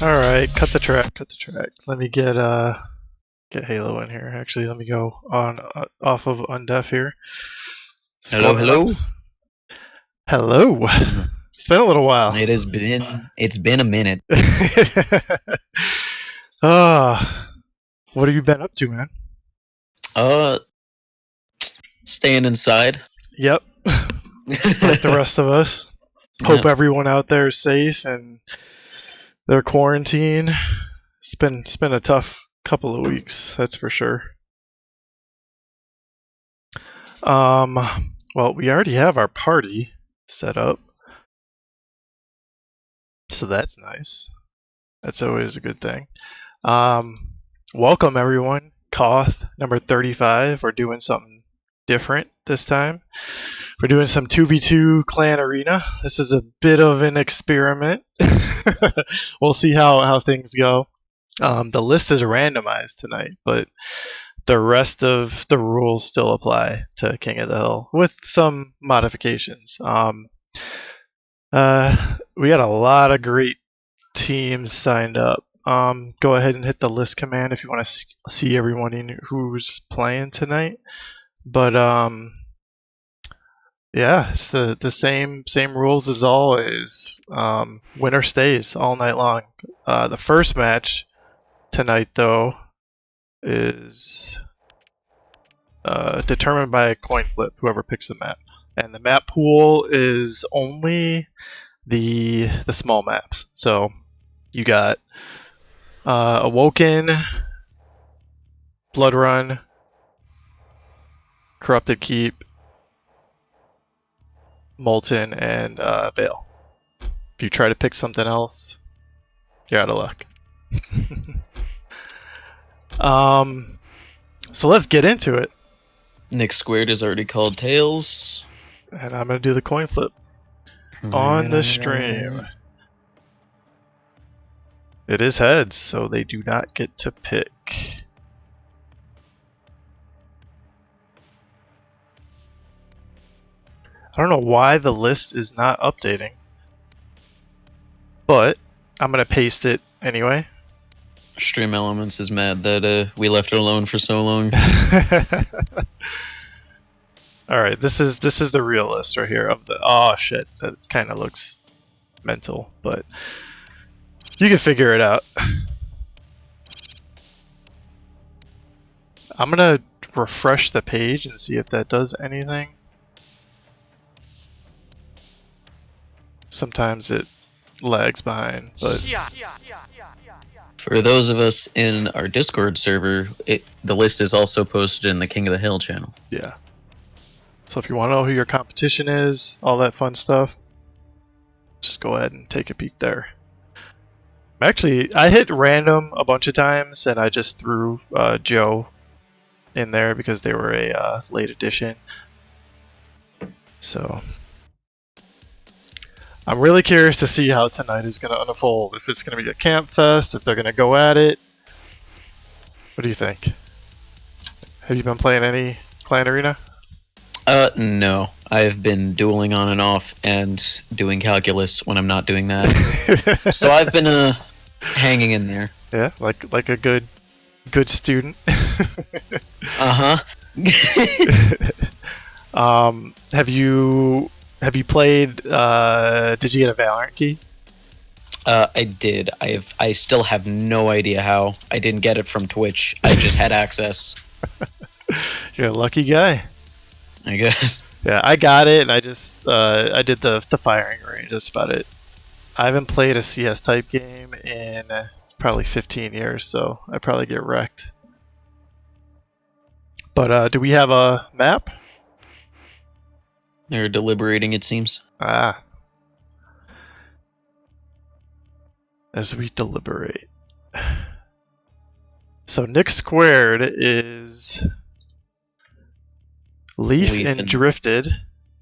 All right, cut the track. Cut the track. Let me get Halo in here. Actually, let me go on off of Undeaf here. Hello, hello. Hello. It's been a little while. It's been a minute. What have you been up to, man? Staying inside. Yep. Just like the rest of us. Hope everyone out there is safe and their quarantine. It's been a tough couple of weeks, that's for sure. Well, we already have our party set up, so that's nice. That's always a good thing. Welcome everyone. KOTH number 35. We're doing something different this time. We're doing some 2v2 clan arena. This is a bit of an experiment. We'll see how things go. The list is randomized tonight, but the rest of the rules still apply to King of the Hill with some modifications. We got a lot of great teams signed up. Go ahead and hit the list command if you want to see everyone who's playing tonight. But yeah, it's the same rules as always. Winner stays all night long. The first match tonight, though, is determined by a coin flip, whoever picks the map. And the map pool is only the small maps. So you got Awoken, Blood Run, Corrupted Keep, Molten, and Veil. If you try to pick something else, you're out of luck. So let's get into it. Nick Squared is already called Tails. And I'm going to do the coin flip on the stream. It is heads, so they do not get to pick. I don't know why the list is not updating, but I'm going to paste it anyway. Stream Elements is mad that we left it alone for so long. All right, this is the real list right here of the. Oh shit, that kind of looks mental, but you can figure it out. I'm gonna refresh the page and see if that does anything. Sometimes it lags behind, but for those of us in our Discord server, the list is also posted in the King of the Hill channel. Yeah. So if you want to know who your competition is, all that fun stuff, just go ahead and take a peek there. Actually, I hit random a bunch of times, and I just threw Joe in there because they were a late edition. So I'm really curious to see how tonight is going to unfold. If it's going to be a camp fest, if they're going to go at it. What do you think? Have you been playing any Clan Arena? No. I've been dueling on and off and doing calculus when I'm not doing that. So I've been hanging in there. Yeah, like a good student. Uh-huh. Have you played did you get a Valorant key? I did. I still have no idea how. I didn't get it from Twitch. I just had access. You're a lucky guy, I guess. Yeah, I got it, and I just I did the firing range. That's about it. I haven't played a CS type game in probably 15 years, so I probably get wrecked. But do we have a map? They're deliberating, it seems. Ah. As we deliberate. So Nick Squared is Leaf and Drifted,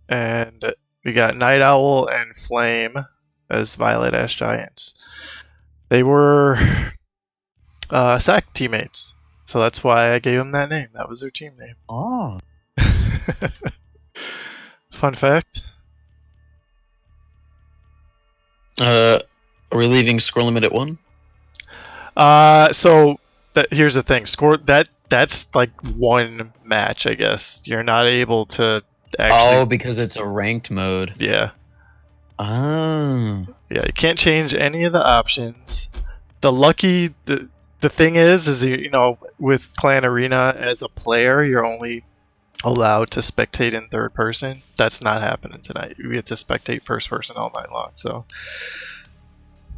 and we got Night Owl and Flame as Violet Ash Giants. They were SAC teammates, so that's why I gave them that name. That was their team name. Oh. Fun fact. Are we leaving score limit at 1? So here's the thing. That's like one match, I guess. You're not able to actually. Oh, because it's a ranked mode. Yeah. Oh. Yeah, you can't change any of the options. The thing is you know, with Clan Arena as a player, you're only allowed to spectate in third person. That's not happening tonight. You get to spectate first person all night long. So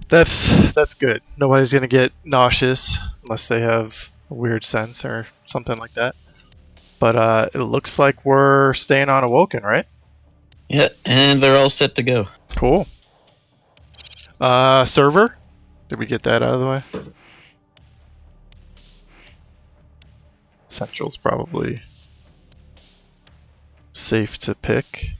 that's good. Nobody's gonna get nauseous unless they have a weird sense or something like that. But it looks like we're staying on Awoken, right? Yeah, and they're all set to go. Cool. Server? Did we get that out of the way? Central's probably safe to pick.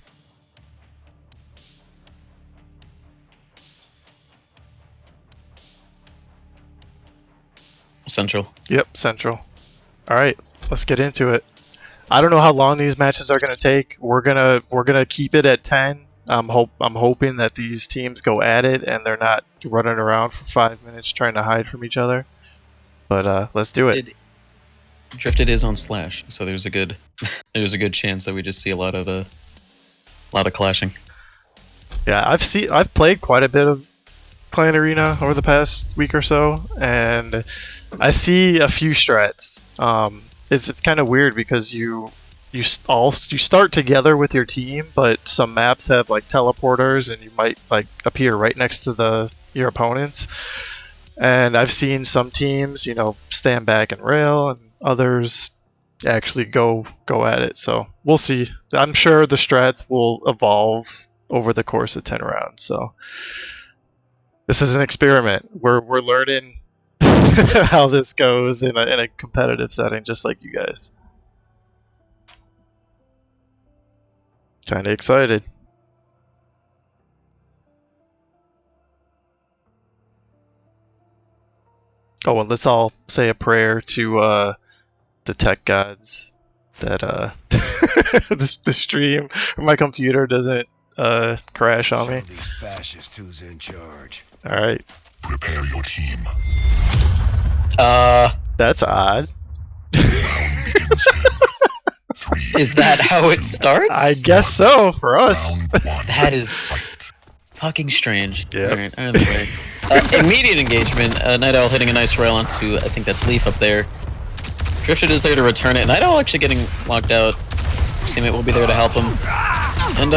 Central. Yep, Central. Alright, let's get into it. I don't know how long these matches are gonna take. We're gonna keep it at 10. I'm hoping that these teams go at it and they're not running around for 5 minutes trying to hide from each other. But let's do it. Drifted is on Slash, so there's a good chance that we just see a lot of clashing. Yeah, I've played quite a bit of Clan Arena over the past week or so, and I see a few strats. It's kind of weird because you start together with your team, but some maps have like teleporters, and you might like appear right next to your opponents. And I've seen some teams, you know, stand back and rail, and others actually go at it. So we'll see. I'm sure the strats will evolve over the course of 10 rounds. So this is an experiment. We're learning how this goes in a competitive setting, just like you guys. Kind of excited. Oh, and let's all say a prayer to the tech gods that the stream or my computer doesn't crash on me. These fascists who's in charge. All right. Prepare your team. That's odd. Is that how it starts? I guess so for us. That is fucking strange. Yeah. All right, either way. Immediate engagement. Night Owl hitting a nice rail onto, I think that's Leaf up there. Drifted is there to return it. Night Owl actually getting locked out. His teammate will be there to help him. And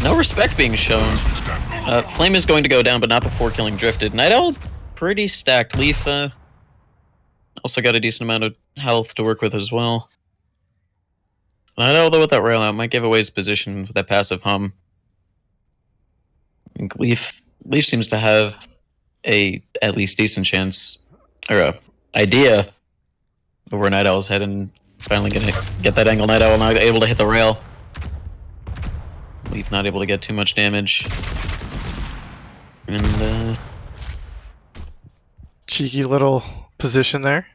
no respect being shown. Flame is going to go down, but not before killing Drifted. Night Owl pretty stacked. Leaf also got a decent amount of health to work with as well. Night Owl, though, with that rail out, might give away his position with that passive hum. I think Leaf seems to have a at least decent chance, or a idea of where Night Owl's heading, and finally gonna get that angle. Night Owl not able to hit the rail. Leaf not able to get too much damage. And Cheeky little position there.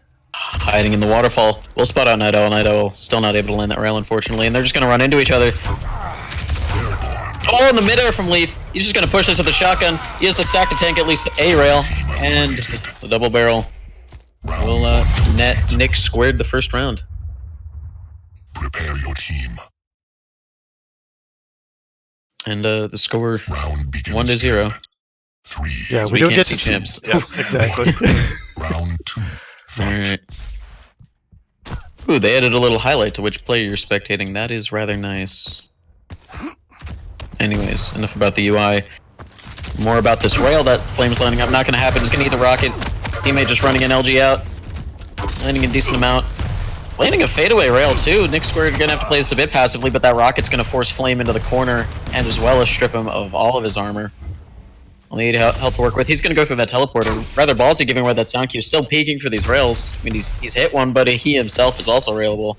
hiding in the waterfall. We'll spot out Night Owl. Night Owl still not able to land that rail, unfortunately, and they're just gonna run into each other. Oh, in the midair from Leaf. He's just gonna push this with a shotgun. He has the stack to tank at least a rail, and the double barrel will net Nick squared the first round. Prepare your team. And the score Round begins. 1-0. 3. Yeah, So we don't can't get see to see champs. Yeah, exactly. Round 2. Alright. Ooh, they added a little highlight to which player you're spectating. That is rather nice. Anyways, enough about the UI. More about this rail that Flame's landing up. Not going to happen. He's going to eat a rocket. Teammate just running an LG out. Landing a decent amount. Landing a fadeaway rail, too. Nick Squared going to have to play this a bit passively, but that rocket's going to force Flame into the corner, and as well as strip him of all of his armor. Only need help to work with. He's going to go through that teleporter. Rather ballsy, giving away that sound cue. Still peeking for these rails. I mean, he's hit one, but he himself is also railable.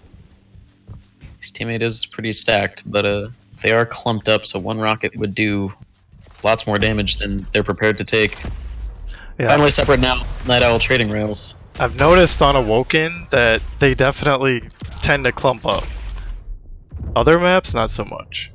His teammate is pretty stacked, but they are clumped up, so one rocket would do lots more damage than they're prepared to take. Yeah. Finally separate now. Night Owl trading rails. I've noticed on Awoken that they definitely tend to clump up. Other maps, not so much.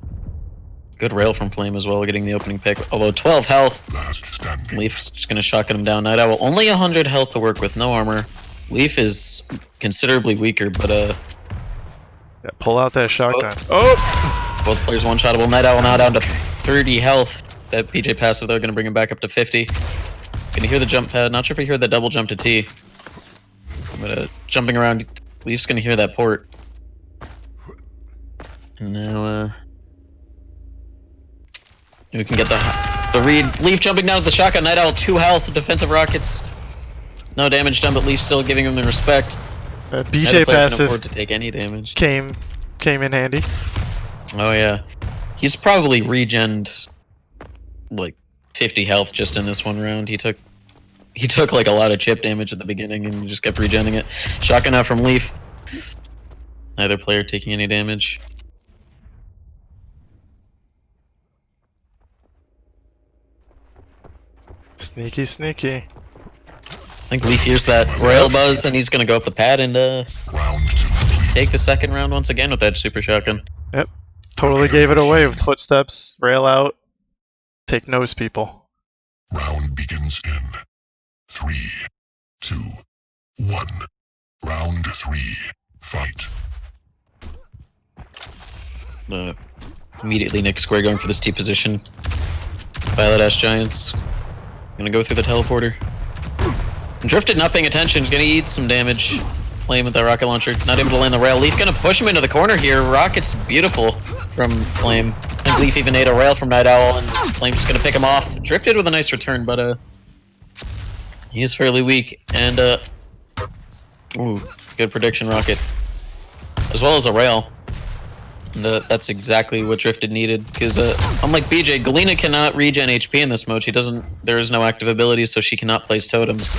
Good rail from Flame as well, getting the opening pick. Although 12 health. Last standing. Leaf's just gonna shotgun him down. Night Owl only 100 health to work with, no armor. Leaf is considerably weaker, but Yeah, pull out that shotgun. Oh! both players one-shottable. Night Owl now down to 30 health. That PJ passive though, gonna bring him back up to 50. Gonna hear the jump pad. Not sure if he heard that double jump to T. But jumping around, Leaf's gonna hear that port. And now we can get the read. Leaf jumping down with the shotgun. Night Owl 2 health. Defensive rockets. No damage done, but Leaf still giving him the respect. BJ Neither player can passive afford to take any damage. came in handy. Oh yeah, he's probably regened like 50 health just in this one round. He took like a lot of chip damage at the beginning and just kept regenning it. Shotgun out from Leaf. Neither player taking any damage. Sneaky, sneaky. I think Leaf hears that rail buzz and he's gonna go up the pad and Round 2. take the second round once again with that super shotgun. Yep. Totally gave it away with footsteps, rail out, take nose people. Round begins in 3, 2, 1. Round 3. Fight. Immediately next square going for this T position. Violet Ash Giants. Gonna go through the teleporter. Drifted not paying attention, he's gonna eat some damage. Flame with that rocket launcher, not able to land the rail. Leaf gonna push him into the corner here. Rocket's beautiful from Flame. I think Leaf even ate a rail from Night Owl, and Flame's just gonna pick him off. Drifted with a nice return, but he is fairly weak. And ooh, good prediction, Rocket, as well as a rail. And that's exactly what Drifted needed, because unlike BJ, Galena cannot regen HP in this mode. There is no active ability, so she cannot place totems.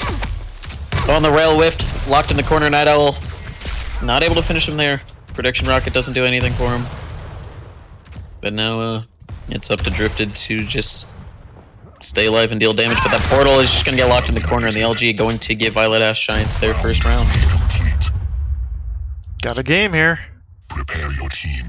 On the rail whiffed, locked in the corner, Night Owl. Not able to finish him there. Prediction Rocket doesn't do anything for him. But now it's up to Drifted to just stay alive and deal damage. But that portal is just going to get locked in the corner, and the LG going to give Violet Ash Giants their first round. Complete. Got a game here. Prepare your team.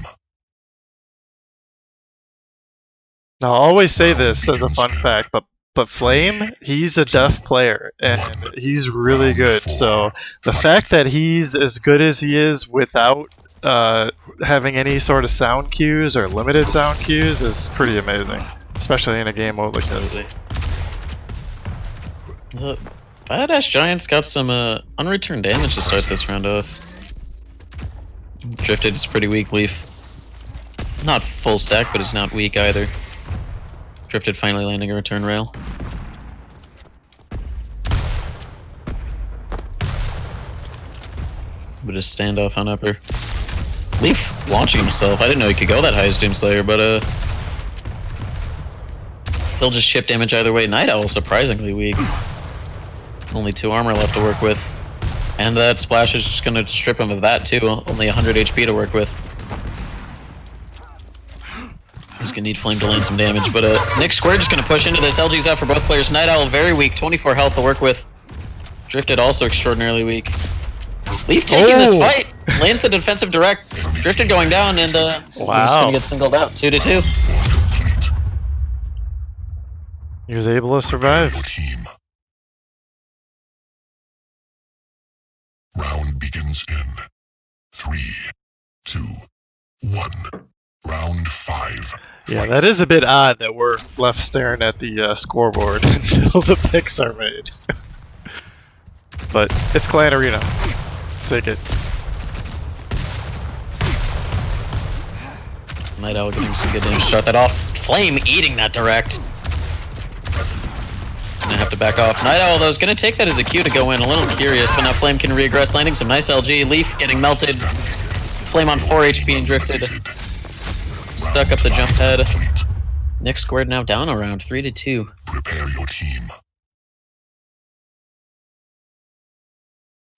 Now, I'll always say this as a fun fact, but Flame, he's a deaf player, and he's really good. So the fact that he's as good as he is without having any sort of sound cues or limited sound cues is pretty amazing, especially in a game mode like this. The Violet Ash Giants got some unreturned damage to start this round off. Drifted is pretty weak, Leaf. Not full stack, but it's not weak either. Drifted finally landing a return rail. Bit of standoff on upper. Leaf launching himself. I didn't know he could go that high as Doomslayer, but still just chip damage either way. Night Owl surprisingly weak. Only 2 armor left to work with. And that splash is just gonna strip him of that too. Only 100 HP to work with. He's gonna need Flame to land some damage, but Nick Square just gonna push into this. LG's out for both players. Night Owl very weak, 24 health to work with. Drifted also extraordinarily weak. Leaf taking this fight, lands the defensive direct. Drifted going down, and Leaf's gonna get singled out, 2-2. He was able to survive. Your team. Round begins in 3, 2, 1. Round 5. Yeah, that is a bit odd that we're left staring at the scoreboard until the picks are made. But it's Clan Arena. Take it. Night Owl getting some good damage to start that off. Flame eating that direct. Gonna have to back off. Night Owl though is gonna take that as a cue to go in. A little curious, but now Flame can regress, landing some nice LG. Leaf getting melted. Flame on 4 HP and Drifted. Stuck up the jump head. Nick Squared now down around 3-2. Prepare your team.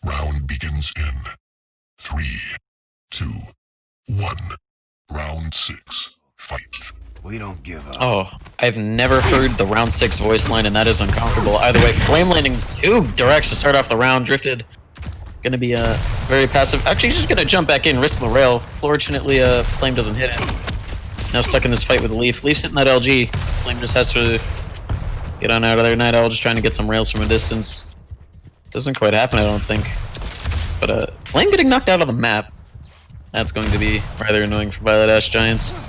Round begins in 3, 2, 1. Round 6. Fight. We don't give up. Oh, I've never heard the round 6 voice line, and that is uncomfortable. Either way, Flame landing 2 directs to start off the round. Drifted gonna be very passive. Actually, he's just gonna jump back in, risk the rail. Fortunately, Flame doesn't hit him. Now stuck in this fight with Leaf. Leaf's hitting that LG. Flame just has to get on out of there. Night Owl just trying to get some rails from a distance. Doesn't quite happen, I don't think. But Flame getting knocked out of the map. That's going to be rather annoying for Violet Ash Giants.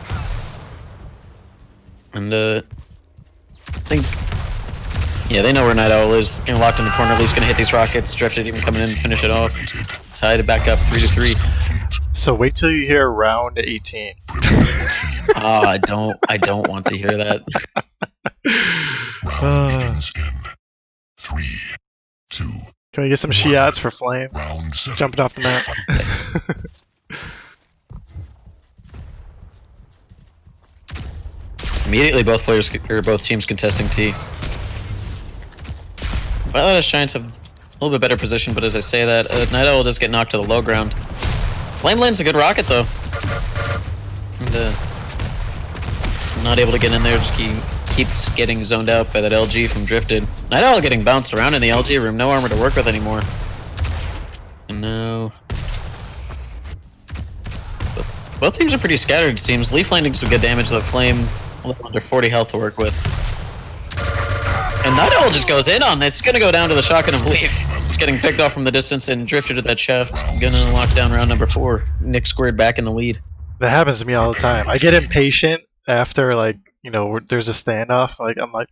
And I think, yeah, they know where Night Owl is. Getting locked in the corner. Leaf's gonna hit these rockets. Drifted even coming in and finish it off. Tied it back up 3-3. So wait till you hear round 18. Oh, I don't want to hear that. Round begins in 3, 2, Can we get some Shiats for Flame? round 7. Jumping off the map. Immediately, both both teams contesting T. Violet Ash Giants have a little bit better position, but as I say that, Night Owl does get knocked to the low ground. Flame lands a good rocket though, and not able to get in there. Just keeps getting zoned out by that LG from Drifted. Night Owl getting bounced around in the LG room. No armor to work with anymore. And no. Both teams are pretty scattered, it seems. Leaf landing some good damage to the Flame. A little under 40 health to work with. And Night Owl just goes in on this. It's gonna go down to the shotgun of Leaf. Just getting picked off from the distance and drifted to that shaft. Gonna lock down round number 4. Nick squared back in the lead. That happens to me all the time. I get impatient after, like, you know, there's a standoff. I'm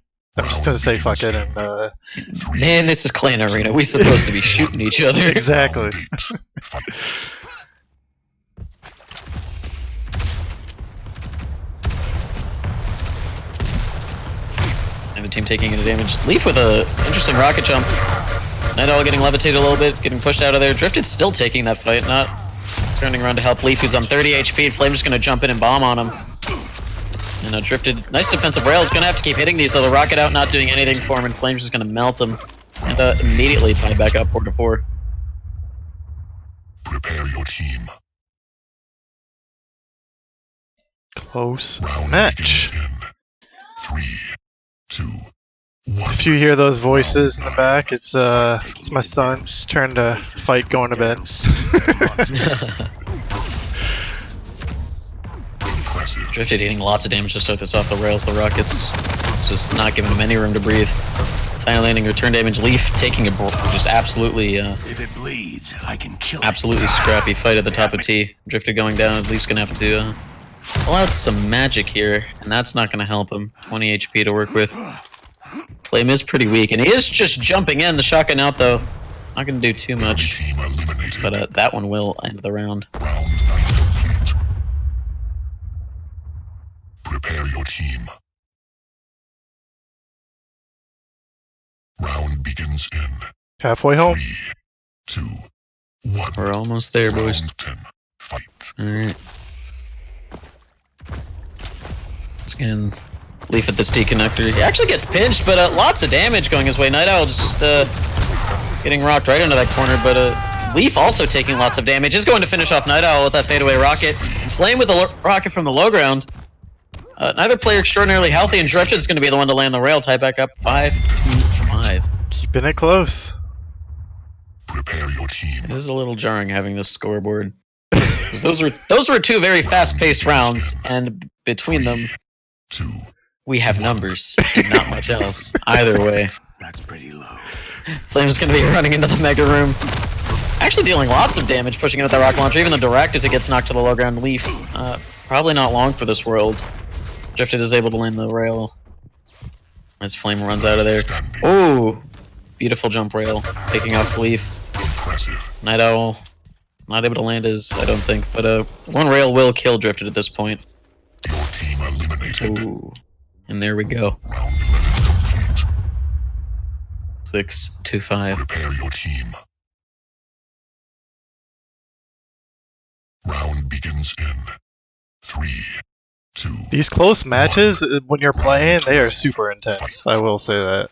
just gonna say fuck it and Man, this is Clan Arena. We're supposed to be shooting each other. exactly. And the team taking into damage. Leaf with a interesting rocket jump. Night Owl getting levitated a little bit, getting pushed out of there. Drifted still taking that fight, not turning around to help Leaf, who's on 30 HP. Flame's just gonna jump in and bomb on him. And Drifted, nice defensive rail. He's gonna have to keep hitting these though. The rocket out not doing anything for him, and Flame's just gonna melt him. And immediately tied back up 4-4. Prepare your team. Close Round match. begins in 3, 2, 1. If you hear those voices in the back, it's my son trying to fight going to bed. Impressive. Drifted hitting lots of damage to start this off the rails. The rockets just not giving him any room to breathe. Final landing return damage. Leaf taking a just absolutely If it bleeds, I can kill absolutely scrappy fight at the top of T. Drifted going down. Leaf's gonna have to pull out some magic here, and that's not gonna help him. 20 HP to work with. Flame is pretty weak, and he is just jumping in. The shotgun out though. Not gonna do too much, Team eliminated. but that one will end the round. Round 9 complete. Prepare your team. Round begins in Halfway home. 3, 2, 1. We're almost there, boys. Round 10. Fight. Alright. Let's get in. Leaf at this T connector. He actually gets pinched, but lots of damage going his way. Night Owl just getting rocked right into that corner, but Leaf also taking lots of damage. Is going to finish off Night Owl with that fadeaway rocket. And Flame with the rocket from the low ground. Neither player extraordinarily healthy, and Drifted is going to be the one to land the rail. Tie back up 5-5. Keeping it close. Prepare your team. It is a little jarring having this scoreboard. 'Cause those were 2 very fast-paced rounds, and between them, 2. we have numbers and not much else. Either way, That's pretty low. Flame's gonna be running into the mega room. Actually dealing lots of damage, pushing it with that rocket launcher, even the direct as it gets knocked to the low ground. Leaf, probably not long for this world. Drifted is able to land the rail as Flame runs out of there. Oh, beautiful jump rail, taking off Leaf. Impressive. Night Owl, not able to land his, I don't think, but one rail will kill Drifted at this point. Your team eliminated. Ooh, and there we go. Round 11 complete. 6-5. Prepare your team. Round begins in 3, 2. These close matches, when you're playing, they are super intense. I will say that.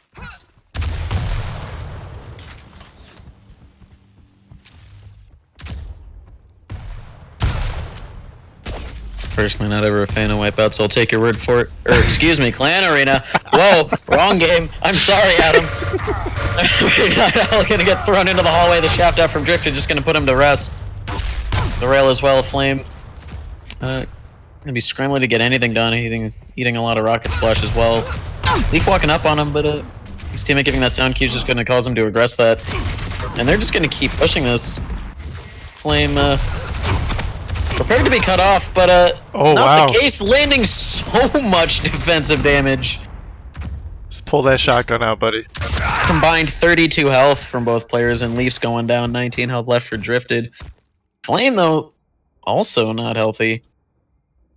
Personally, not ever a fan of wipeouts, so I'll take your word for it. Or, excuse me, Clan Arena. Whoa, wrong game. I'm sorry, Adam. Gonna get thrown into the hallway. The shaft out from Drifted, just gonna put him to rest. The rail as well, Flame. Gonna be scrambling to get anything done, eating a lot of rocket splash as well. Leaf walking up on him, but his teammate giving that sound cue is just gonna cause him to regress that. And they're just gonna keep pushing this. Flame, prepared to be cut off, but Oh, not wow. the case, landing so much defensive damage. Let's pull that shotgun out, buddy. Combined 32 health from both players, and Leafs going down, 19 health left for Drifted. Flame, though, also not healthy.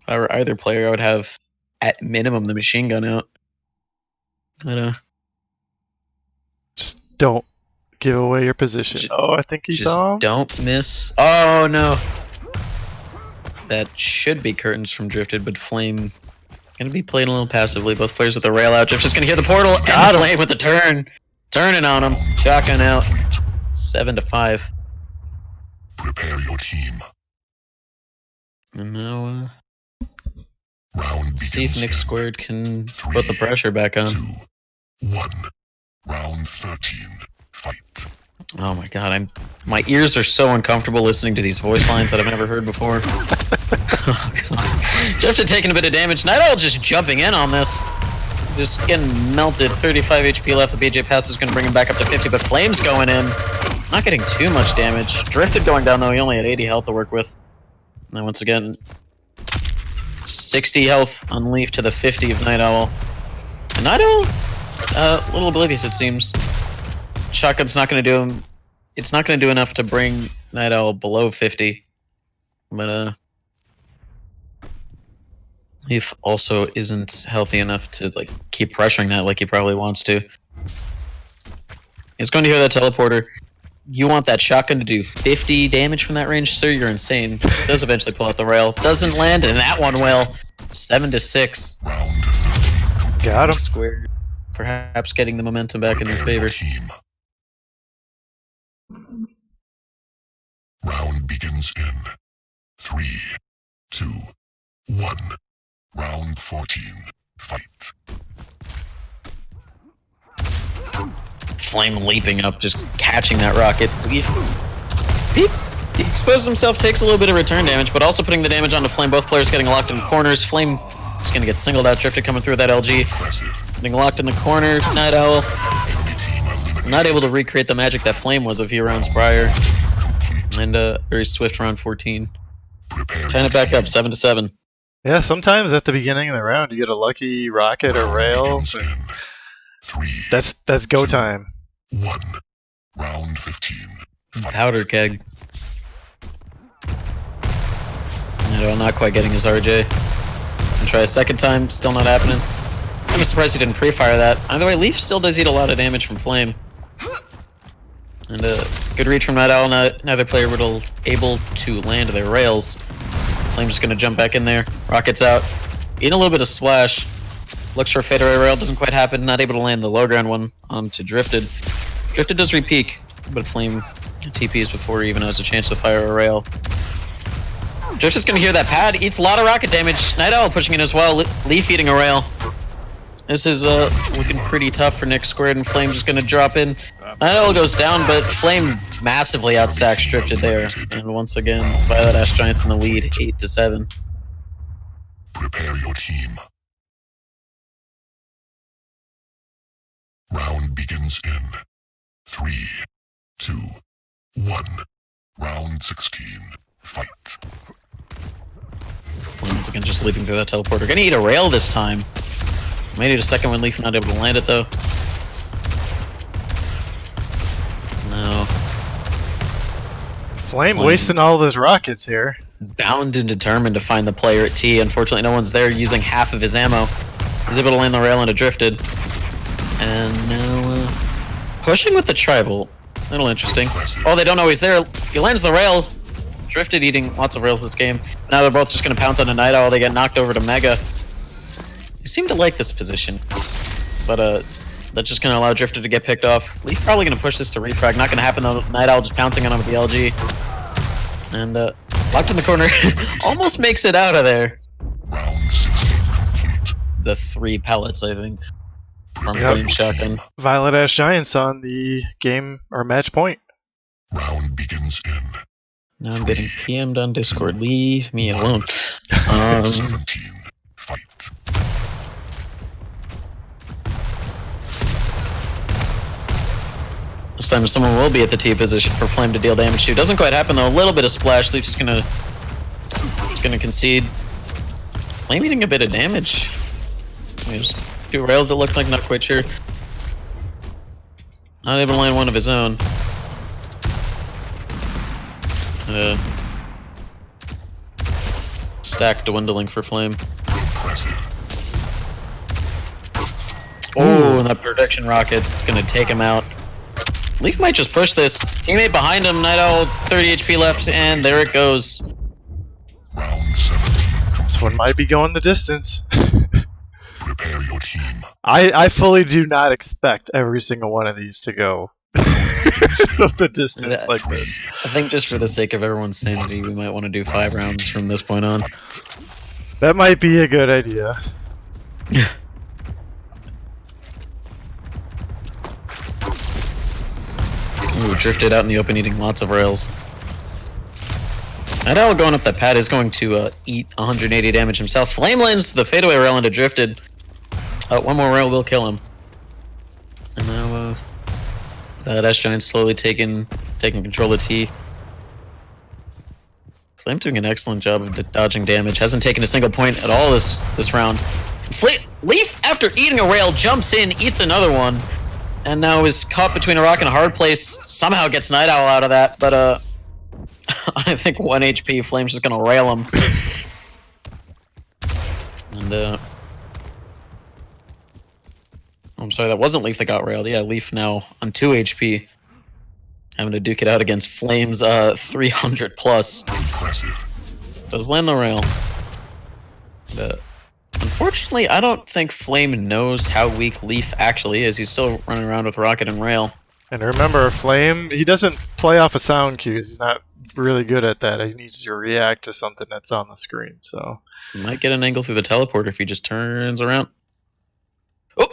If I were either player, I would have, at minimum, the machine gun out. But, Just don't give away your position. Oh, I think he just saw him. don't miss. Oh, no. That should be curtains from Drifted, but Flame gonna be playing a little passively. Both players with the rail out. Drift's gonna hear the portal, and Flame with the turn. Turning on him. Shotgun out. 7-5. Prepare your team. And now, Round let's see if begins Nick in Squared can put the pressure back on. 2, 1. Round 13. Fight. Oh my god, my ears are so uncomfortable listening to these voice lines that I've never heard before. Oh god. Drifted taking a bit of damage. Night Owl just jumping in on this. Just getting melted. 35 HP left. The BJ pass is going to bring him back up to 50, but Flame's going in. Not getting too much damage. Drifted going down though. He only had 80 health to work with. And once again, 60 health on Leaf to the 50 of Night Owl. And Night Owl, a little oblivious it seems. Shotgun's not going to do him. It's not going to do enough to bring Night Owl below 50. But Leaf also isn't healthy enough to like keep pressuring that like he probably wants to. He's going to hear that teleporter. You want that shotgun to do 50 damage from that range, sir? You're insane. Does eventually pull out the rail. Doesn't land, and that one will. 7-6. Got him. Square. Perhaps getting the momentum back in their favor. Team. Round begins in 3, 2, 1. Round 14. Fight. Flame leaping up, just catching that rocket. He exposes himself, takes a little bit of return damage, but also putting the damage onto Flame. Both players getting locked in corners. Flame is going to get singled out. Drifter coming through with that LG. Getting locked in the corner. Night Owl not able to recreate the magic that Flame was a few rounds prior. And very swift round 14. Tying it back up, 7-7. Yeah, sometimes at the beginning of the round you get a lucky rocket or rail. That's go time. 1. Round 15. Powder keg. Not quite getting his RJ. And try a second time, still not happening. I'm surprised he didn't pre-fire that. Either way, Leaf still does eat a lot of damage from Flame. And good read from Night Owl. Neither player was able to land their rails. Flame's just going to jump back in there. Rockets out. Eating a little bit of splash. Looks for a fadeaway rail. Doesn't quite happen. Not able to land the low ground one onto Drifted. Drifted does re-peek, but Flame TPs before he even has a chance to fire a rail. Drifted's going to hear that pad. Eats a lot of rocket damage. Night Owl pushing in as well. Leaf eating a rail. This is looking pretty tough for Nick Squared, and Flame just going to drop in. Night Owl goes down, but Flame massively outstacks Drifted there. And once again, Violet Ash Giants in the lead, 8-7. Prepare your team. Round begins in 3, 2, 1. Round 16. Fight. Once again, just leaping through that teleporter. Gonna eat a rail this time. May need a second one. Leaf not able to land it though. No. Flame wasting all of his rockets here. Bound and determined to find the player at T. Unfortunately, no one's there, using half of his ammo. He's able to land the rail into Drifted. And now, pushing with the tribal. A little interesting. Oh, they don't know he's there. He lands the rail. Drifted eating lots of rails this game. Now they're both just going to pounce on a Night Owl. They get knocked over to Mega. You seem to like this position. But that's just going to allow Drifted to get picked off. Leaf probably going to push this to refrag. Not going to happen though. Night Owl just pouncing on him with the LG. And locked in the corner. Almost makes it out of there. Round 16 complete. The 3 pellets, I think. From Flame Shotgun. Violet Ash Giants on the game or match point. Round begins in Now I'm getting PM'd on Discord. Leave me alone. Team, fight. This time someone will be at the T position for Flame to deal damage to. Doesn't quite happen though. A little bit of splash. Leaf's just gonna concede. Flame eating a bit of damage. There's 2 rails that look like, not quite sure. Not able to land one of his own. Stack dwindling for Flame. Oh, and that protection rocket gonna take him out. Leaf might just push this. Teammate behind him, Night Owl, 30 HP left, and there it goes. Round 17. This one might be going the distance. Prepare your team. I fully do not expect every single one of these to go the distance like this. I think just for the sake of everyone's sanity, we might want to do 5 rounds from this point on. That might be a good idea. Ooh, drifted out in the open, eating lots of rails. Night Owl going up that pad is going to eat 180 damage himself. Flame lands the fadeaway rail into drifted. One more rail will kill him. And now that S-Giant's slowly taking control of T. Flame doing an excellent job of dodging damage. Hasn't taken a single point at all this round. Leaf, after eating a rail, jumps in, eats another one, and now is caught between a rock and a hard place. Somehow gets Night Owl out of that, but I think 1 HP. Flame's just gonna rail him. And I'm sorry, that wasn't Leaf that got railed. Yeah, Leaf now on 2 HP. Having to duke it out against Flame's 300 plus. Does land the rail. Unfortunately, I don't think Flame knows how weak Leaf actually is. He's still running around with Rocket and Rail. And remember, Flame, he doesn't play off of sound cues. He's not really good at that. He needs to react to something that's on the screen. So He might get an angle through the teleporter if he just turns around. Oh!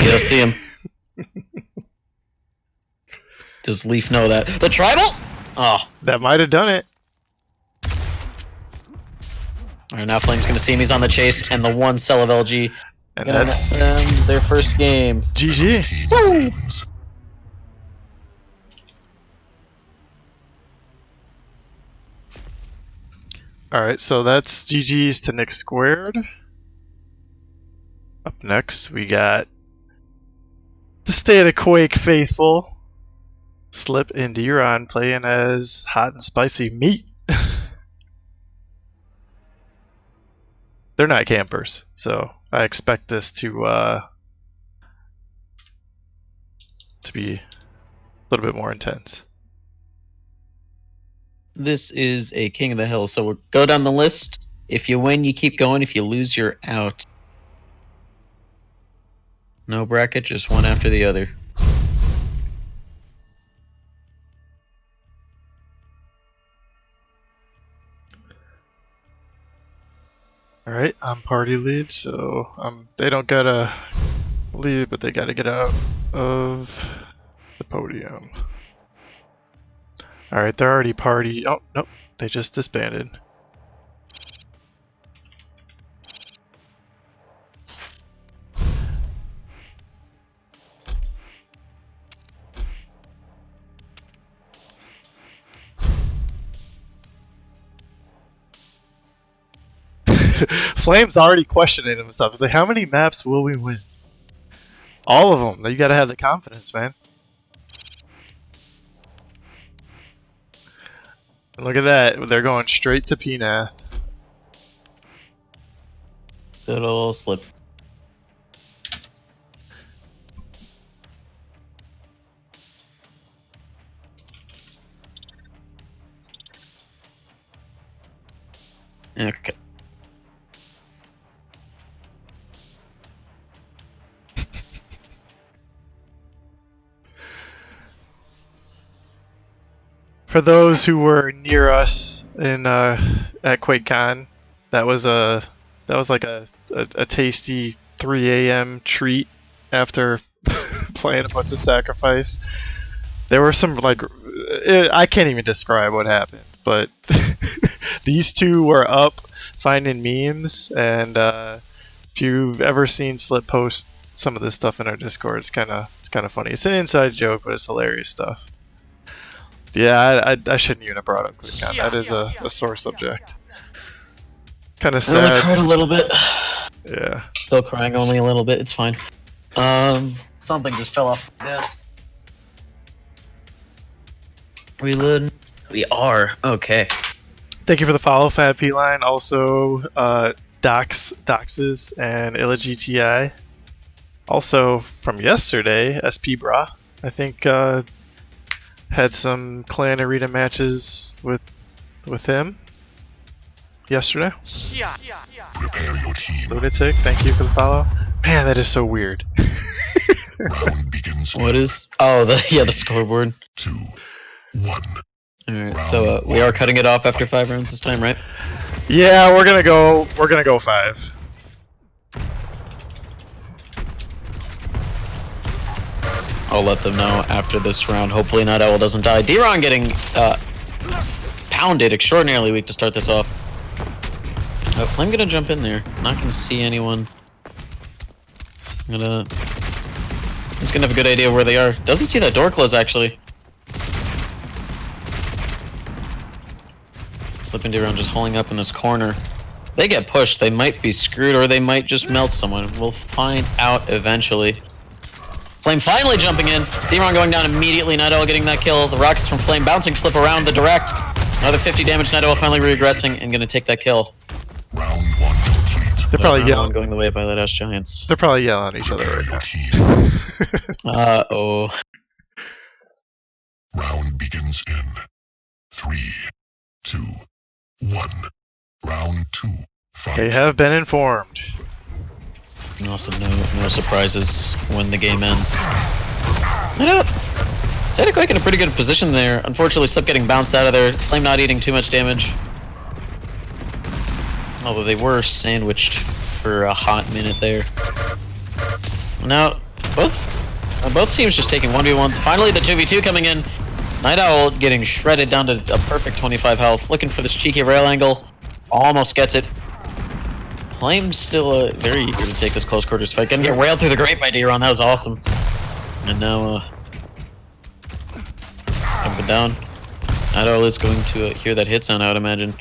You don't see him. Does Leaf know that? The tribal? Oh. that might have done it. Alright, now Flame's gonna see him. He's on the chase, and the 1 cell of LG. And Gonna that's end their first game. GG. Woo! Alright, so that's GG's to Nick Squared. Up next, we got the State of Quake faithful. Slip and Deron playing as Hot and Spicy Meat. They're not campers, so I expect this to be a little bit more intense. This is a King of the Hill, so we'll go down the list. If you win, you keep going. If you lose, you're out. No bracket, just one after the other. Alright, I'm party lead, so they don't gotta leave, but they gotta get out of the podium. Alright, they're already party. Oh, nope, they just disbanded. Flame's already questioning himself. He's like, how many maps will we win? All of them. You gotta have the confidence, man. And look at that. They're going straight to Pnath. Little slip. Okay. For those who were near us in at QuakeCon, that was like a tasty 3 a.m. treat after playing a bunch of Sacrifice. There were some I can't even describe what happened, but these two were up finding memes, and if you've ever seen Slip post some of this stuff in our Discord, it's kind of funny. It's an inside joke, but it's hilarious stuff. Yeah, I shouldn't even have brought up QuakeCon. That is a sore subject. Kind of sad. I cried a little bit. Yeah. Still crying only a little bit. It's fine. Something just fell off my desk. Reload. We are. Okay. Thank you for the follow, Fat P Line. Also, Doxes and Illa GTI. Also, from yesterday, SP Bra, I think, had some Clan Arena matches with him yesterday. Prepare your team. Lunatic, thank you for the follow. Man, that is so weird. Round begins. What is? Oh, the scoreboard. 2, 1. All right. So we are cutting it off after 5 rounds this time, right? Yeah, we're gonna go 5. I'll let them know after this round. Hopefully Night Owl doesn't die. D-Ron getting pounded extraordinarily weak to start this off. Flame gonna jump in there. Not gonna see anyone. He's gonna have a good idea where they are. Doesn't see that door close actually. Slipping D-Ron just holding up in this corner. They get pushed, they might be screwed, or they might just melt someone. We'll find out eventually. Flame finally jumping in. D-Ron going down immediately. Night Owl getting that kill. The rockets from Flame bouncing, slip around the direct. Another 50 damage. Night Owl finally regressing and gonna take that kill. Round 1 complete. They're probably Round yelling. one going the way of Violet Ash Giants. They're probably yelling at each other Prepare right your now. team. Oh. Round begins in 3, 2, 1. Round 2. Fight. They have been informed. And also no surprises when the game ends. Night Owl. Quake in a pretty good position there. Unfortunately, Slip getting bounced out of there. Flame not eating too much damage. Although they were sandwiched for a hot minute there. Now, both teams just taking 1v1s. Finally, the 2v2 coming in. Night Owl getting shredded down to a perfect 25 health. Looking for this cheeky rail angle. Almost gets it. Flame's still very eager to take this close quarters fight. Gonna get railed through the grate by D-Ron. That was awesome. And now, up and down. Night Owl is going to hear that hit sound, I would imagine.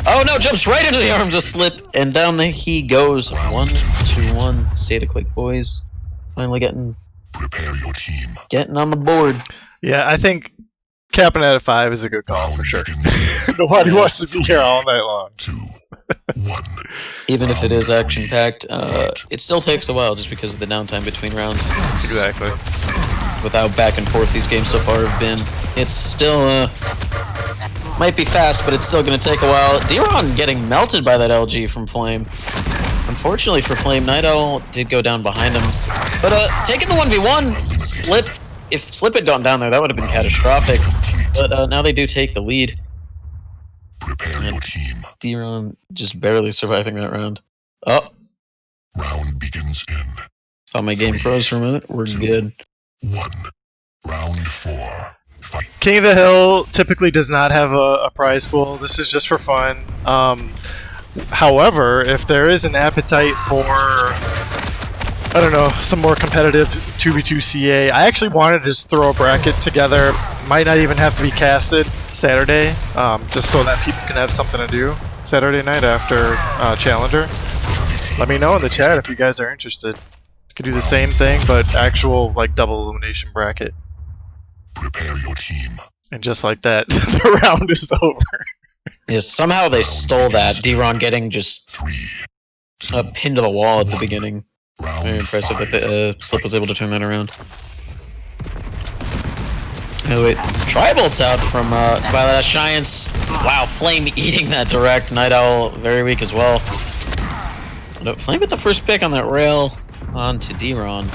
Oh no, jumps right into the arms of Slip, and down he goes. 1-2-1. Quake boys. Finally Prepare your team. getting on the board. Yeah, I think capping it at 5 is a good call for sure. Nobody wants to be here all night long. 2, 1. Even if it is action-packed, it still takes a while just because of the downtime between rounds. Exactly. Without back and forth these games so far have been. It's still, might be fast, but it's still going to take a while. D-Ron getting melted by that LG from Flame. Unfortunately for Flame, Night Owl did go down behind him. But taking the 1v1, Slip, if Slip had gone down there, that would have been catastrophic. But now they do take the lead. Prepare your team. D-Ron just barely surviving that round. Oh, Round begins in thought my game froze for a minute. We're good. 1. Round 4. Fight. King of the Hill typically does not have a prize pool. This is just for fun. However, if there is an appetite for, I don't know, some more competitive 2v2 CA, I actually wanted to just throw a bracket together. Might not even have to be casted Saturday, just so that people can have something to do Saturday night after Challenger. Let me know in the chat if you guys are interested. Could do the same thing, but actual like double elimination bracket. Prepare your team. And just like that, the round is over. Yeah, somehow they stole that. D-Ron getting just 3, 2, pinned to the wall at the beginning. round Very impressive 5. that the Slip was able to turn that around. Oh wait, Tribolt's out from Violet Ash Giants. Wow, Flame eating that direct. Night Owl very weak as well. But Flame with the first pick on that rail onto D-Ron.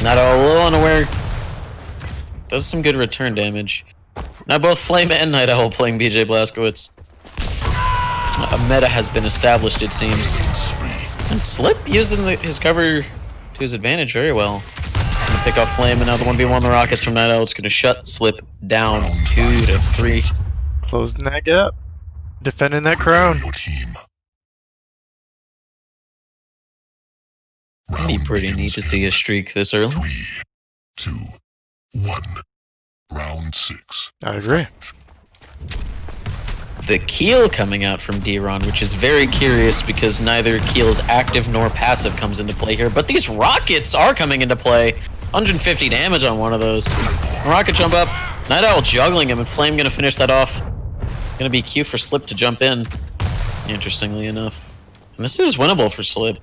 Night Owl a little unaware. Does some good return damage. Now both Flame and Night Owl playing BJ Blazkowicz. A meta has been established, it seems. And Slip using his cover to his advantage very well. Gonna pick off Flame, and now the 1v1 the rockets from Night Owl. It's gonna shut Slip down 2 to 3. Closing that gap. Defending that crown. Your team. It'd be pretty neat to see a streak this early. 3, 2, 1. Round 6. I agree. The Keel coming out from D-Ron, which is very curious because neither Keel's active nor passive comes into play here. But these rockets are coming into play. 150 damage on one of those. Rocket jump up. Night Owl juggling him, and Flame gonna finish that off. Gonna be Q for Slip to jump in, interestingly enough. And this is winnable for Slip.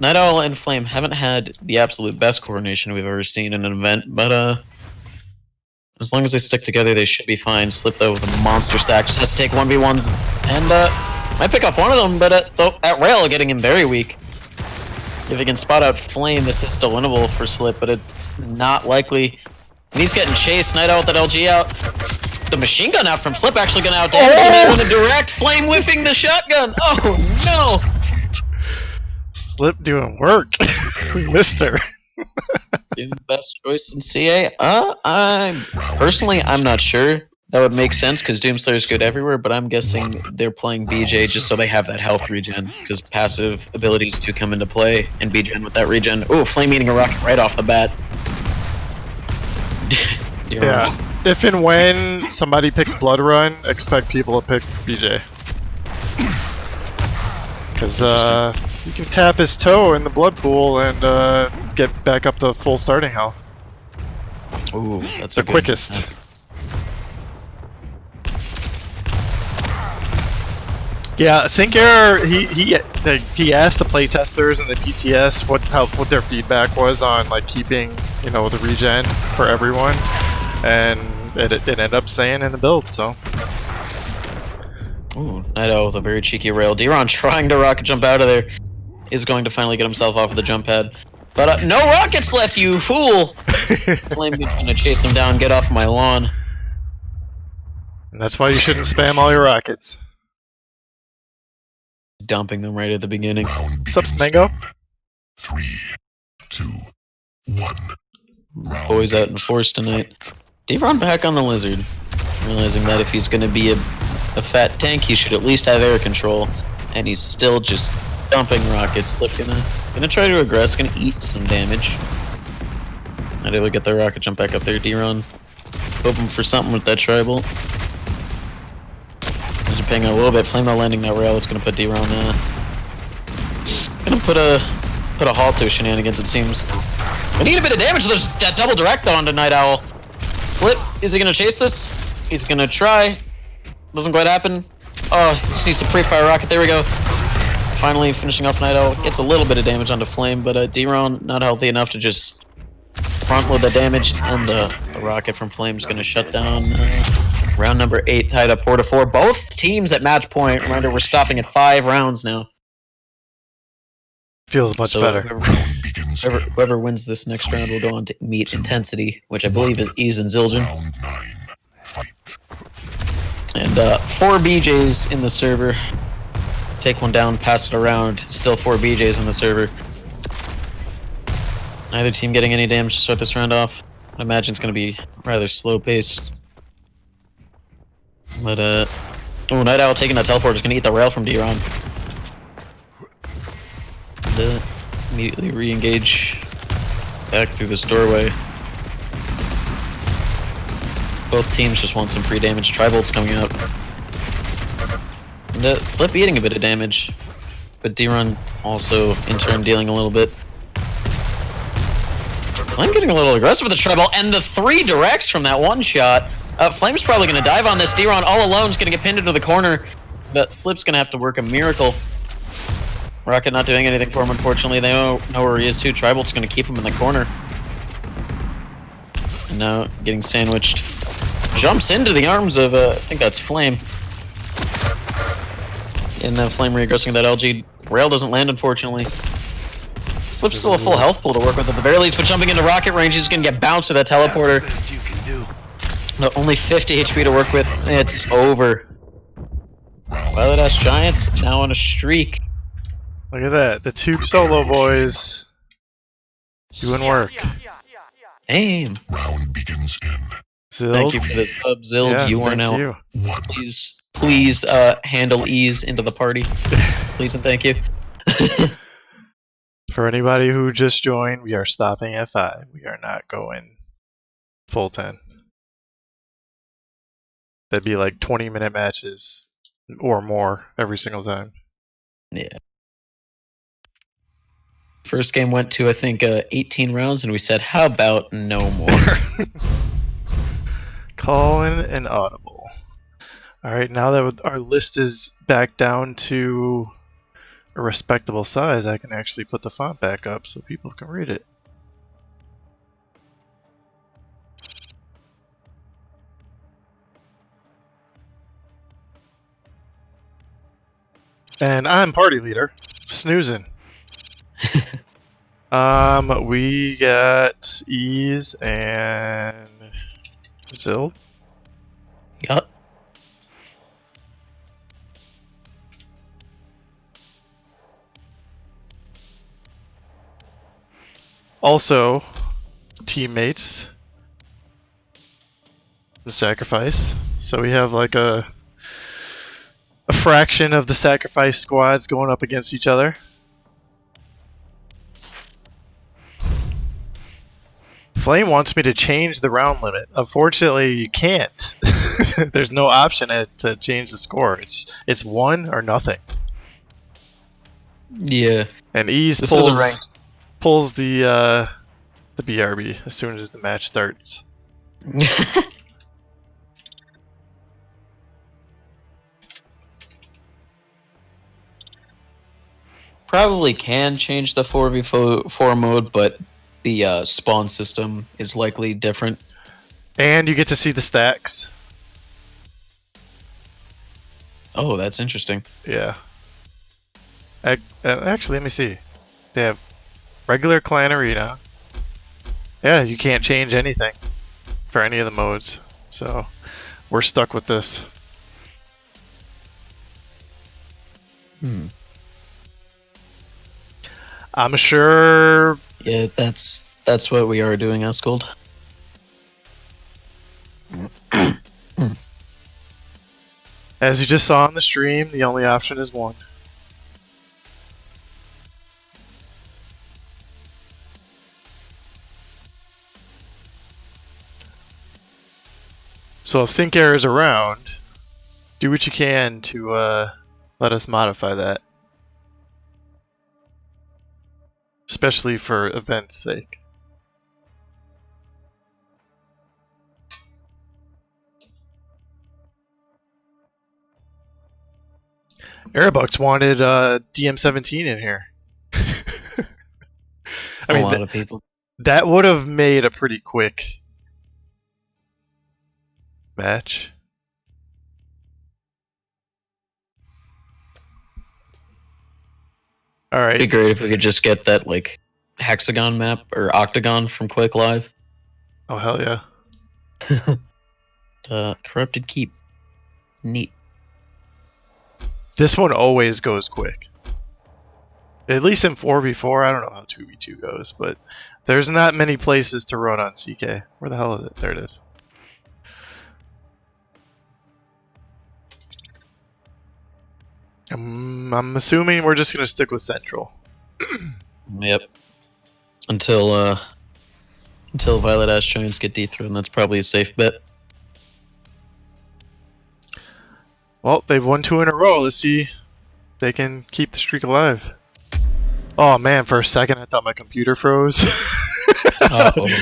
Night Owl and Flame haven't had the absolute best coordination we've ever seen in an event, but as long as they stick together, they should be fine. Slip, though, with a monster sack. Just has to take 1v1s. And, might pick off one of them, but that rail getting him very weak. If he can spot out Flame, this is still winnable for Slip, but it's not likely. And he's getting chased. Night Owl with that LG out. The machine gun out from Slip actually gonna outdamage him with a direct. Flame whiffing the shotgun. Oh, no! Slip doing work. We missed her. Best choice in CA? I'm not sure. That would make sense because Doomslayer's good everywhere, but I'm guessing they're playing BJ just so they have that health regen because passive abilities do come into play, and BJ with that regen. Oh, Flame eating a rocket right off the bat. Yeah. If and when somebody picks Blood Run, expect people to pick BJ. Because you can tap his toe in the blood pool and get back up to full starting health. Ooh, that's the quickest. Yeah, Sync Error, he asked the playtesters and the PTS what their feedback was on like keeping, you know, the regen for everyone, and it ended up staying in the build, so. Ooh, Night Owl with a very cheeky rail. D-Ron trying to rocket jump out of there is going to finally get himself off of the jump pad. But no rockets left, you fool! Flame is gonna chase him down, get off my lawn. And that's why you shouldn't spam all your rockets. Dumping them right at the beginning. What's up, Smango? 3, 2, 1. Boys out in force tonight. D-Ron back on the Lizard. Realizing that if he's gonna be a fat tank, he should at least have air control. And he's still just dumping rockets. Slip gonna try to aggress, gonna eat some damage. Not able to get the rocket jump back up there, D-Ron. Hoping for something with that tribal. Just paying out a little bit. Flame not landing that rail. It's gonna put D-Ron gonna put a halt to shenanigans, it seems. We need a bit of damage. There's that double direct though onto Night Owl. Slip, is he gonna chase this? He's gonna try. Doesn't quite happen. Oh, just needs a pre-fire rocket. There we go. Finally finishing off Night Owl. Gets a little bit of damage onto Flame, but D-Ron not healthy enough to just front load the damage, and the rocket from Flame's gonna shut down round number 8, tied up 4-4. Both teams at match point. Reminder, we're stopping at 5 rounds now. Feels much better. Whoever wins this next round will go on to meet Intensity, which I believe is Ease and Zildjian. And 4 BJs in the server. Take one down, pass it around. Still 4 BJs in the server. Neither team getting any damage to start this round off. I imagine it's going to be rather slow-paced. But, oh, Night Owl taking that teleport is going to eat the rail from D-Ron. And, immediately re-engage back through this doorway. Both teams just want some free damage. Tri-Volt's coming out. And, Slip eating a bit of damage. But D-Ron also, in turn, dealing a little bit. Flame getting a little aggressive with the treble, and the 3 directs from that one shot. Flame's probably going to dive on this. D-Ron all alone is going to get pinned into the corner. But Slip's going to have to work a miracle. Rocket not doing anything for him, unfortunately. They know where he is, too. Tribolt's going to keep him in the corner. And now getting sandwiched. Jumps into the arms of, I think that's Flame. And then Flame reaggressing that LG. Rail doesn't land, unfortunately. Slip's still a full health pool to work with at the very least, but jumping into rocket range, he's going to get bounced with that teleporter. No, only 50 HP to work with. It's over. Violet Ash Giants now on a streak. Look at that. The 2 solo boys doing work. Damn. Round begins in Zild. Thank you for this sub, Zild. Yeah, you are thank now. you. Please handle ease into the party. Please and thank you. For anybody who just joined, we are stopping at 5. We are not going full 10. That'd be like 20-minute matches or more every single time. Yeah. First game went to, I think, 18 rounds, and we said, how about no more? Calling an audible. Alright, now that our list is back down to a respectable size, I can actually put the font back up so people can read it. And I'm party leader, snoozing. We got Ease and Zill. Yup. Also, teammates. The sacrifice. So we have like a fraction of the sacrifice squads going up against each other. Flame wants me to change the round limit. Unfortunately, you can't. There's no option to change the score. It's 1 or nothing. Yeah. And Ease This is a rank. pulls the BRB as soon as the match starts. Probably can change the 4v4 mode, but the spawn system is likely different. And you get to see the stacks. Oh, that's interesting. Yeah. Actually, let me see. They have regular clan arena. Yeah, you can't change anything for any of the modes. So we're stuck with this. I'm sure. Yeah, that's what we are doing, Asgold. As you just saw on the stream, the only option is 1. So if Sync Air is around, do what you can to let us modify that. Especially for event's sake. Airbucks wanted DM17 in here. A lot of people. That would have made a pretty quick match. Alright. It'd be great if we could just get that, like, hexagon map or octagon from Quake Live. Oh, hell yeah. Corrupted Keep. Neat. This one always goes quick. At least in 4v4, I don't know how 2v2 goes, but there's not many places to run on CK. Where the hell is it? There it is. I'm assuming we're just going to stick with Central. Yep. Until Violet Ash Giants get dethroned, that's probably a safe bet. Well, they've won 2 in a row. Let's see if they can keep the streak alive. Oh man, for a second I thought my computer froze. I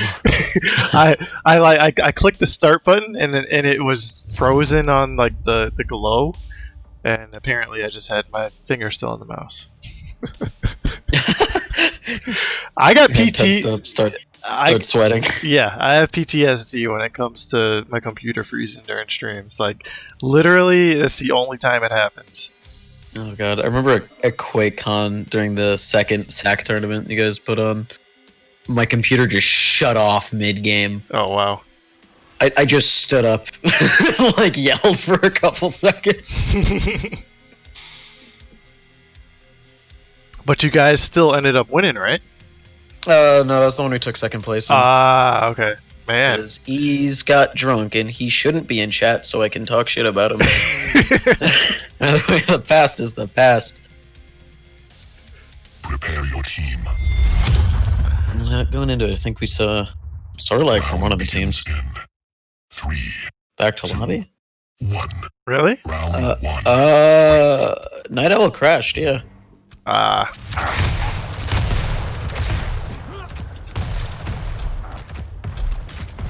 clicked the start button and it was frozen on like the glow, and apparently I just had my finger still on the mouse. I got PT. Start sweating. Yeah, I have PTSD when it comes to my computer freezing during streams. Like, literally, it's the only time it happens. Oh god, I remember at QuakeCon during the second SAC tournament you guys put on, my computer just shut off mid-game. Oh, wow. I just stood up, like yelled for a couple seconds. But you guys still ended up winning, right? No, that's the one we took second place in. Ah, okay. Man. Because he's got drunk and he shouldn't be in chat, so I can talk shit about him. The past is the past. Prepare your team. Going into it, I think we saw Sorlag from one of the teams. In 3, Back to lobby? 1. Really? Round 1. Night Owl crashed, yeah.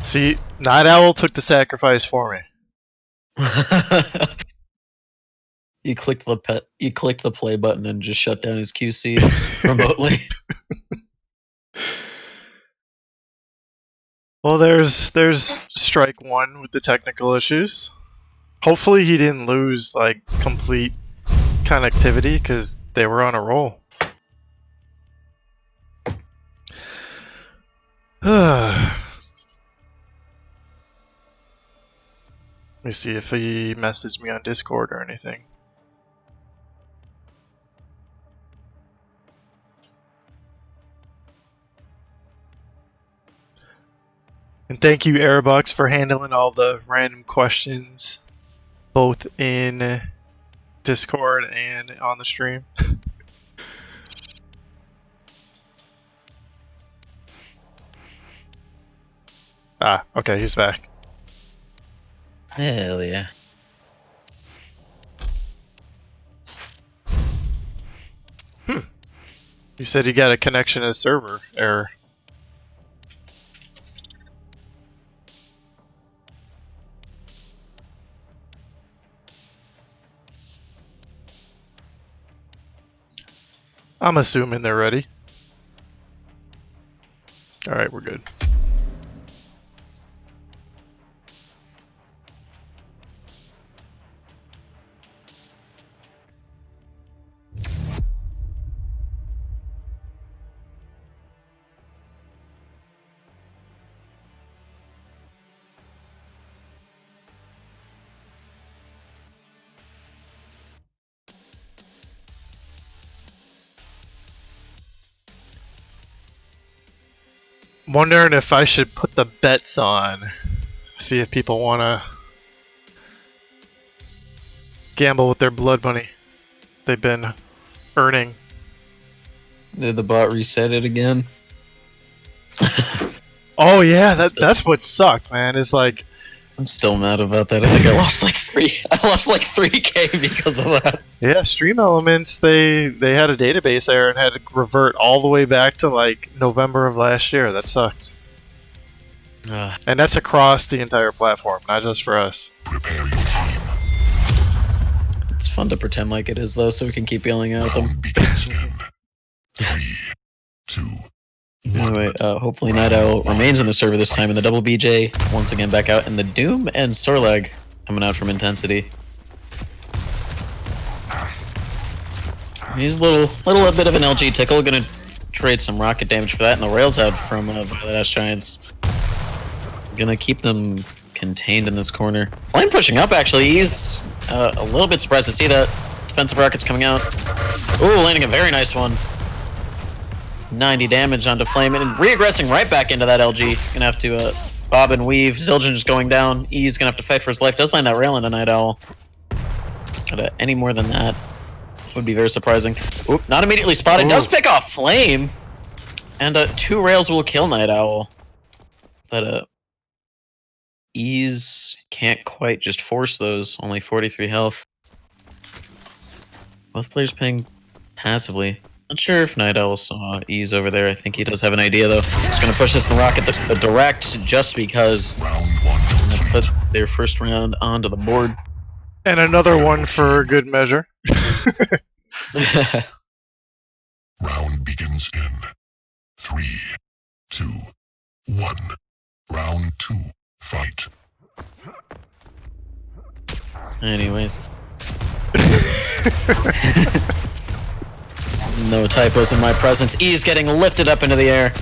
See, Night Owl took the sacrifice for me. You clicked the play button and just shut down his QC remotely. Well, there's strike one with the technical issues. Hopefully he didn't lose like complete connectivity because they were on a roll. Let me see if he messaged me on Discord or anything. And thank you, Airbucks, for handling all the random questions, both in Discord and on the stream. Okay, he's back. Hell yeah. You said you got a connection as server error. I'm assuming they're ready. Alright, we're good. I'm wondering if I should put the bets on. See if people want to gamble with their blood money they've been earning. Did the bot reset it again? Oh yeah, that's what sucked, man. It's like I'm still mad about that. I think I lost like 3K because of that. Yeah, Stream Elements, they had a database error and had to revert all the way back to like November of last year. That sucks. And that's across the entire platform, not just for us. Prepare your team. It's fun to pretend like it is though, so we can keep yelling at them. Round begins in 3, 2, 1. Anyway, hopefully Night Owl remains in the server this time, and the double BJ once again back out, and the Doom and Sorlag coming out from Intensity. He's a little bit of an LG tickle, gonna trade some rocket damage for that, and the rails out from Violet Ash Giants. Gonna keep them contained in this corner. Flame pushing up, actually. He's a little bit surprised to see that. Defensive rockets coming out. Ooh, landing a very nice one. 90 damage onto Flame, and reaggressing right back into that LG. Gonna have to bob and weave. Zildjian just going down. E's gonna have to fight for his life. Does land that rail into Night Owl. But any more than that would be very surprising. Oop, not immediately spotted. Ooh. Does pick off Flame. And 2 rails will kill Night Owl. But E's can't quite just force those. Only 43 health. Both players playing passively. Not sure if Night Owl saw E's over there. I think he does have an idea though. He's gonna push this and rocket the direct just because. Gonna put their first round onto the board. And another one for good measure. Round begins in 3, 2, 1. Round 2. Fight. Anyways. No typos in my presence. E's getting lifted up into the air.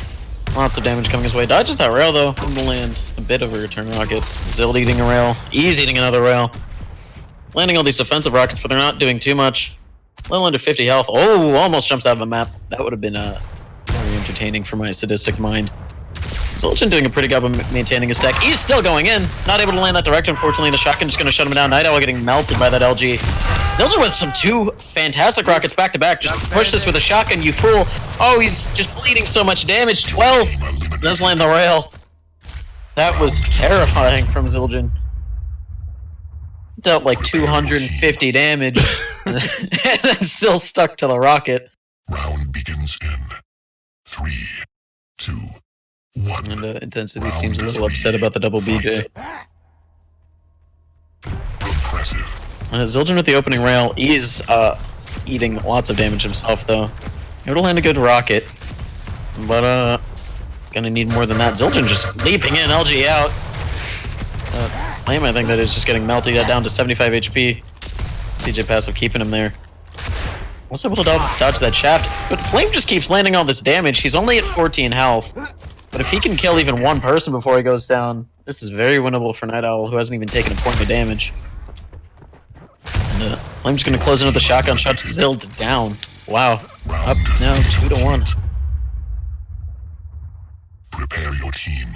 Lots of damage coming his way. Dodges that rail though. Didn't land a bit of a return rocket. Zild eating a rail. E's eating another rail. Landing all these defensive rockets, but they're not doing too much. Little under 50 health. Oh, almost jumps out of the map. That would have been very entertaining for my sadistic mind. Zildjian doing a pretty good job of maintaining his stack. He's still going in. Not able to land that direct, unfortunately. The shotgun just going to shut him down. Night Owl getting melted by that LG. Zildjian with some 2 fantastic rockets back to back. Just push this with a shotgun, you fool. Oh, he's just bleeding so much damage. 12. Does land the rail. That was terrifying from Zildjian. Dealt like 250 damage. And then still stuck to the rocket. Round begins in 3, 2, 1. And Intensity seems a little upset about the double BJ. Impressive. Zildjian with the opening rail. He's eating lots of damage himself, though. It'll land a good rocket. But, gonna need more than that. Zildjian just leaping in, LG out. Flame, I think that is just getting melted down to 75 HP. CJ passive keeping him there. Was able to dodge that shaft, but Flame just keeps landing all this damage. He's only at 14 health. But if he can kill even one person before he goes down, this is very winnable for Night Owl, who hasn't even taken a point of damage. And Flame's going to close in with the shotgun shot. Zild down. Wow. Up now 2-1. Prepare your team.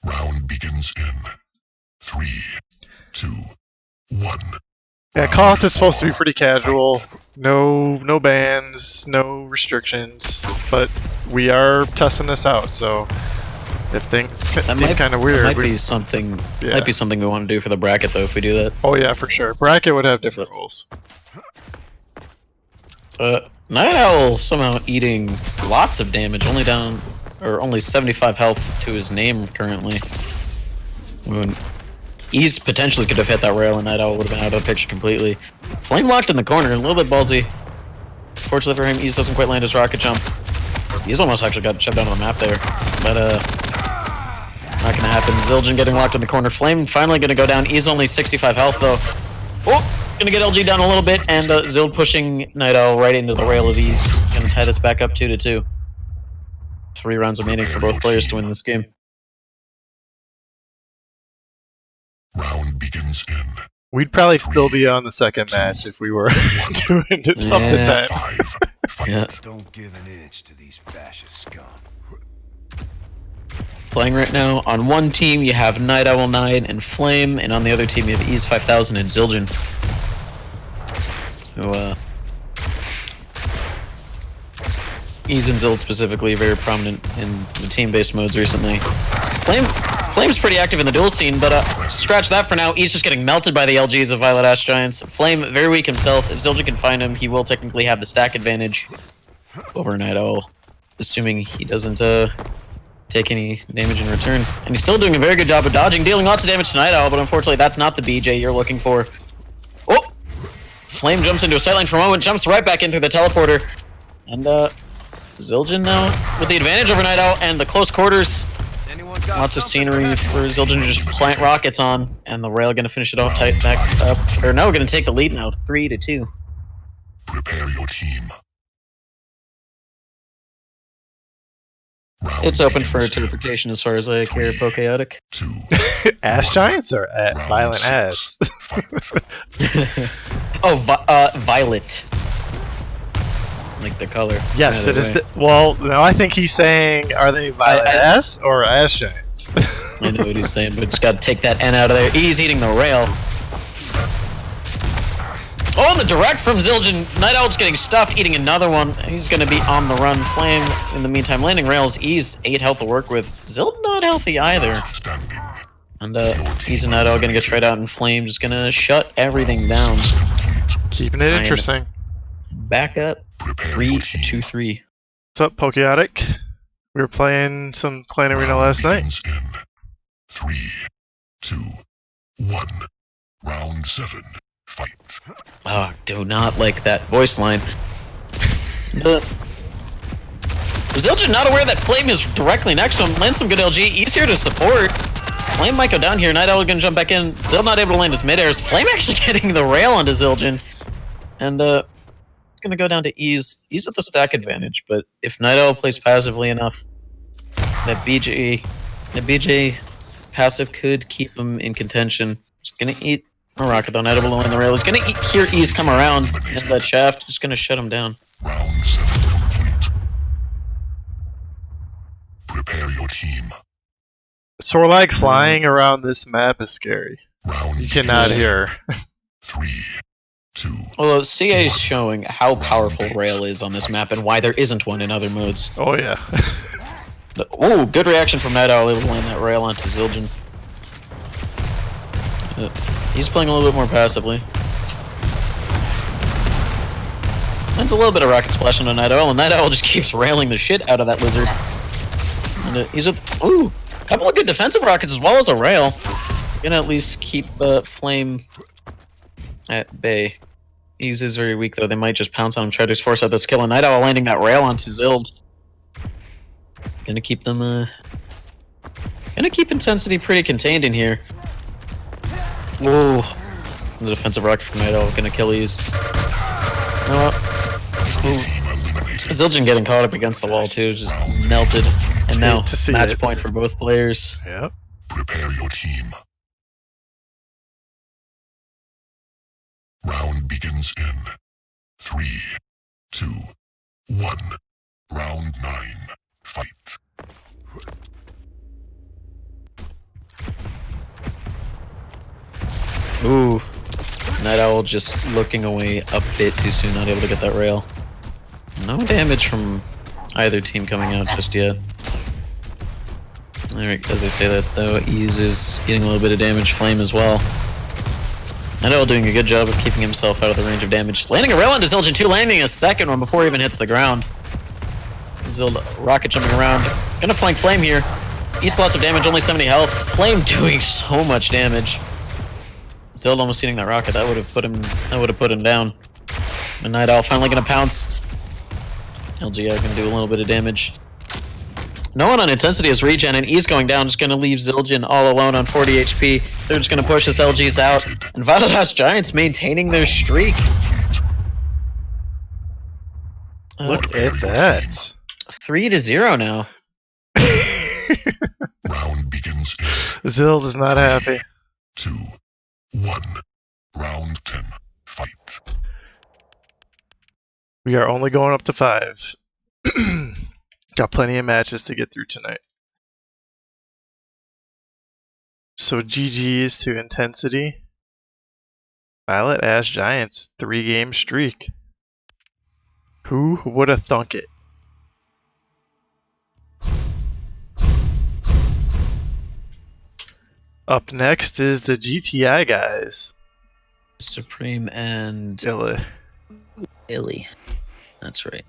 Round begins in 3, 2, 1. Yeah, KOTH is supposed to be pretty casual. No bans, no restrictions. But we are testing this out, so if things seem kind of weird, might be something. Yeah. Might be something we want to do for the bracket, though, if we do that. Oh yeah, for sure. Bracket would have different rules. Night Owl somehow eating lots of damage, only 75 health to his name currently. Ease potentially could have hit that rail and Night Owl would have been out of the picture completely. Flame locked in the corner, a little bit ballsy. Fortunately for him, Ease doesn't quite land his rocket jump. He's almost actually got shoved down on the map there. But, not gonna happen. Zildjian getting locked in the corner. Flame finally gonna go down. Ease only 65 health though. Oh! Gonna get LG down a little bit, and Zild pushing Night Owl right into the rail of Ease. Gonna tie this back up 2-2. 3 rounds remaining for both players to win this game. Round begins in. We'd probably still be on the second match if we were doing it up to 10. 5. Yeah. Don't give an inch to these fascist scum. Playing right now, on one team you have Night Owl 9 and Flame, and on the other team you have Ease 5000 and Zildjian. Who, Ease and Zild specifically very prominent in the team-based modes recently. Flame's pretty active in the duel scene, but scratch that for now. Ease just getting melted by the LGs of Violet Ash Giants. Flame very weak himself. If Zildjian can find him, he will technically have the stack advantage over Night Owl, assuming he doesn't take any damage in return. And he's still doing a very good job of dodging, dealing lots of damage to Night Owl, but unfortunately that's not the BJ you're looking for. Oh! Flame jumps into a sightline for a moment, jumps right back in through the teleporter. And Zildjian now with the advantage over Night Owl and the close quarters. Lots of scenery for Zildjian to just plant rockets on, and the rail gonna finish it off tight back up. Or no, gonna take the lead now, 3-2. Prepare your team. Round It's open for begins in interpretation as far as I care, Pokeotic. 2. Ash Giants or Violent Ass? Oh, Violet. Like the color. Yes, Either it is. way. Well, no, I think he's saying, are they Violent Ass or Ash Giants? I know what he's saying, but just gotta take that N out of there. He's eating the rail. Oh, the direct from Zildjian. Night Owl's getting stuffed, eating another one. He's gonna be on the run. Flame, in the meantime, landing rails. Ease 8 health to work with. Zild not healthy either. Standing. And Ease and Night Owl gonna get straight out, and Flame just gonna shut everything down. Keeping it interesting. Back up. 3-2-3. What's up, Pokeotic? We were playing some Clan Arena last night. Begins in 3, 2, 1. Round 7. Fight. Oh, do not like that voice line. Zildjian not aware that Flame is directly next to him. Lands some good LG. He's here to support. Flame might go down here. Night Owl gonna jump back in. Zild not able to land his mid-airs. Flame actually getting the rail onto Zildjian. And it's gonna go down to Ease. Ease at the stack advantage, but if Night Owl plays passively enough, that BJ passive could keep him in contention. Just gonna eat a rocket though. Night Owl below in the rail. He's gonna hear Ease come around, and that shaft just gonna shut him down. Round 7 complete. So we're like flying around this map is scary. Round You cannot hear. 3, 2. Although CA is showing how powerful rail is on this map and why there isn't one in other modes. Oh yeah. Ooh, good reaction from Night Owl able to land that rail onto Zildjian. He's playing a little bit more passively. That's a little bit of rocket splash on Night Owl, and Night Owl just keeps railing the shit out of that lizard. And he's with a couple of good defensive rockets as well as a rail. Gonna at least keep Flame at bay. He's is very weak though. They might just pounce on him, try to force out this kill. And Night Owl landing that rail onto Zild. Gonna keep them. Gonna keep intensity pretty contained in here. Whoa! The defensive rocket from Night Owl gonna kill these. Zildjian getting caught up against the wall too, just melted. And now match point for both players. Yep. Prepare your team. Round begins in 3, 2, 1. Round 9. Fight. Ooh. Night Owl just looking away a bit too soon, not able to get that rail. No damage from either team coming out just yet. Alright, as I say that though, Ease is getting a little bit of damage, Flame as well. Night Owl doing a good job of keeping himself out of the range of damage. Landing a rail onto Zildjian 2, landing a second one before he even hits the ground. Zild rocket jumping around. Gonna flank Flame here. Eats lots of damage, only 70 health. Flame doing so much damage. Zild almost hitting that rocket. That would have put him down. And Night Owl finally gonna pounce. LGI gonna do a little bit of damage. No one on intensity is regen, and E's going down, just gonna leave Zildjian all alone on 40 HP. They're just gonna push this LGs out. And Violet Giants maintaining their streak. Look at that. 3-0 now. Round begins in Zild is not happy. 2, 1. Round 10. Fight. We are only going up to 5. Got plenty of matches to get through tonight. So GG's to Intensity. Violet Ash Giants 3-game streak. Who would have thunk it? Up next is the GTI guys. Supreme and Illy. That's right.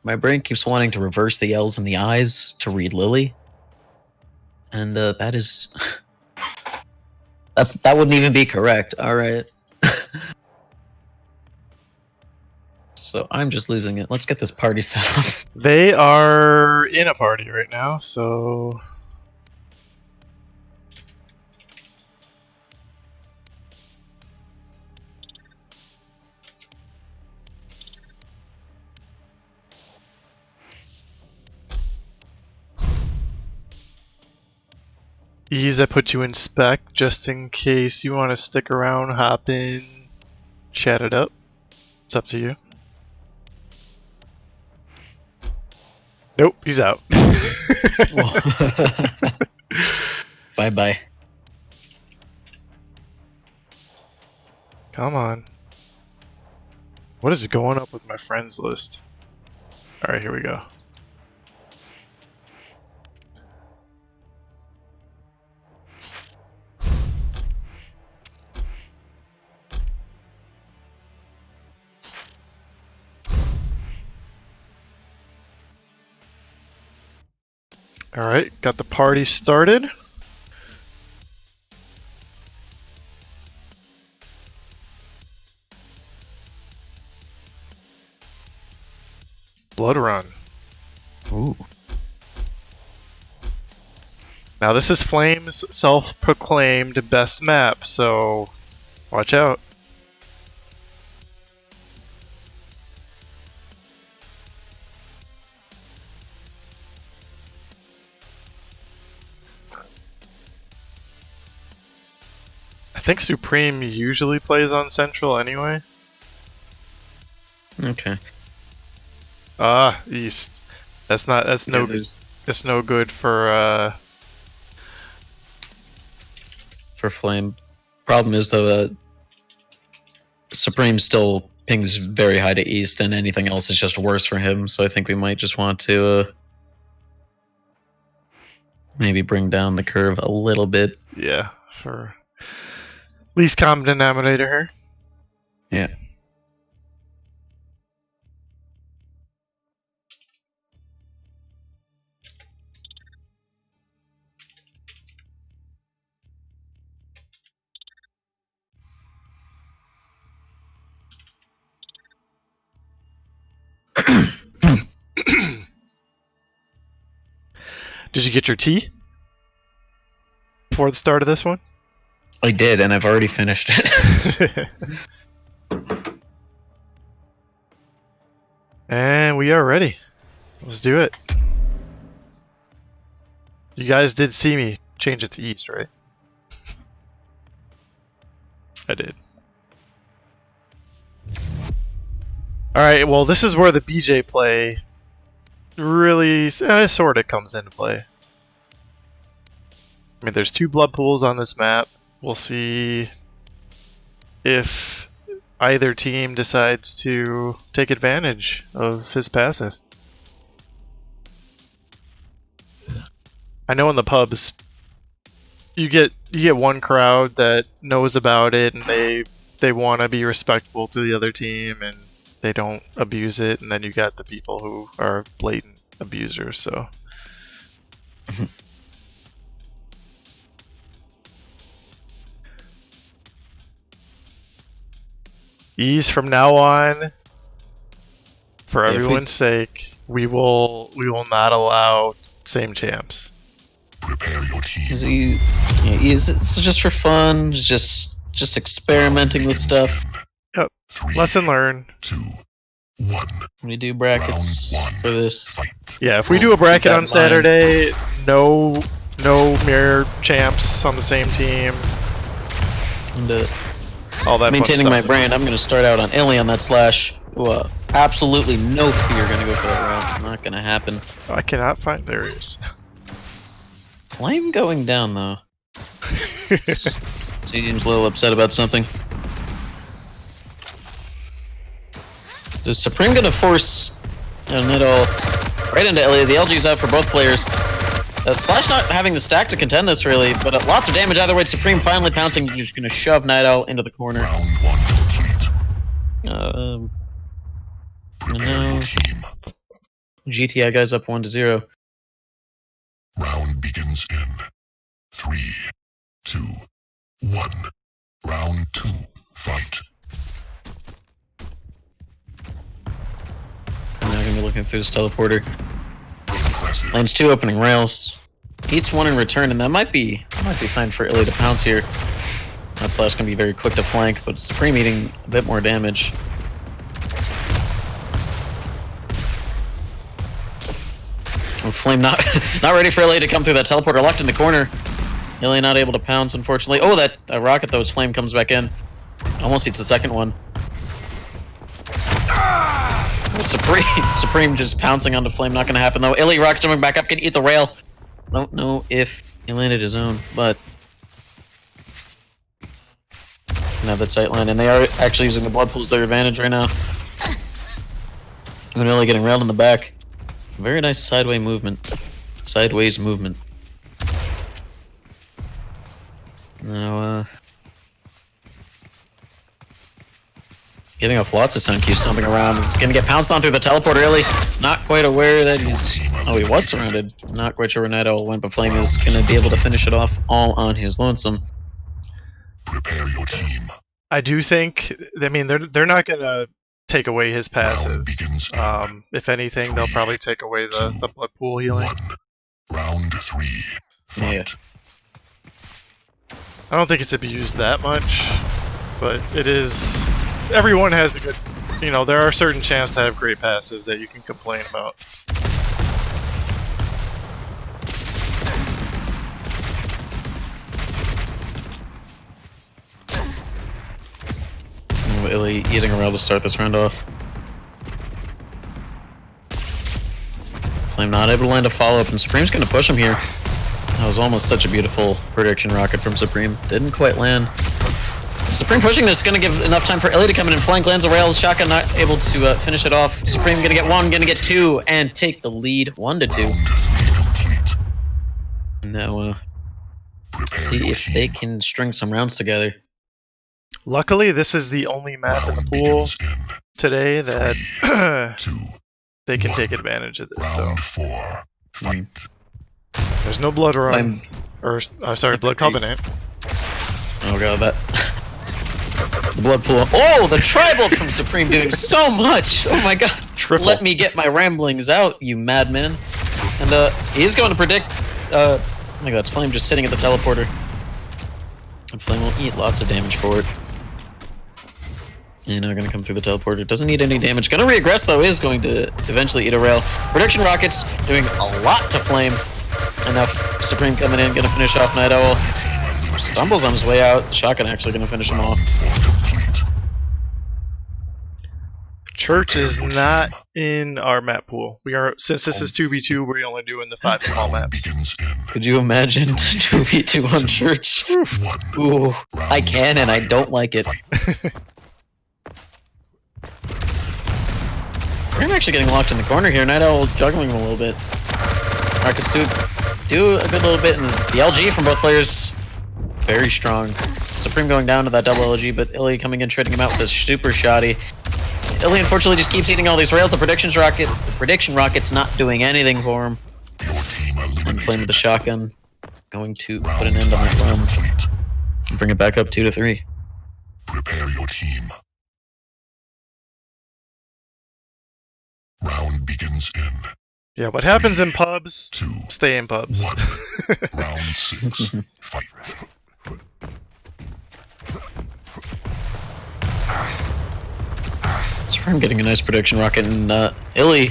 My brain keeps wanting to reverse the L's and the I's to read Lily. And that is... that wouldn't even be correct. Alright. So I'm just losing it. Let's get this party set up. They are in a party right now, so... Ease, I put you in spec just in case you want to stick around, hop in, chat it up. It's up to you. Nope, he's out. Bye-bye. Come on. What is going up with my friends list? Alright, here we go. Alright, got the party started. Blood Run. Ooh. Now this is Flame's self-proclaimed best map, so watch out. I think Supreme usually plays on Central anyway. Okay. Ah, East. That's no good for for Flame. Problem is though, Supreme still pings very high to east, and anything else is just worse for him. So I think we might just want to maybe bring down the curve a little bit. Yeah, for least common denominator here. Yeah. Did you get your tea before the start of this one? I did, and I've already finished it. And we are ready. Let's do it. You guys did see me change it to east, right? I did. Alright, well this is where the BJ play really sort of comes into play. I mean, there's 2 blood pools on this map. We'll see if either team decides to take advantage of his passive. I know in the pubs, you get one crowd that knows about it and they want to be respectful to the other team and they don't abuse it, and then you got the people who are blatant abusers. So. Ease from now on, for everyone's sake, we will not allow same champs. Prepare your team. It's just for fun, just experimenting with stuff. Yep. 3, Lesson learned. 2, 1. We do brackets for this. Yeah, if we do a bracket Keep that on in mind. Saturday, no mirror champs on the same team. And, All that maintaining fun my stuff. brand, I'm going to start out on Illy on that slash. Absolutely no fear going to go for that round. Not going to happen. I cannot find barriers. Flame going down though. Seems a little upset about something. Is Supreme going to force Niddle right into Illy? The LG's out for both players. Slash not having the stack to contend this really, but lots of damage either way. Supreme finally pouncing, just gonna shove Night Owl into the corner. Round 1 complete. Prepare your team. GTI guys up 1-0. Round begins in 3, 2, 1. Round 2. Fight. I'm now gonna be looking through this teleporter. Impressive. Lanes 2 opening rails. Eats 1 in return, and that might be signed for Illy to pounce here. That slash gonna be very quick to flank, but Supreme eating a bit more damage. Oh, Flame not ready for Illy to come through that teleporter, locked in the corner. Illy not able to pounce, unfortunately. Oh, that rocket though, as Flame comes back in. Almost eats the second one. Supreme just pouncing onto Flame, not gonna happen though. Illy rocket jumping back up, can eat the rail. Don't know if he landed his own, but now that sight line, and they are actually using the blood pools to their advantage right now. Illy getting railed in the back. Very nice sideways movement. Now, getting off lots of sun Q stomping around. He's gonna get pounced on through the teleporter. Illy not quite aware that he's. Oh, he was surrounded. Not quite sure where Night Owl went, but Flame is gonna be able to finish it off all on his lonesome. Prepare your team. I do think. I mean, they're not gonna take away his passive. Round begins in If anything, they'll probably take away the blood pool healing. 1. Round 3. Yeah. Fight. I don't think it's abused that much, but it is. Everyone has a good. You know, there are certain champs that have great passives that you can complain about. Illy eating a rail to start this round off. Flame not able to land a follow-up, and Supreme's gonna push him here. That was almost such a beautiful prediction rocket from Supreme. Didn't quite land. Supreme pushing this, gonna give enough time for Illy to come in and flank, lands a rail. Shotgun not able to finish it off. Supreme gonna get 1, gonna get 2, and take the lead 1-2. Now, see if they can string some rounds together. Luckily, this is the only map in the pool today that they can take advantage of this. So there's no Blood Run, or sorry, Blood Covenant. Oh god, that the blood pool. Oh, the tribal from Supreme doing so much. Oh my god. Triple. Let me get my ramblings out, you madman. And he's going to predict. Oh my god, it's Flame just sitting at the teleporter. And Flame will eat lots of damage for it. And now gonna come through the teleporter. Doesn't need any damage. Gonna reaggress though, is going to eventually eat a rail. Prediction rockets doing a lot to Flame. Enough. Supreme coming in, gonna finish off Night Owl. Stumbles on his way out. The shotgun actually gonna finish him off. Church is not in our map pool. We are, since this is 2v2, we're only doing the 5 small maps. Could you imagine 2v2 on Church? Ooh, I can and I don't like it. I'm actually getting locked in the corner here. Night Owl juggling him a little bit. Rockets do a good little bit, and the LG from both players very strong. Supreme going down to that double LG, but Illy coming in, trading him out with a super shoddy. Illy unfortunately just keeps eating all these rails. The prediction rocket's not doing anything for him. And Flame with the shotgun going to put an end on that run and bring it back up 2-3. Prepare your team. Round begins in Yeah, what happens in pubs, 2, stay in pubs. 1. Round 6. Fight. Supreme getting a nice prediction rocket, and Illy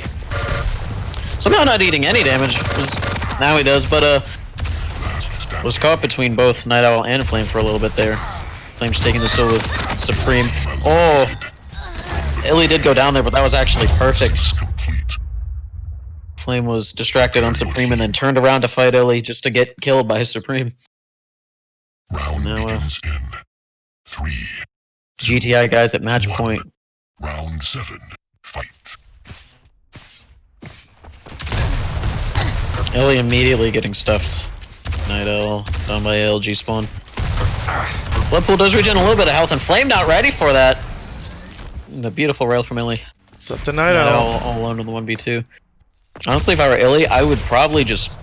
somehow not eating any damage. Now he does, but was caught between both Night Owl and Flame for a little bit there. Flame's taking the still with Supreme. Oh, Illy did go down there, but that was actually perfect. Flame was distracted on Supreme and then turned around to fight Illy just to get killed by Supreme. Now, 3. GTI guys at match point. Round 7. Fight. Illy immediately getting stuffed. Night Owl down by LG spawn. Bloodpool does regen a little bit of health, and Flame not ready for that. And a beautiful rail from Illy. It's up to Night Owl. All alone in the 1v2. Honestly, if I were Illy, I would probably just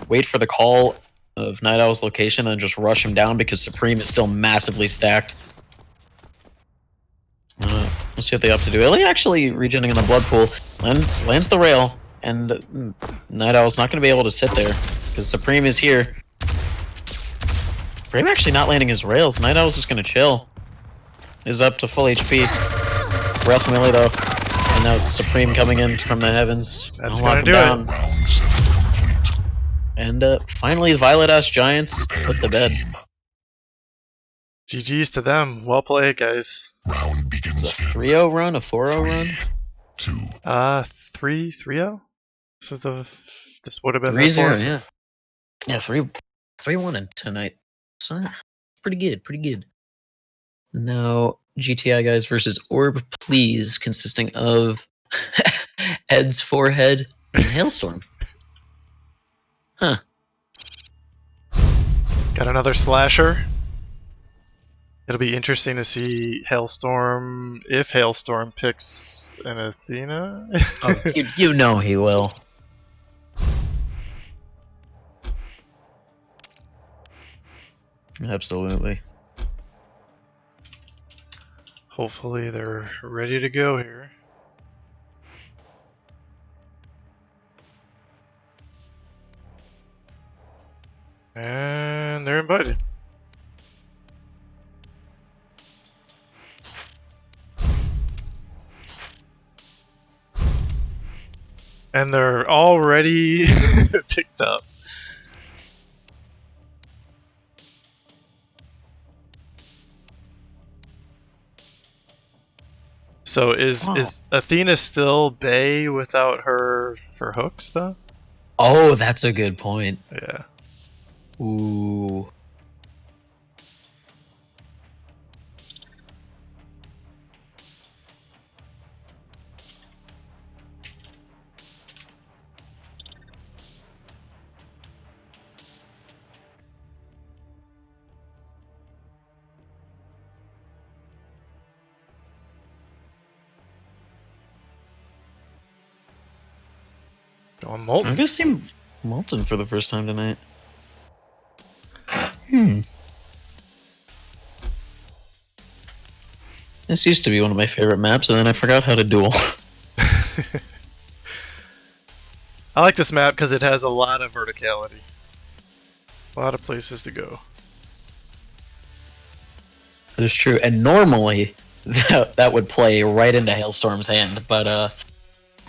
wait for the call of Night Owl's location and just rush him down because Supreme is still massively stacked. Let's see what they opt to do. Illy actually regenning in the blood pool. Lands the rail, and Night Owl's not going to be able to sit there because Supreme is here. Supreme actually not landing his rails. Night Owl's just going to chill. Is up to full HP. Rail from Illy though. And now Supreme coming in from the heavens. That's going to do it. And finally, the Violet-ass Giants put to bed. GG's to them. Well played, guys. Round begins. Is it a 3-0 run? A 4-0 run? 2. 3-0? So this would have been 3-0, yeah. Yeah, 3-1 tonight. So, pretty good. Now, GTI guys versus Orb Please, consisting of Ed's Forehead and Hailstorm. Huh. Got another slasher. It'll be interesting to see Hailstorm, if Hailstorm picks an Athena. Oh, you know he will. Absolutely. Hopefully they're ready to go here. And they're invited. And they're already picked up. So is Athena still Bay without her hooks though? Oh, that's a good point. Yeah. Ooh. Going I'm Molten. gonna see Molten for the first time tonight. This used to be one of my favorite maps, and then I forgot how to duel. I like this map because it has a lot of verticality. A lot of places to go. That's true, and normally that would play right into Hailstorm's hand, but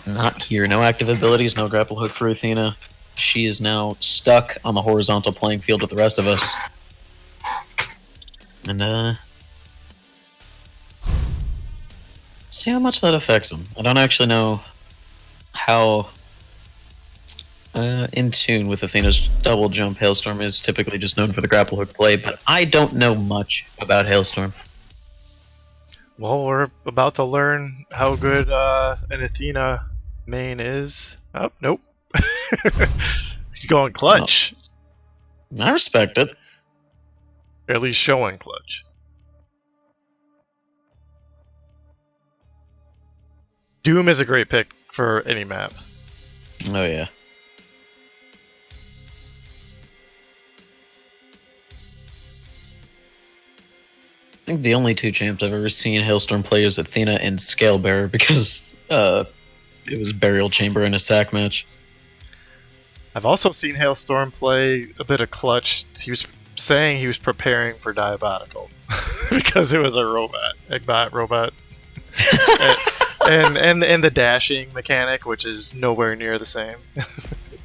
not here. No active abilities, no grapple hook for Athena. She is now stuck on the horizontal playing field with the rest of us. And see how much that affects him. I don't actually know how in tune with Athena's double jump Hailstorm is. Typically just known for the grapple hook play, but I don't know much about Hailstorm. Well, we're about to learn how good an Athena main is. Oh, nope. He's going clutch. I respect it. Or at least showing clutch. Doom is a great pick for any map. Oh yeah. I think the only two champs I've ever seen Hailstorm play is Athena and Scalebearer because it was Burial Chamber in a sack match. I've also seen Hailstorm play a bit of clutch. He was saying he was preparing for Diabolical because it was a robot, Eggbot robot, and the dashing mechanic, which is nowhere near the same.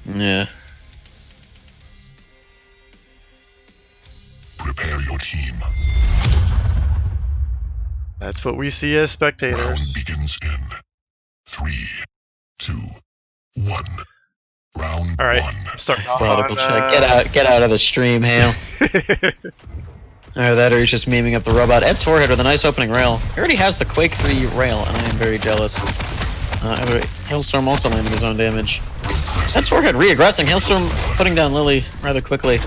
Yeah. Prepare your team. That's what we see as spectators. Round begins in 3, 2, 1. Round All right, 1. starting off Prodigal on, check. Get out of the stream, Hale. Or that, or he's just memeing up the robot. Ed's forehead with a nice opening rail. He already has the Quake 3 rail, and I am very jealous. Hailstorm also landing his own damage. Ed's forehead re-aggressing. Hailstorm putting down Lily rather quickly.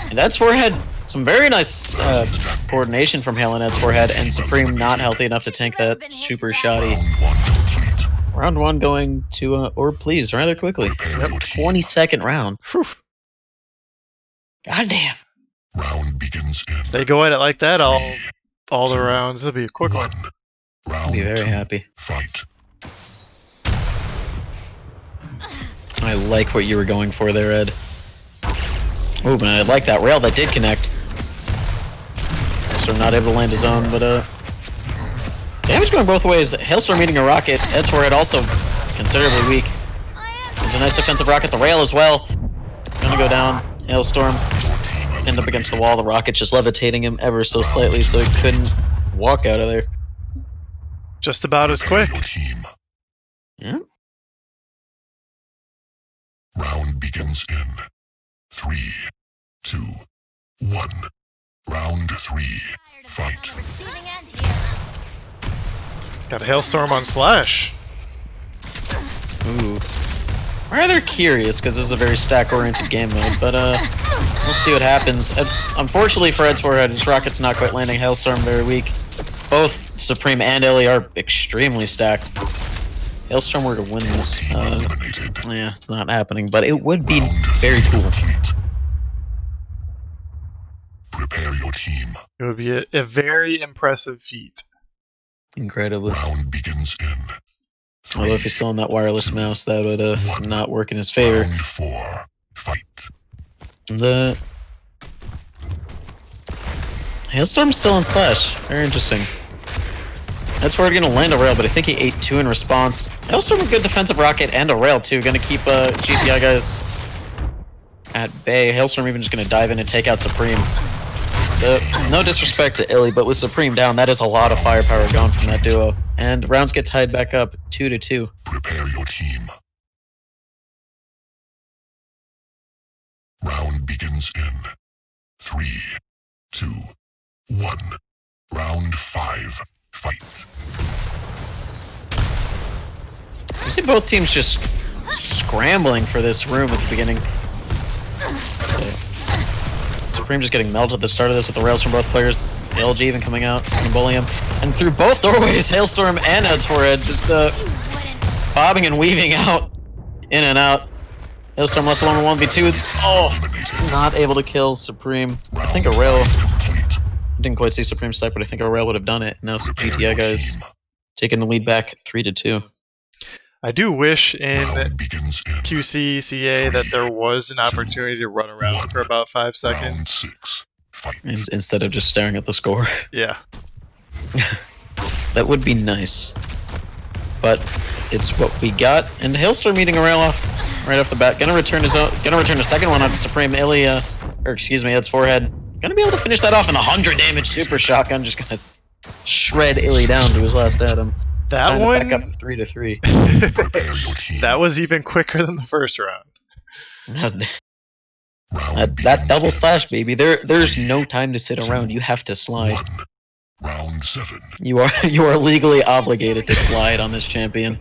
And Ed's forehead, some very nice coordination from Hale and Ed's forehead, and Supreme not healthy enough to tank that super shoddy. Round 1 going to Orb Please rather quickly. Yep. 22nd round. Whew. Goddamn. Round begins in They go at it like that all the rounds. It'll be a quick one. Round I'll be very 2. happy. Fight. I like what you were going for there, Ed. Oh, but I like that rail that did connect. So not able to land his own, but damage going both ways. Hailstorm eating a rocket. Ed's forehead also considerably weak. There's a nice defensive rocket. The rail as well. Gonna go down. Hailstorm end up against the wall. The rocket just levitating him ever so slightly, so he couldn't walk out of there. Just about as quick. Your team. Yeah. Round begins in 3, 2, 1. Round 3. Fight. Got a Hailstorm on Slash. Ooh. Rather curious, because this is a very stack-oriented game mode, but we'll see what happens. Unfortunately for Ed's forehead, his rocket's not quite landing. Hailstorm very weak. Both Supreme and Ellie are extremely stacked. Hailstorm were to win this. Yeah, it's not happening, but it would be very cool. Prepare your team. It would be a very impressive feat. Incredibly. Round begins in 3, Although if he's still on that wireless mouse, that would not work in his favor. Round 4. Fight. The Hailstorm's still in Slash. Very interesting. That's where we're gonna land a rail, but I think he ate 2 in response. Hailstorm a good defensive rocket and a rail too. Gonna keep GTI guys at bay. Hailstorm even just gonna dive in and take out Supreme. No disrespect to Illy, but with Supreme down, that is a lot of firepower gone from that duo. And rounds get tied back up 2-2. Prepare your team. Round begins in 3, 2, 1. Round 5. Fight. You see both teams just scrambling for this room at the beginning. Supreme just getting melted at the start of this with the rails from both players. LG even coming out and bullying him. And through both doorways, Hailstorm and Ed's forehead just bobbing and weaving out, in and out. Hailstorm left alone in 1v2. Oh, not able to kill Supreme. I think a rail. I didn't quite see Supreme snipe, but I think a rail would have done it. Now GTI guys taking the lead back 3-2. I do wish in QC CA that there was an opportunity to run around for about 5 seconds. Instead of just staring at the score. Yeah. That would be nice. But it's what we got. And Hailstorm eating a rail off right off the bat. Gonna return the second one onto Supreme. Ed's forehead. Gonna be able to finish that off in 100 damage super shotgun. Just gonna shred Illy down to his last atom. That Time one to back up 3-3. that was even quicker than the first round. That double slash, baby. There's no time to sit around. You have to slide. Round 7. You are legally obligated to slide on this champion.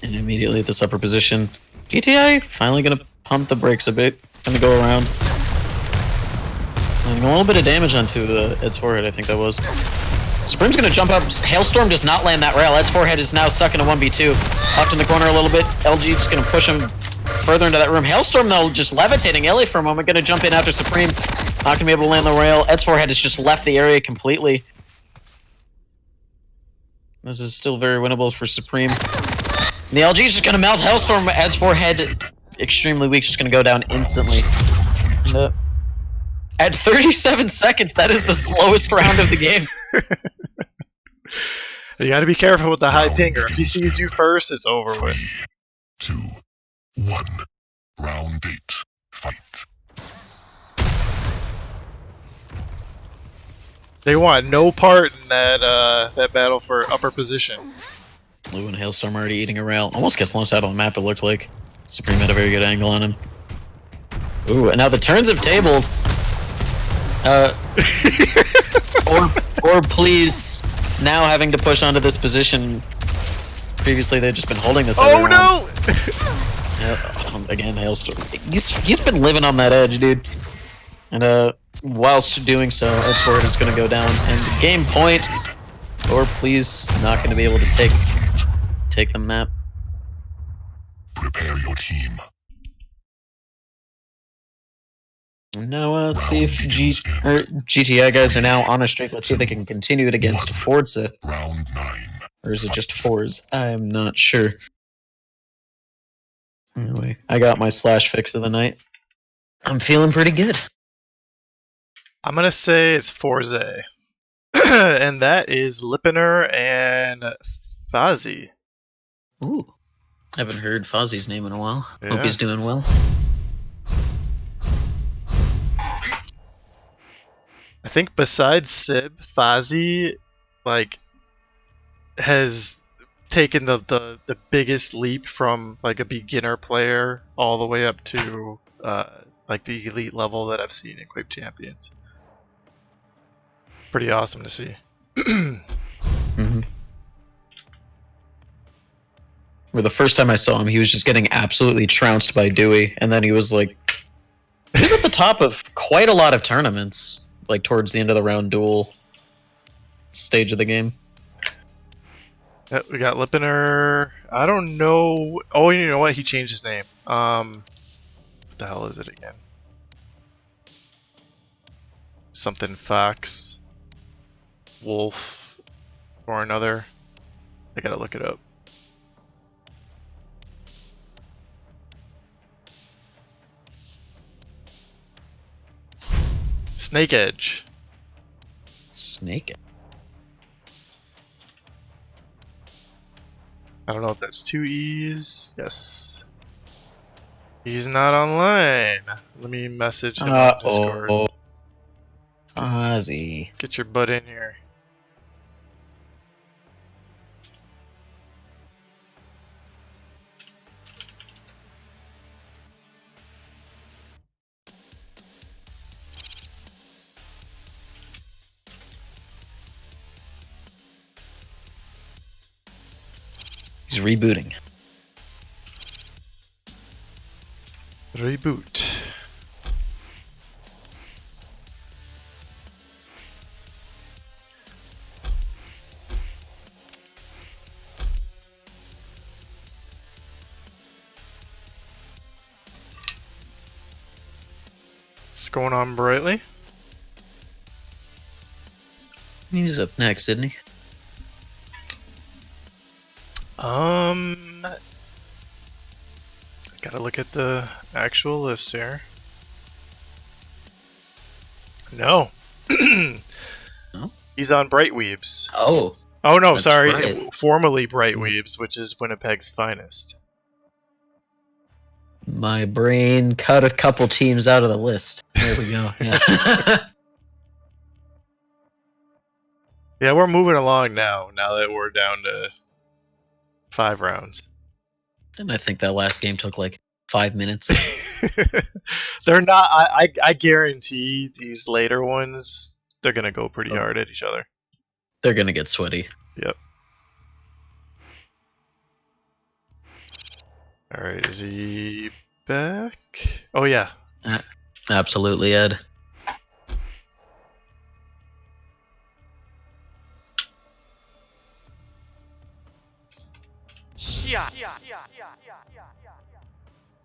And immediately at this upper position, GTI finally gonna pump the brakes a bit. Gonna go around. And a little bit of damage onto Ed's forehead, I think that was. Supreme's gonna jump up. Hailstorm does not land that rail. Ed's forehead is now stuck in a 1v2. Locked in the corner a little bit. LG just gonna push him further into that room. Hailstorm, though, just levitating Illy for a moment. Gonna jump in after Supreme. Not gonna be able to land the rail. Ed's forehead has just left the area completely. This is still very winnable for Supreme. And the LG is just gonna melt Hailstorm. Ed's forehead, extremely weak, just gonna go down instantly. And, at 37 seconds, that is the slowest round of the game. You gotta be careful with the high pinger. If he sees you first, it's over with. 3, 2, 1. Round 8. Fight. They want no part in that battle for upper position. Lou and Hailstorm already eating a rail. Almost gets launched out on the map, it looked like. Supreme had a very good angle on him. Ooh, and now the turns have tabled. Or please, now having to push onto this position. Previously, they've just been holding this. Oh no! Again, Hailstorm. He's been living on that edge, dude. And whilst doing so, Ed's forehead is going to go down. And game point. Or please, not going to be able to take the map. Prepare your team. Now let's see if GTI guys are now on a streak. Let's see if they can continue it against Forza. Round 9. Or is it just Forza? I'm not sure. Anyway, I got my slash fix of the night. I'm feeling pretty good. I'm gonna say it's Forza. And that is Lippener and Fozzie. Ooh. Haven't heard Fozzie's name in a while. Yeah. Hope he's doing well. I think besides Sib, Fozzie, like, has taken the biggest leap from like a beginner player all the way up to like the elite level that I've seen in Quake Champions. Pretty awesome to see. Mm-hmm. Where the first time I saw him, he was just getting absolutely trounced by Dewey, and then he was like, he was at the top of quite a lot of tournaments, like towards the end of the round duel stage of the game. Yep, we got Lippener. I don't know. Oh, you know what? He changed his name. What the hell is it again? Something Fox, Wolf, or another. I gotta look it up. Snake Edge. Snake. I don't know if that's 2 E's. Yes. He's not online. Let me message him on Discord. Ozzy. Get your butt in here. He's rebooting. Reboot. What's going on, Brightly? He's up next, isn't he? Gotta look at the actual list here. No. No? He's on Brightweebs. Oh. Oh no, That's sorry. right. Formerly Brightweebs, which is Winnipeg's finest. My brain cut a couple teams out of the list. There we go. Yeah. Yeah, we're moving along now that we're down to 5 rounds. And I think that last game took like 5 minutes. They're not. I guarantee these later ones, they're gonna go pretty hard at each other. They're gonna get sweaty. Yep. All right, is he back? Oh yeah. Absolutely, Ed. Yeah.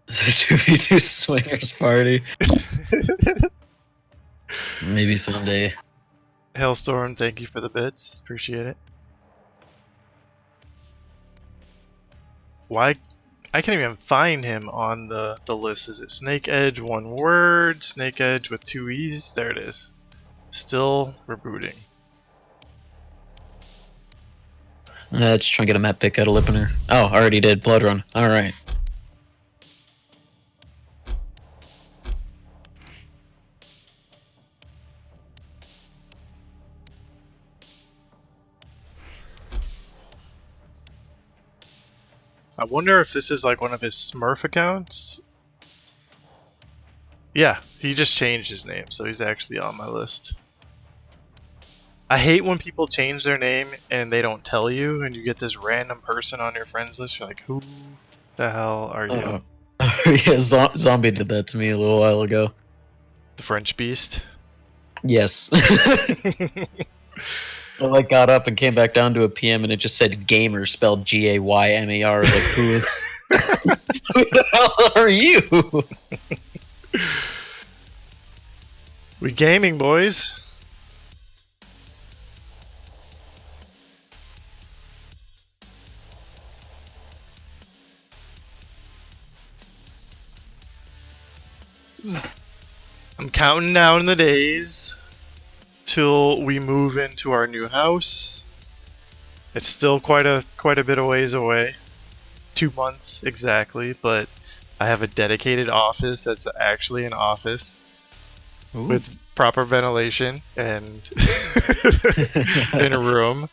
2v2 swingers party. Maybe someday. Hailstorm, thank you for the bits. Appreciate it. Why? I can't even find him on the list. Is it Snake Edge, one word? Snake Edge with 2 E's? There it is. Still rebooting. Just trying to get a map pick out of Lippener. Oh, already did. Blood Run. Alright. I wonder if this is like one of his Smurf accounts. Yeah, he just changed his name, so he's actually on my list. I hate when people change their name and they don't tell you, and you get this random person on your friends list. You're like, who the hell are you? Yeah, Zombie did that to me a little while ago. The French Beast? Yes. I like got up and came back down to a PM and it just said gamer spelled Gaymer. I was like, who the hell are you? We gaming, boys. I'm counting down the days till we move into our new house. It's still quite a bit of ways away. 2 months exactly, but I have a dedicated office that's actually an office. Ooh. With proper ventilation and in a room.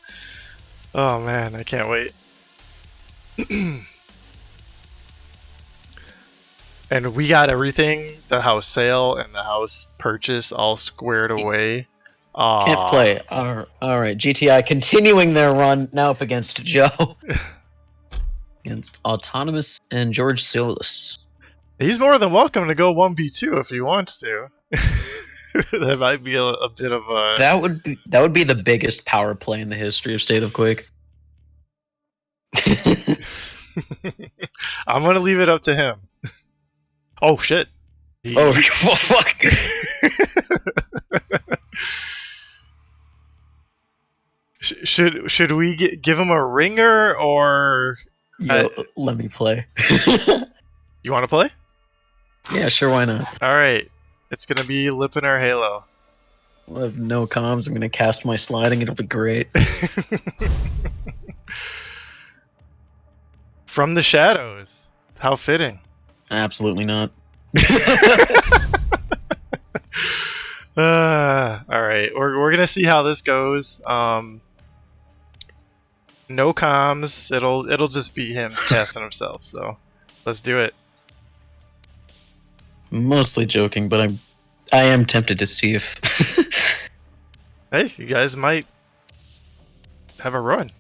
Oh man, I can't wait. And we got everything, the house sale and the house purchase all squared away. Aww. Can't play. Alright, GTI continuing their run now up against Joe. Against Autonomous and George Solis. He's more than welcome to go 1v2 if he wants to. That might be a bit of a... That would be the biggest power play in the history of State of Quake. I'm gonna leave it up to him. Oh shit. Oh fuck. Should we give him a ringer or... Yo, let me play. You want to play? Yeah, sure, why not? Alright. It's gonna be Lip in our Halo. I'll have no comms. I'm gonna cast my sliding. It'll be great. From the shadows. How fitting. Absolutely not. Alright, we're gonna see how this goes. No comms. It'll just be him casting himself, so let's do it. Mostly joking, but I am tempted to see if Hey, you guys might have a run.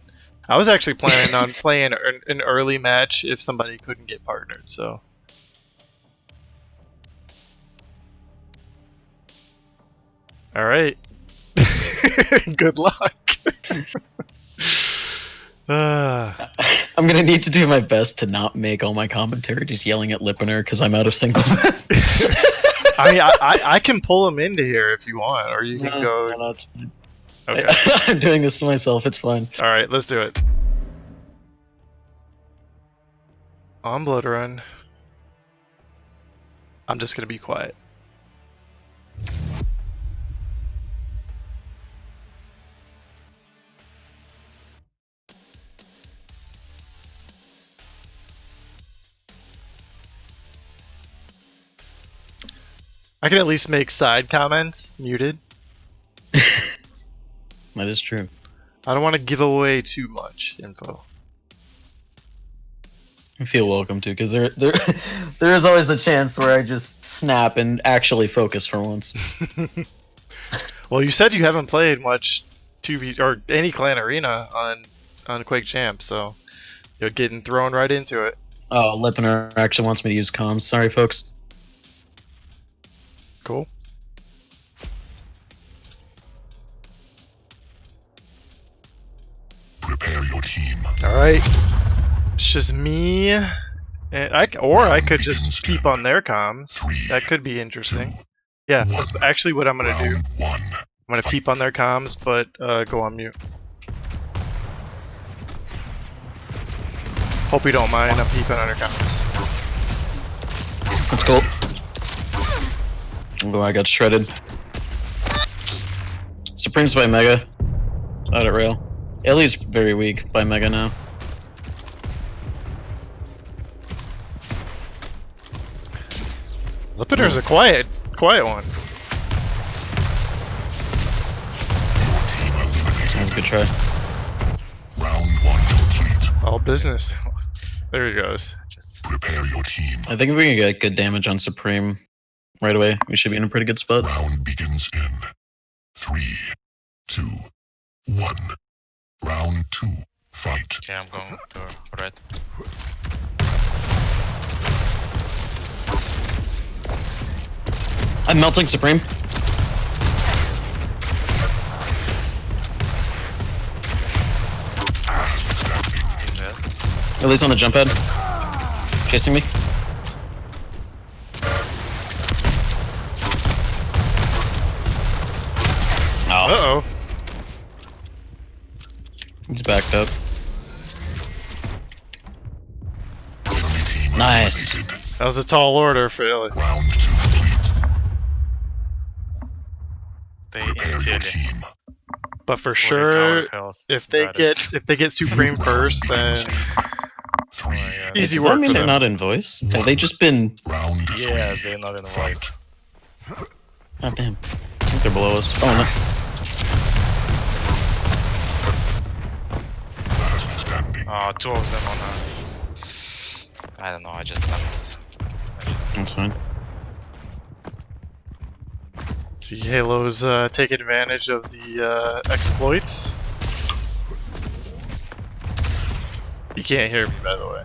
I was actually planning on playing an early match if somebody couldn't get partnered, so. Alright. Good luck. I'm gonna need to do my best to not make all my commentary just yelling at Lippener because I'm out of single. I can pull him into here if you want, or you can go. No, it's fine. Okay. I'm doing this to myself. It's fine. All right, let's do it. On Blood Run. I'm just gonna be quiet. I can at least make side comments muted. That is true. I don't want to give away too much info. I feel welcome to, because there is always the chance where I just snap and actually focus for once. Well, you said you haven't played much 2v or any clan arena on Quake Champ, so you're getting thrown right into it. Oh, Lippener actually wants me to use comms. Sorry, folks. Cool. Prepare your team. All right. It's just me, and I could just peep on their comms. That could be interesting. Yeah, that's actually what I'm gonna do. I'm gonna peep on their comms, but go on mute. Hope you don't mind. I'm peeping on their comms. That's cool. Oh, I got shredded. Supreme's by Mega. Out at rail. Ellie's very weak by Mega now. Lippener's a quiet one. That's a good try. Round 1 complete. All business. There he goes. Prepare your team. I think if we can get good damage on Supreme right away, we should be in a pretty good spot. Round begins in 3, 2, 1. Round 2. Fight. Okay, I'm going to red. I'm melting Supreme. He's dead. Ellie's on the jump pad. Chasing me. Oh, Uh-oh. he's backed up. Nice. That was a tall order for Illy. Round 2 complete. They Prepare your initially team. But for sure, health. if they get Supreme first, then 3. easy Does work that mean for they're them. not in voice? Have they just been... Round 3. Yeah, they're not in the voice. Oh, damn. I think they're below us. Oh, no. Last standing. Two of them on a... I don't know, I just stunned. That's fine. See, Halo's taking advantage of the exploits. You can't hear me, by the way.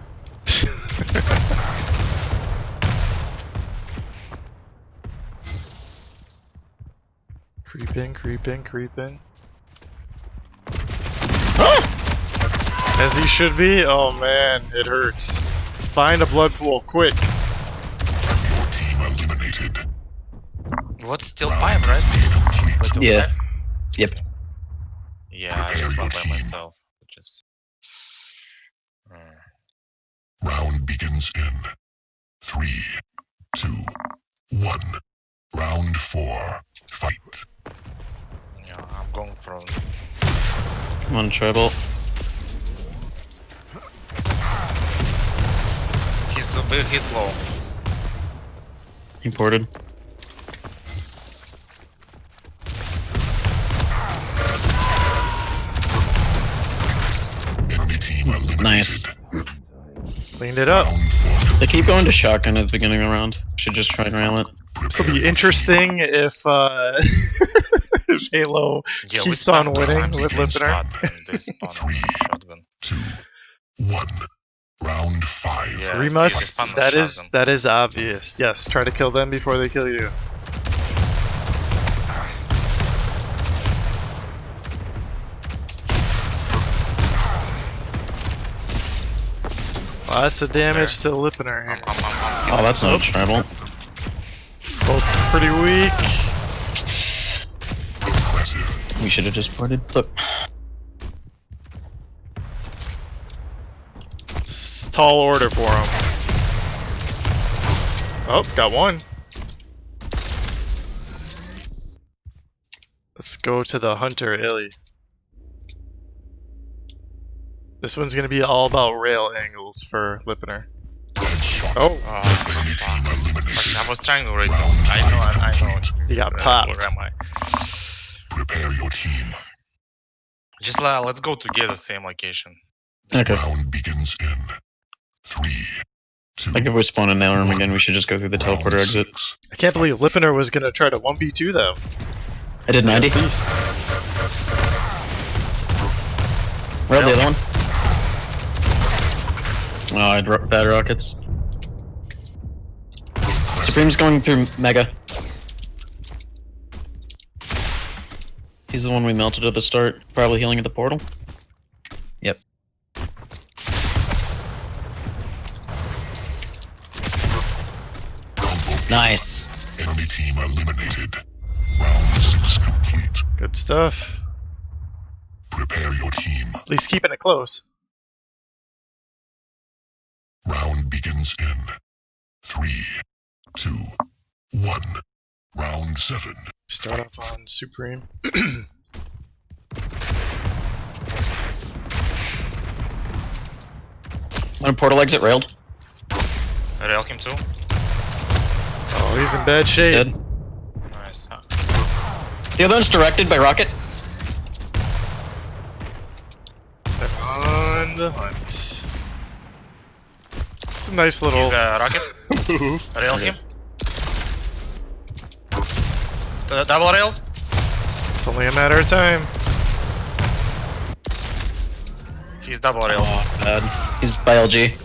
Creeping. As he should be. Oh man, it hurts. Find a blood pool, quick. Your team eliminated. What's still 5, right? But till Yeah. 5? Yep. Yeah, I just went by myself. Just... Round begins in 3, 2, 1. Round 4. Fight. Yeah, I'm going from... I'm on treble. He's low. He ported. Enemy team eliminated. Nice. Cleaned it up. Round 4. They keep going to shotgun at the beginning of the round. Should just try and rail it. This will be interesting if if Halo Yeah, keeps on spent winning times with same Lippener. spot and they spawn shotgun. 2, 1. Round 5. Yeah, We see, must. they spawn the shotgun. That is obvious. Yes, try to kill them before they kill you. Lots of damage to Lippener here. Oh, that's no trouble. Both pretty weak. Impressive. We should have just ported. Look. It's tall order for him. Oh, got one. Let's go to the Hunter Illy. This one's gonna be all about rail angles for Lippener. Oh, Fuck, I was trying to read. I know. you got popped. Where am I? Prepare your team. Just let's go together, same location. Okay. Round begins in 3, 2. Like if we spawn in Nailroom again, we should just go through the teleporter round exit. 6. I can't believe Lippener was gonna try to 1v2 them. I did 90. Beast. Rail the other one. Oh, I had bad rockets. Supreme's going through Mega. He's the one we melted at the start, probably healing at the portal. Yep. Nice. Enemy team eliminated. Round 6 complete. Good stuff. Prepare your team. At least keeping it close. Round begins in 3, 2, 1. Round 7. Start off on Supreme. One portal exit railed. Rail him too. Oh, he's in bad He's shape. dead. Nice. The other one's directed by rocket. On the hunt. It's a nice little He's a rocket. move. Rail him. Double rail. It's only a matter of time. He's double rail. Oh, bad. He's by LG.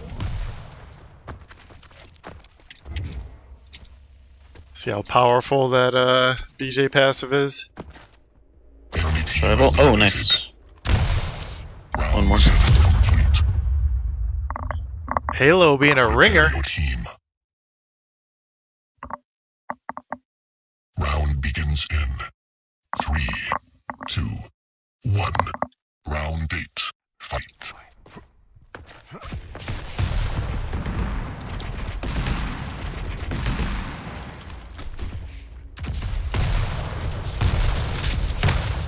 See how powerful that BJ passive is. Enemy team Tribal. Oh, nice. One more. complete. Halo being a ringer. Your team. Round begins in 3, 2, 1. Round 8. Fight.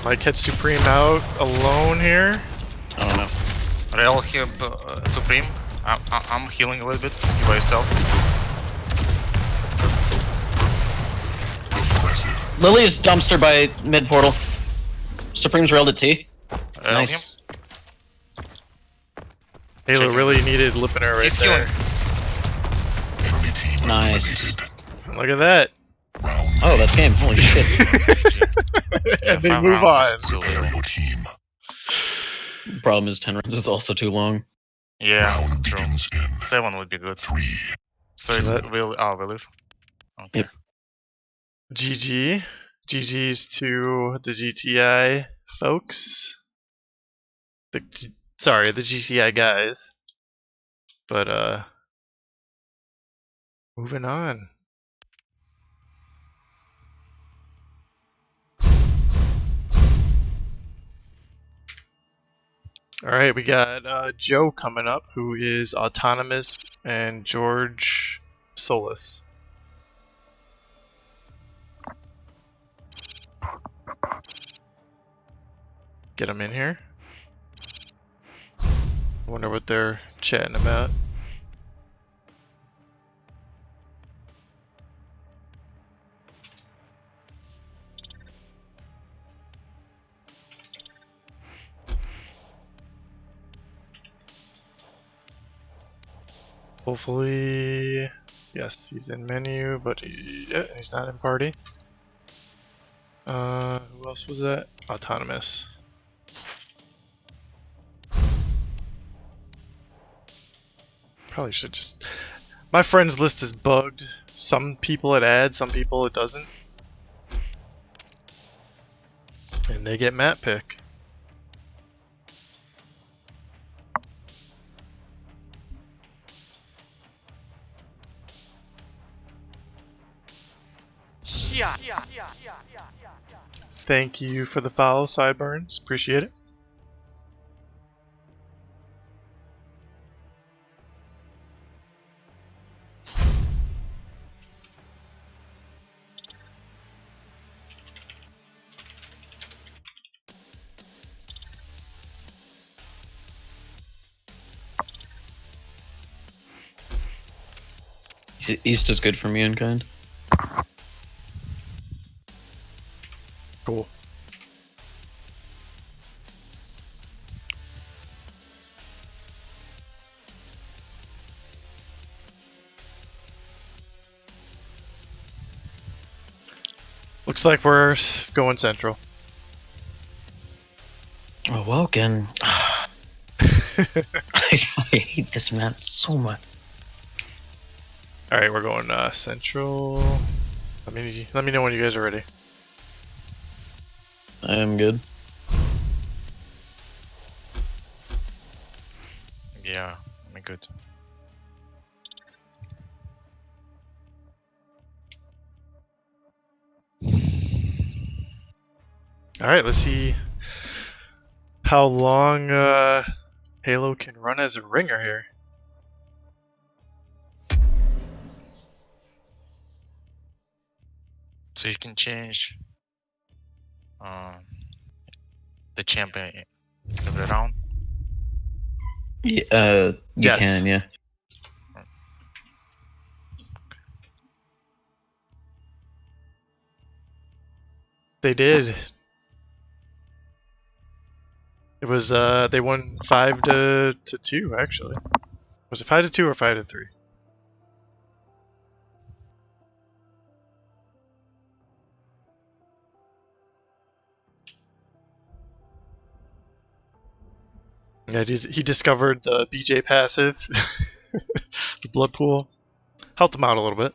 Might catch Supreme out alone here. I don't know. Rail him, Supreme. I'm healing a little bit. You by yourself. Impressive. Lily is dumpster by mid portal. Supreme's railed at T. Rail Nice. Halo Checking. really needed Lippener right He's there. healing. Enemy team Nice. eliminated. Look at that. Round Oh, that's game. Holy shit. And they 5 move rounds on. is too Prepare little. your team. Problem is 10 rounds is also too long. Yeah, Round true. begins in 7 would be good. 3. So it's that- we leave. Okay. Yep. GG. GG's to the GTI folks. The GTI guys. But moving on. Alright, we got Joe coming up, who is Autonomous, and George Solis. Get them in here. Wonder what they're chatting about. Hopefully, yes, he's in menu, but he's not in party. Who else was that? Autonomous. Probably should just... My friends list is bugged. Some people it adds, some people it doesn't. And they get map pick. Thank you for the follow, Sideburns. Appreciate it. East is good for me, UNKiND. Cool. Looks like we're going central. Oh, well, again. I hate this map so much. Alright, we're going central. Let me know when you guys are ready. I am good. Yeah, I'm good. Alright, let's see how long Halo can run as a ringer here. So you can change the champion every round. Yeah, you Yes. can, yeah. They did. It was they won 5-2 actually. Was it 5-2 or 5-3? Yeah, he discovered the BJ passive, the blood pool, helped him out a little bit.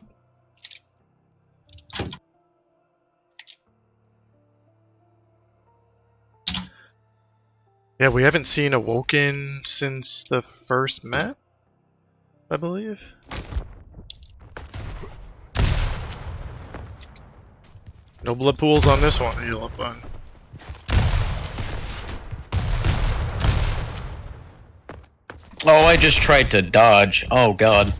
Yeah, we haven't seen Awoken since the first map, I believe. No blood pools on this one to heal up on. Oh, I just tried to dodge. Oh, God.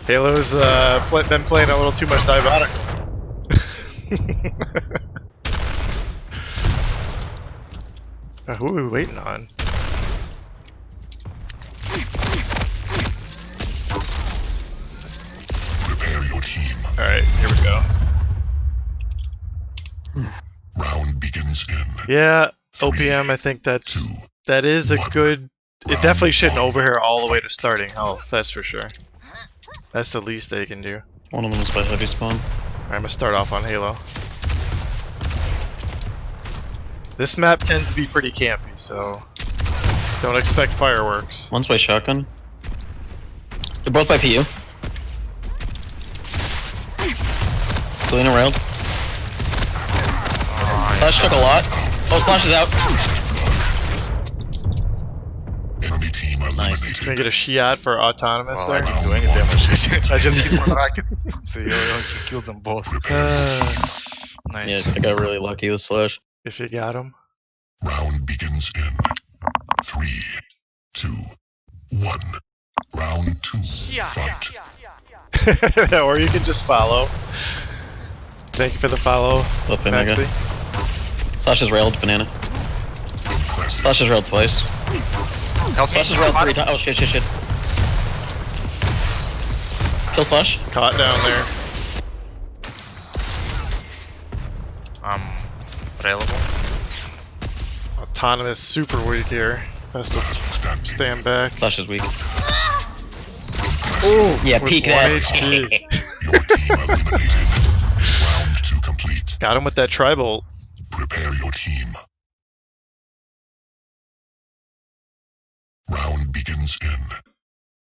Halo's been playing a little too much Diabolic. Who are we waiting on? Prepare your team. Alright, here we go. Round begins in Yeah, OPM, I think that is a good... It definitely shouldn't overhear all the way to starting health, that's for sure. That's the least they can do. One of them is by heavy spawn. Alright, I'm gonna start off on Halo. This map tends to be pretty campy, so don't expect fireworks. One's by shotgun. They're both by PU. Galena railed. Slash took a lot. Oh, Slash is out. enemy team Nice. eliminated. Can I get a Shiat for autonomous Well, I there? didn't do any damage. I just keep on racking. So you killed them both. Nice. Yeah, I got really lucky with Slash. If you got him. Round begins in 3, 2, 1. Round 2. Fight. Or you can just follow. Thank you for the follow, Up in Mega. Maxi. Slash is railed, banana. Impressive. Slash is railed twice. Help Slash is railed 3 times. Oh, shit. Kill Slash. Caught down there. Available. Autonomous super weak here. Has to stand back. Slash is weak. Oh, Yeah, with peek 1 that. HP. Your team eliminated. Round 2 complete. Got him with that tri-bolt. Prepare your team. begins in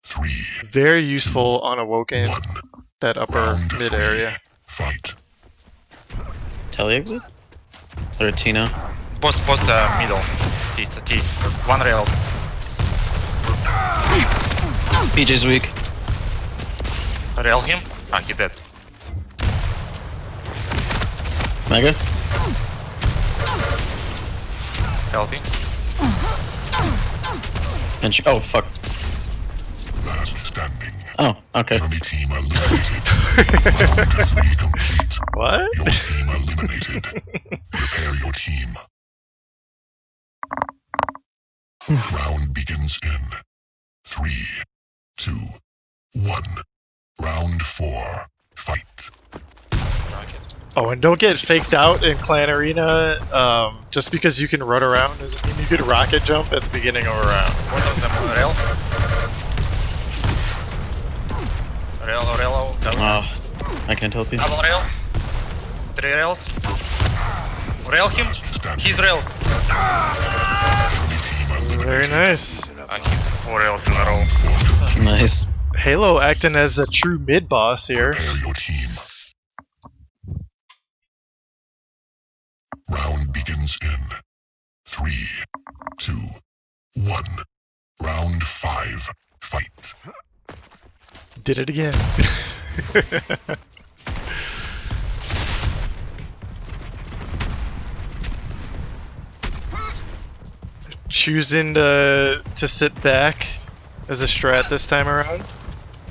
3, Very useful on Awoken, 1. that upper Round mid 3. area. Fight. Tele exit? Or Tina? Boss, middle. T. One rail. PJ's weak. Rail him. Ah, he dead. Mega? Helping. And she. Oh, fuck. Last standing. Oh, okay. Enemy team eliminated. Round 3 complete. What? Your team eliminated. Prepare your team. Round begins in 3, 2, 1. Round 4. Fight. Oh, and don't get faked out in Clan Arena. Just because you can run around doesn't mean you could rocket jump at the beginning of a round. What of them rail? Rail, double. Oh, I can't help you. Double rail. 3 rails. Rail him. He's rail. Very nice. I hit 4 rails in a row. Nice. Halo acting as a true mid boss here. Prepare your team. Round begins in 3, 2, 1. Round 5. Fight. Did it again. Choosing to sit back as a strat this time around,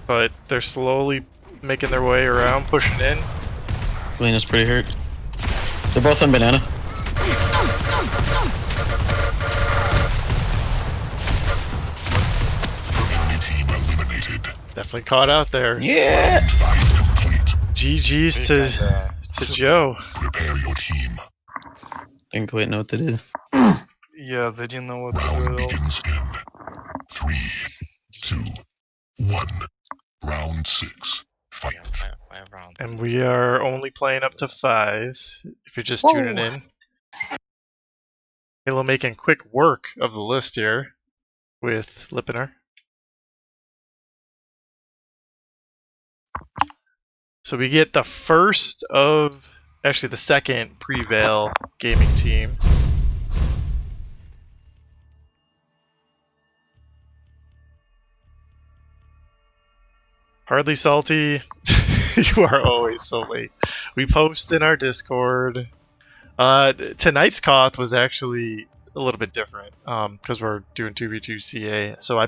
but they're slowly making their way around, pushing in. Lena's pretty hurt. They're both on banana. Enemy team eliminated. Definitely caught out there. Yeah! Round 5 complete. GG's to Joe. Prepare your team. Didn't quite know what to do. Yeah, they didn't know what to do Round at all. begins in 3, 2, 1. Round 6. Fight. 5 rounds. And we are only playing up to 5, if you're just tuning in. Halo making quick work of the list here with Lippener. So we get the first of, actually the second pre-Veil gaming team. Hardly Salty, you are always so late. We post in our Discord. Tonight's KOTH was actually a little bit different because we're doing 2v2 CA. So I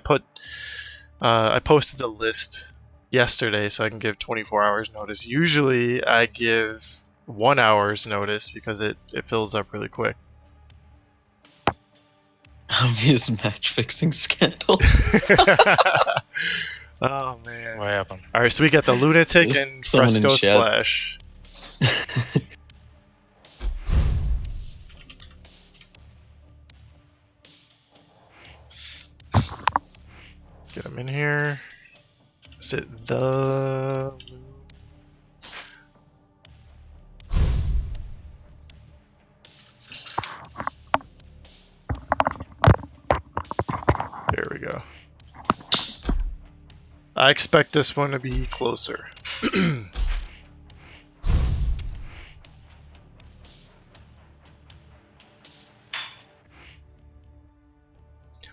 posted the list yesterday so I can give 24 hours notice. Usually I give 1 hour's notice because it fills up really quick. Obvious match fixing scandal. Oh man. What happened? Alright, so we got the Lunatic There's and someone in Fresco chat. Splash. Get him in here. Is it the... There we go. I expect this one to be closer.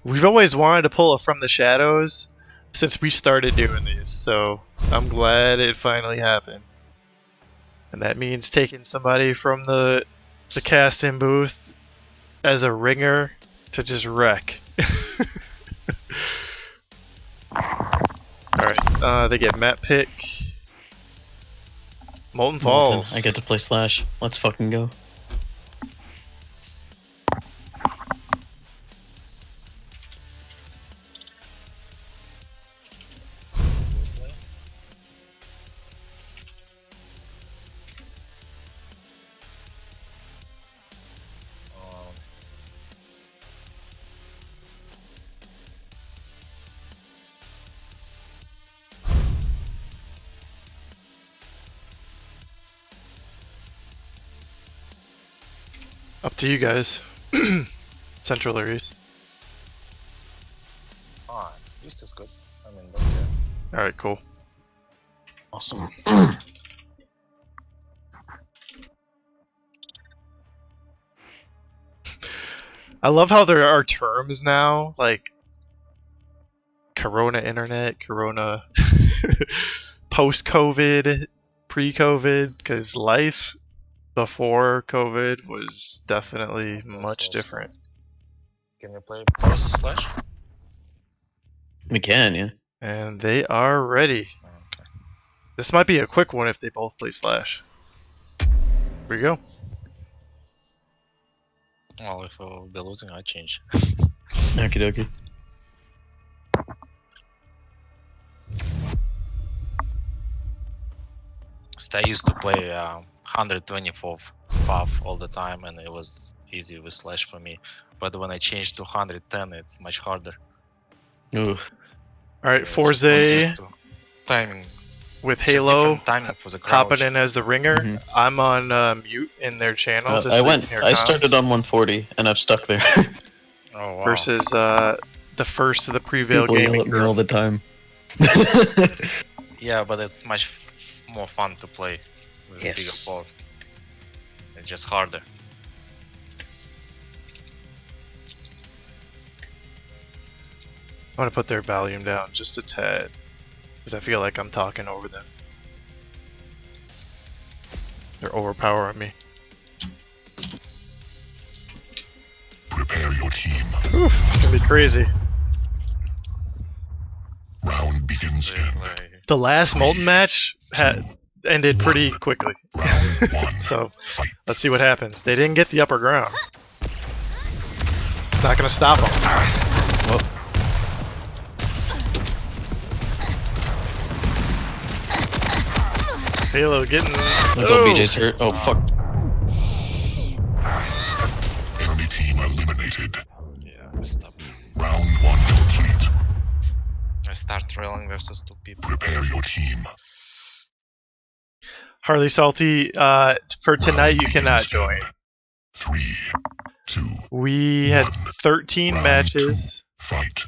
We've always wanted to pull a From the Shadows since we started doing these, so I'm glad it finally happened. And that means taking somebody from the casting booth as a ringer to just wreck. Alright, they get map pick. Molten Falls. I get to play Slash. Let's fucking go. Up to you guys. Central or East? East is good. I mean, don't care. Alright, cool. Awesome. I love how there are terms now, like Corona Internet, Corona post-COVID, pre-COVID, because life before COVID was definitely much different. Can you play Boss Slash? We can, yeah. And they are ready. Okay. This might be a quick one if they both play Slash. Here we go. Well, if we'll be losing, I change. Okie dokie. I used to play 124 FAF all the time, and it was easy with Slash for me. But when I changed to 110, it's much harder. Ooh. Alright, It's just not Forze used to timings. with Just Halo different timing for the crouch. hopping in as the ringer. Mhm. I'm on mute in their channel. just I so you went. can hear I comms. started on 140, and I've stuck there. Oh wow. Versus the first of the Prevail People yell gaming at me crew. all the time. Yeah, but it's much more fun to play with a bigger Yes. board. It's just harder. I'm gonna put their volume down just a tad, because I feel like I'm talking over them. They're overpowering me. Prepare your team. Oof, it's gonna be crazy. Round begins They in play. The last Molten match ended pretty quickly. round one. So Fight. let's see what happens. They didn't get the upper ground. It's not gonna stop them. Oh, Halo getting. look, Oh! BJ's hurt. Oh fuck. Enemy team eliminated. Yeah, stop. Round one complete. I start trailing versus two people. Prepare your team. Harley Salty, for tonight you cannot join. 3, 2, We had 13 matches, fight.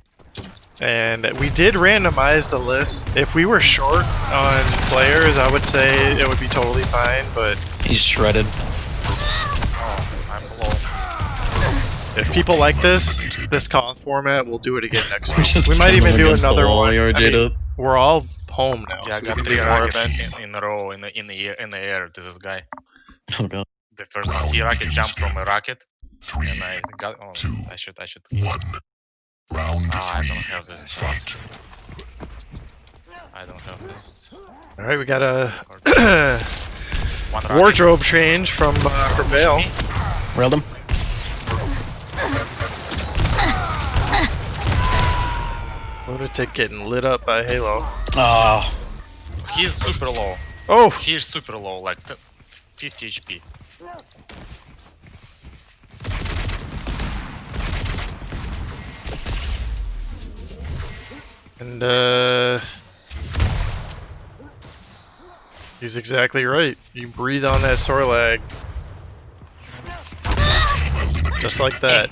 and we did randomize the list. If we were short on players, I would say it would be totally fine, but He's shredded. Oh, I'm low. if people like this KOTH format, we'll do it again next week. Just We might even killing do against the another wall, one. you're I mean, Jada. we're all home now, Yeah, I so we got can 3 do more rockets events. in a row in the air. This guy. Oh god. The first one, he rocket jumped from a rocket, 3, and I got. Oh, Two. I should. 1. Round Ah, I 3. don't have this. Fight. I don't have this. All right, we got a One rocket. wardrobe change from Prevail. Railed him. Lunatic getting lit up by Halo. Ah. He's super low. Oh, He's super low, like 50 HP. and he's exactly right. You breathe on that Sorlag. Just like that.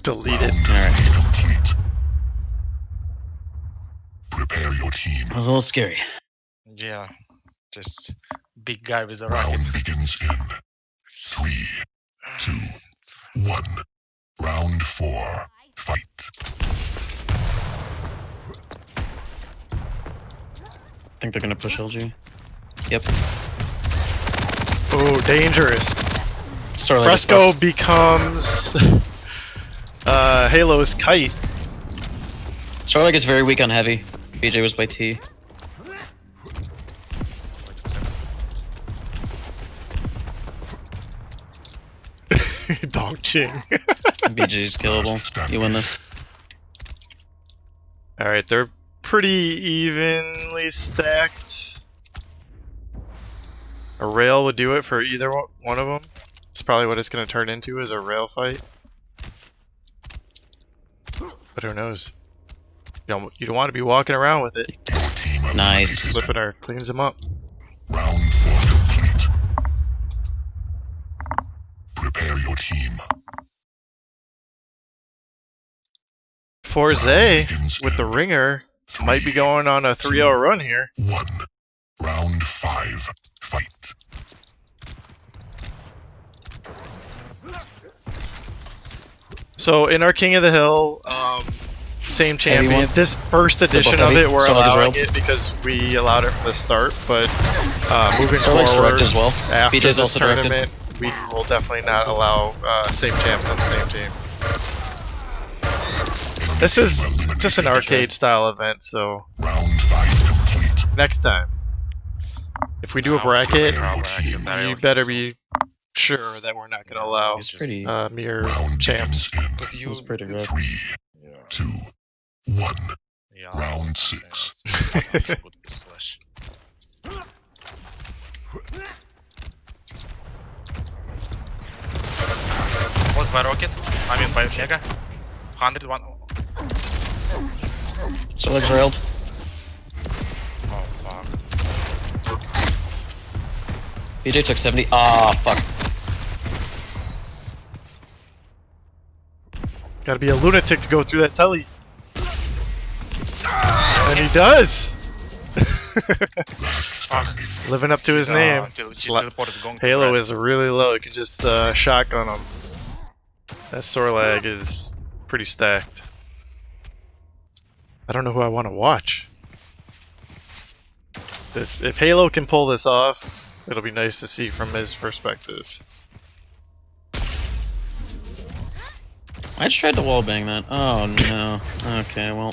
Delete it. Alright. Complete. Prepare your team. That was a little scary. Yeah, just big guy with a rocket. Round begins in 3, 2, 1. Round 4. Fight. Think they're gonna push LG. Yep. Oh, dangerous. Starlight is Fresco becomes Halo's kite. fucked. Starlight is very weak on heavy. BJ was by T. Wait a second. Dong Ching. BJ's killable. You win this. Alright, they're pretty evenly stacked. A rail would do it for either one of them. It's probably what it's going to turn into, is a rail fight. But who knows? You don't want to be walking around with it. Nice. Slippener cleans them up. Round 4 complete. Prepare your team. Forze with the ringer might be going on a 3-0 run here. 1. Round 5. Fight. So in our King of the Hill, same champion. one. This first edition both of heavy. it, we're So like allowing Israel. it because we allowed it from the start. But moving Starlight's forward, direct as well. after BJ's this also directed. tournament, we will definitely not allow same champs on the same team. This is just an arcade style event, so Round 5 complete. next time, if we do a bracket, you you better be sure that we're not going to allow It's pretty. mere Round champs. because It was pretty rough. 3, yeah, 2, 1. yeah, Round something 6. else. It's good with slash. Was by rocket? I mean by mega. 101. Starlight's railed. Oh fuck. BJ took 70. Ah, fuck. Gotta be a lunatic to go through that telly. And he does! Fuck. Living up to his name. She teleported going to Halo red. is really low. You can just shotgun him. That Sorlag is pretty stacked. I don't know who I want to watch. If Halo can pull this off, it'll be nice to see from his perspective. I just tried to wallbang that. Oh no. Okay, well.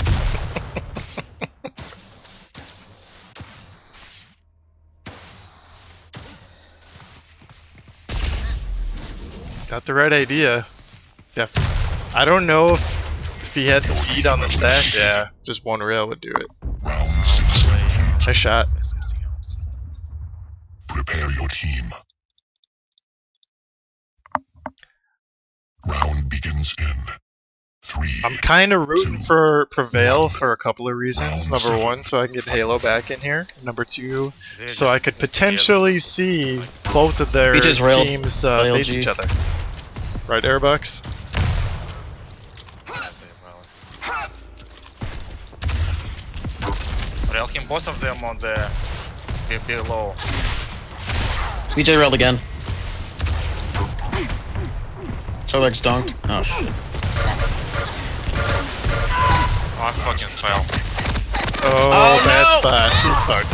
Got the right idea. Definitely. I don't know if he had the lead on the stack. Yeah, just one rail would do it. Round 6. Nice shot. Prepare your team. Round begins in 3. I'm kind of rooting for Prevail for a couple of reasons. Number one, so I can get Halo back in here. Number two, so I could potentially see both of their BJ's railed. teams Rail face G. each other. Right, Airbucks? Rail him both of them on the below. BJ railed again. Starlight's donked. Oh shit. Oh, I fucking fell. Oh, no! bad spot. He's fucked.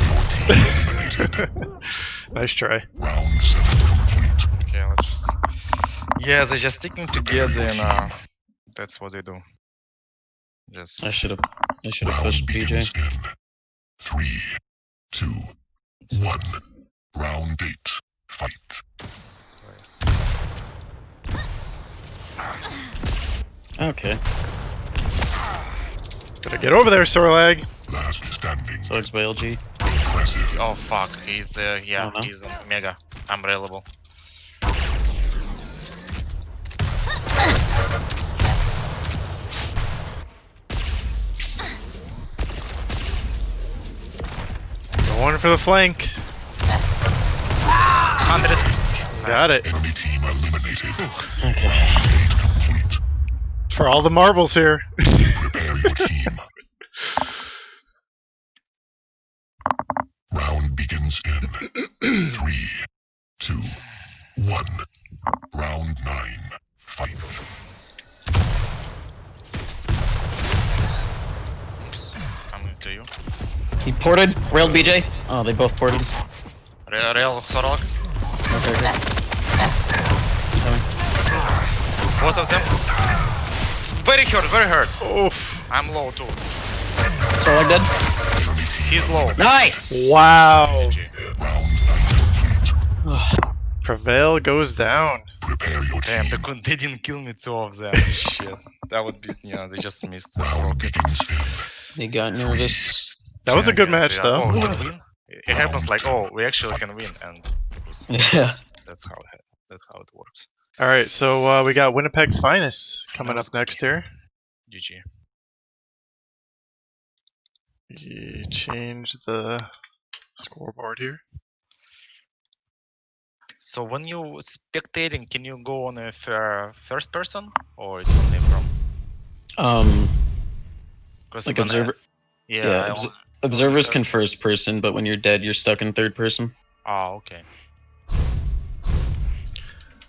Nice try. Round 7 complete. Okay, let's just. Yeah, they're just sticking together and that's what they do. Just. I should have Round pushed begins BJ. in 3, 2, 1. Round 8. Fight. Okay. Gotta get over there, Sorlag. Last standing. Starlight's by LG. Impressive. Oh fuck, he's yeah, Oh, no? he's mega unrailable. Going for the flank. 100. Got it. Enemy team eliminated. Okay. 8 complete. For all the marbles here. Prepare your team. Round begins in 3, 2, 1. Round 9. Fight. Oops, coming to you. He ported. Railed BJ. Oh, they both ported. Rail Sorlog. Okay, okay. Coming. Both of them. Very hurt. Oof. I'm low too. Starlight dead. He's low. Nice! Wow. GG. Round 9 complete. Prevail goes down. Prepare your Damn, team. they didn't kill me, two of them. Shit. That would be, they just missed the Round rocket. begins in He got nervous. That was a good Yes, match, yeah. though. Oh, we can win? It happens like, oh, we actually can win, and Yeah. that's how it works. All right, so we got Winnipeg's finest coming That was up next here. GG. You change the scoreboard here. So when you spectating, can you go on a first person, or it's only from? Because Like observer. Yeah. Yeah, observers can first person, but when you're dead, you're stuck in third person. Oh, okay.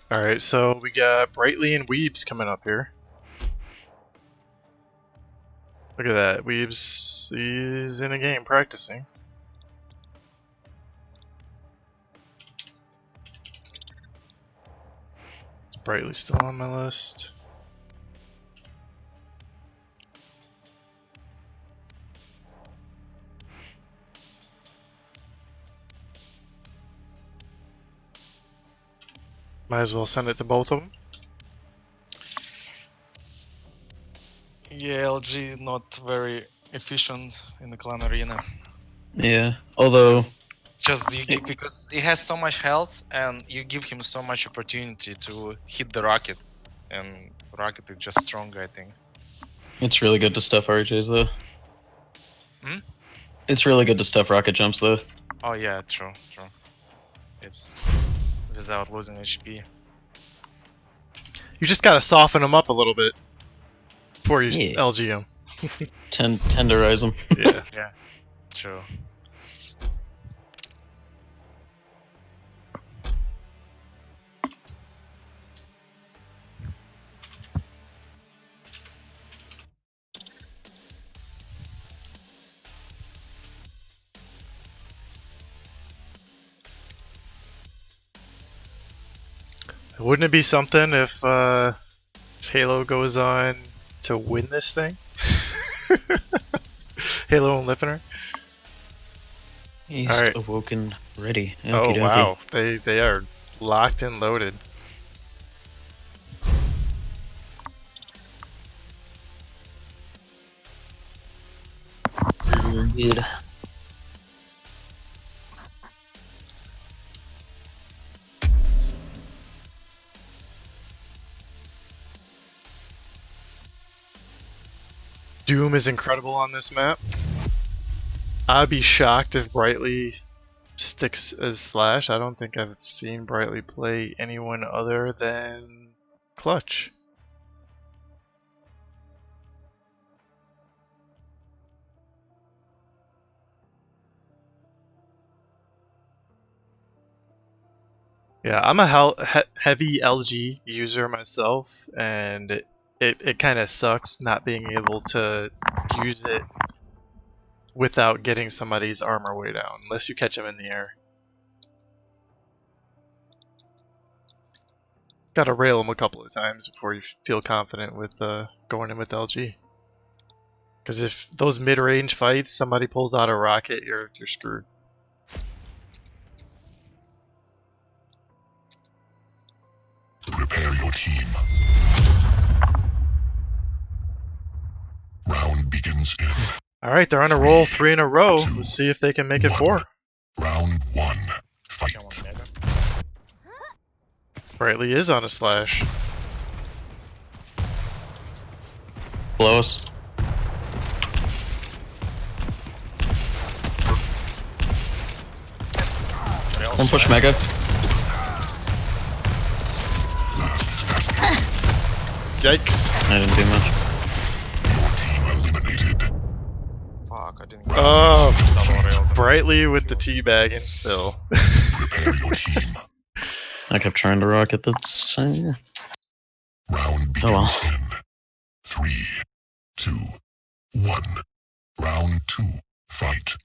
Alright, so we got Brightly and Weebs coming up here. Look at that. Weebs, he's in a game practicing. Is Brightly still on my list? Might as well send it to both of them. Yeah, LG not very efficient in the clan arena. Yeah, although Because he has so much health and you give him so much opportunity to hit the rocket, and rocket is just stronger, I think. it's really good to stuff RJs though. Hmm? It's really good to stuff rocket jumps though. Oh yeah, true. It's without losing HP. You just gotta soften them up a little bit before you Yeah. LG them. Tenderize them. Yeah. Yeah, true. Wouldn't it be something if Halo goes on to win this thing? Halo and Lippener? He's Alright. awoken ready. Oh Okie dokie. wow, they are locked and loaded. Good. Doom is incredible on this map. I'd be shocked if Brightly sticks as Slash. I don't think I've seen Brightly play anyone other than Clutch. Yeah, I'm a heavy LG user myself, and it kind of sucks not being able to use it without getting somebody's armor way down, unless you catch them in the air. Gotta rail them a couple of times before you feel confident with going in with LG. Because if those mid-range fights, somebody pulls out a rocket, you're screwed. Prepare your team. Round begins in Alright, they're on a roll 3 in a row. Let's see if they can make it 4. round 1. Fight. Come on, Mega. Brightly is on a Slash. Below us. One push mega. Yikes. I didn't do much. Your team eliminated. Fuck, I didn't. Oh, Double rail. Brightly with the teabagging still. Prepare your team. I kept trying to rocket. That's Round begins oh well. in 3, 2, 1. Round 2. Fight.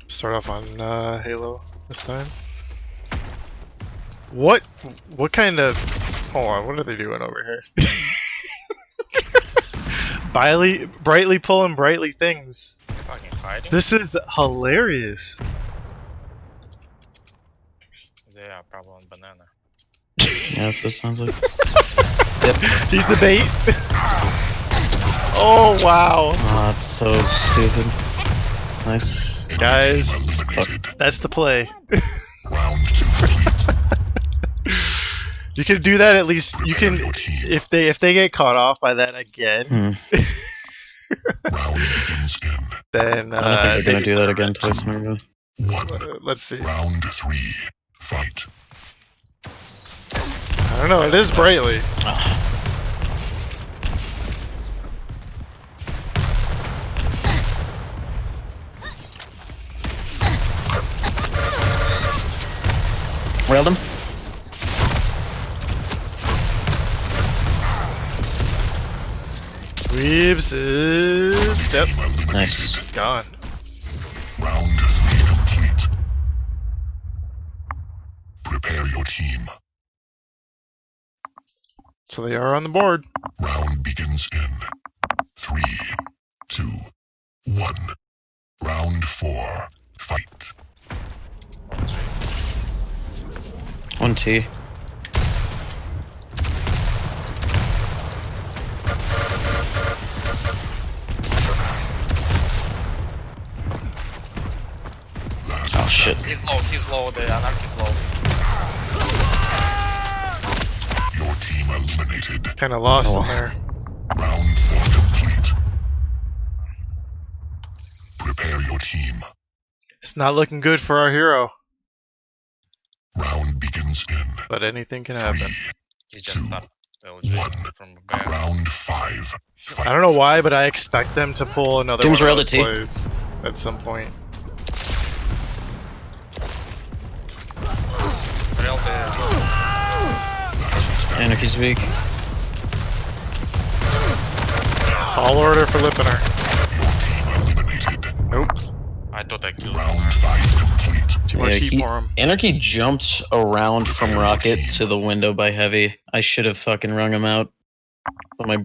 Start off on Halo this time. What kind of... Hold on, what are they doing over here? Brightly pulling Brightly things. Fucking hiding. This is hilarious. They are probably on banana. Yeah, that's what it sounds like. He's the bait. Oh, wow. Oh, that's so stupid. Nice. Guys, Eliminated. that's the play. Round 2 complete. You can do that at least. You can... Prepare your team. If they get caught off by that again, Hmm. Round begins in then I don't think they're gonna they do that deserve again it. twice in a row. 1. Let's see. Round 3. Fight. I don't know. It is Brightly. Railed him. Weaves is Nice. gone. Round 3 complete. Prepare your team. So they are on the board. Round begins in 3, 2, 1. Round 4. Fight. 1T. Oh shit. He's low, the Anarch is low. Your team eliminated. Kind of lost Oh. in there. Round 4 complete. Prepare your team. It's not looking good for our hero, Round begins in but anything can happen. 3, He just started LG One. from the back. round 5. I don't know why, but I expect them to pull another Doom's one of railed those at T. plays at some point. Real the Anarchy's weak. Tall order for Lippener. Your team eliminated. Nope. I thought I killed him. Round 5 complete. Too much Yeah, heat for him. Anarchy jumped around from Rocket to the window by Heavy. I should have fucking rung him out. But my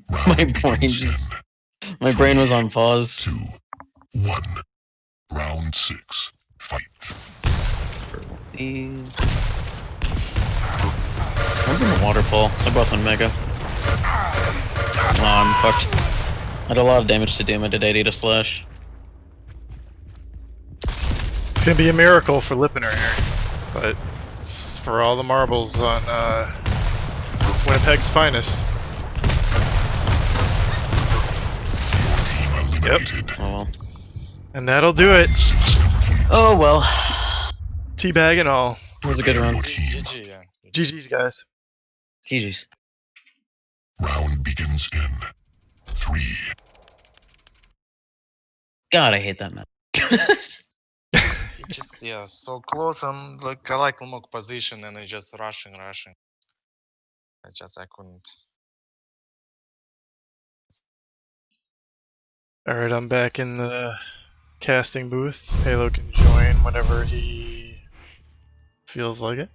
brain was on pause. 2, 1. Round 6. Fight. These. One's in the waterfall. They're both on Mega. Oh, I'm fucked. I had a lot of damage to Doom. I did 80 to slash. It's gonna be a miracle for Lippener here, but it's for all the marbles on Winnipeg's finest. Yep, Oh well. and that'll do it. Oh well. Teabag and all. It was a good run. GG, yeah. GG's, guys. GG's. Round begins in 3. God, I hate that map. He just, yeah, so close and like I like Lamok position and he just rushing. I couldn't. Alright, I'm back in the casting booth. Halo can join whenever he feels like it.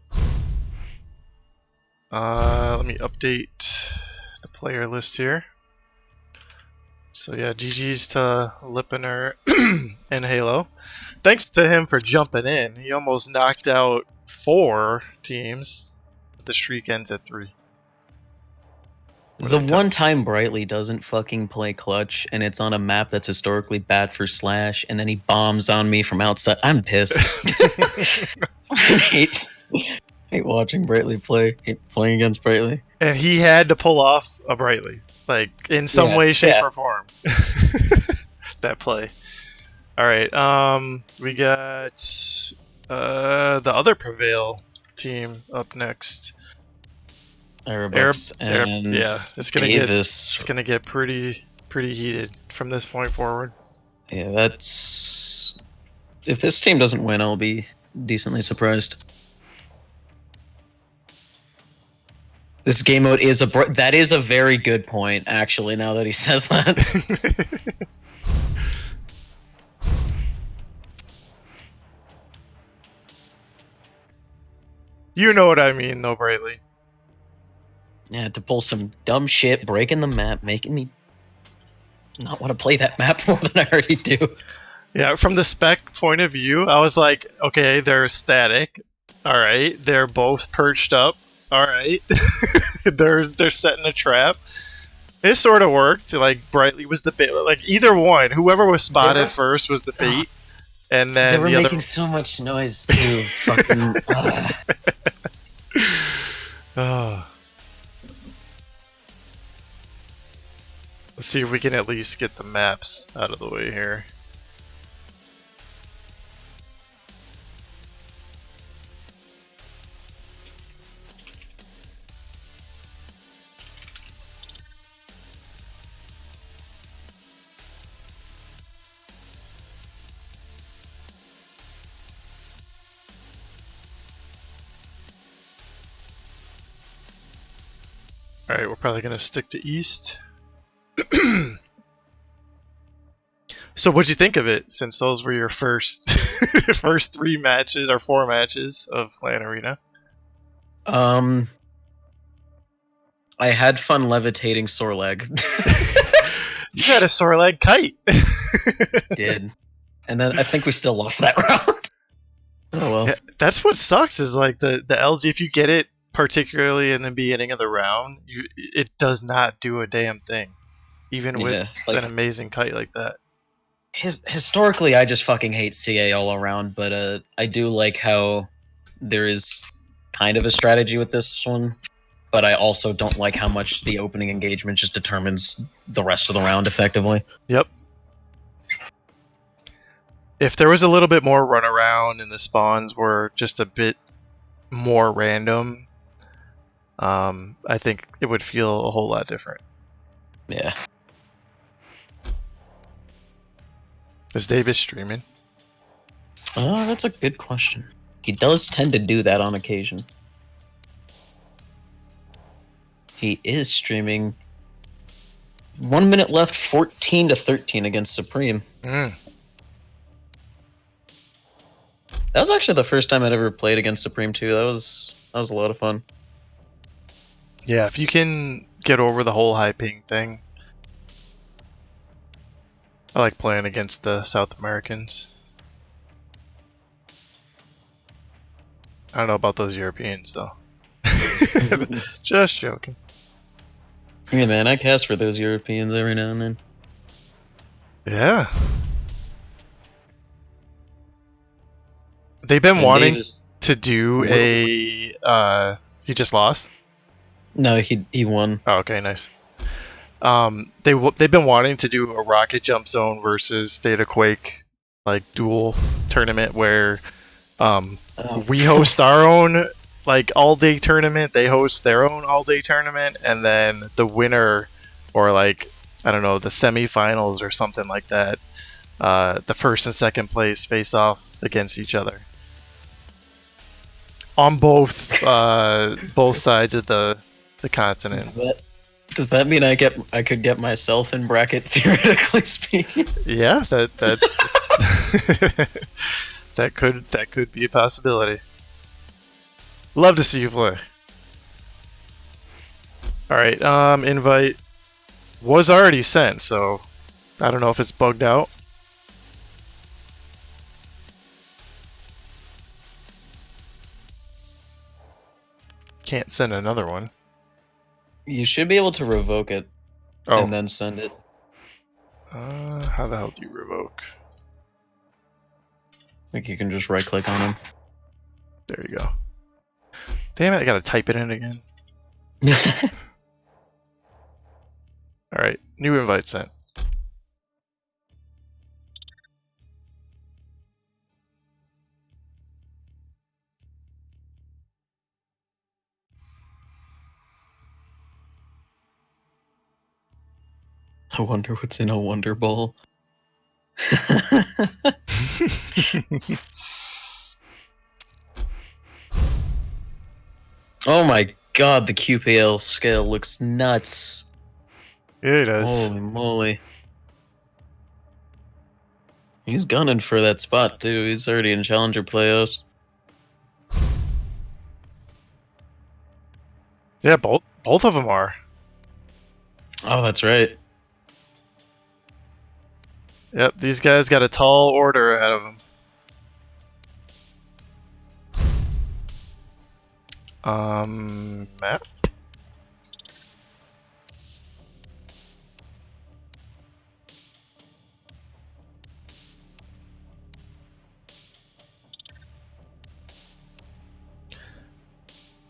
Let me update the player list here. So yeah, GG's to Lippener and Halo. Thanks to him for jumping in. He almost knocked out 4 teams. The streak ends at 3. The one time Brightly doesn't fucking play clutch and it's on a map that's historically bad for slash and then he bombs on me from outside. I'm pissed. I hate watching Brightly play. Hate playing against Brightly. And he had to pull off a Brightly. Like, in some way, shape, or form. That play. Alright, we got the other Prevail team up next. Aerobucks and yeah, it's Davis. gonna get pretty heated from this point forward. Yeah, that's... If this team doesn't win, I'll be decently surprised. This game mode is that is a very good point, actually, now that he says that. You know what I mean, though, Brightly. Yeah, to pull some dumb shit, breaking the map, making me not want to play that map more than I already do. Yeah, from the spec point of view, I was like, okay, they're static. Alright, they're both perched up. Alright. they're setting a trap. It sort of worked. Like, Brightly was the bait. Like, either one. Whoever was spotted first was the bait. And then They were the making other... so much noise, too. Fucking... Oh. Let's see if we can at least get the maps out of the way here. Alright, we're probably going to stick to East. So what'd you think of it, since those were your first first 3 matches or 4 matches of Clan Arena? I had fun levitating Sorlag. You had a sore leg kite. Did. And then I think we still lost that round. Oh well. Yeah, that's what sucks, is like the LG, if you get it particularly in the beginning of the round, it does not do a damn thing. Even with an amazing kite like that. Historically, I just fucking hate CA all around, but I do like how there is kind of a strategy with this one, but I also don't like how much the opening engagement just determines the rest of the round effectively. Yep. If there was a little bit more run around and the spawns were just a bit more random, I think it would feel a whole lot different. Yeah. Is Davis streaming? Oh, that's a good question. He does tend to do that on occasion. He is streaming. 1 minute left, 14-13 against Supreme. Mm. That was actually the first time I'd ever played against Supreme too. That was a lot of fun. Yeah, if you can get over the whole high ping thing. I like playing against the South Americans. I don't know about those Europeans though. Just joking. Yeah, man, I cast for those Europeans every now and then. Yeah. They've been wanting to do a. He just lost? No, he won. Oh, okay, nice. They've been wanting to do a rocket jump zone versus State of Quake like dual tournament where we host our own like all-day tournament, they host their own all-day tournament, and then the winner, or like I don't know, the semifinals or something like that, the first and second place face off against each other on both sides of the continent. Does that mean I could get myself in bracket, theoretically speaking? Yeah, that's that could be a possibility. Love to see you play. All right, invite was already sent, so I don't know if it's bugged out. Can't send another one. You should be able to revoke it and then send it. How the hell do you revoke? Like you can just right click on him. There you go. Damn it, I gotta type it in again. Alright, new invite sent. I wonder what's in a Wonder Ball. Oh my god, the QPL scale looks nuts. Yeah, it does. Holy moly. He's gunning for that spot too. He's already in Challenger playoffs. Yeah, both of them are. Oh, that's right. Yep, these guys got a tall order ahead of them. Map?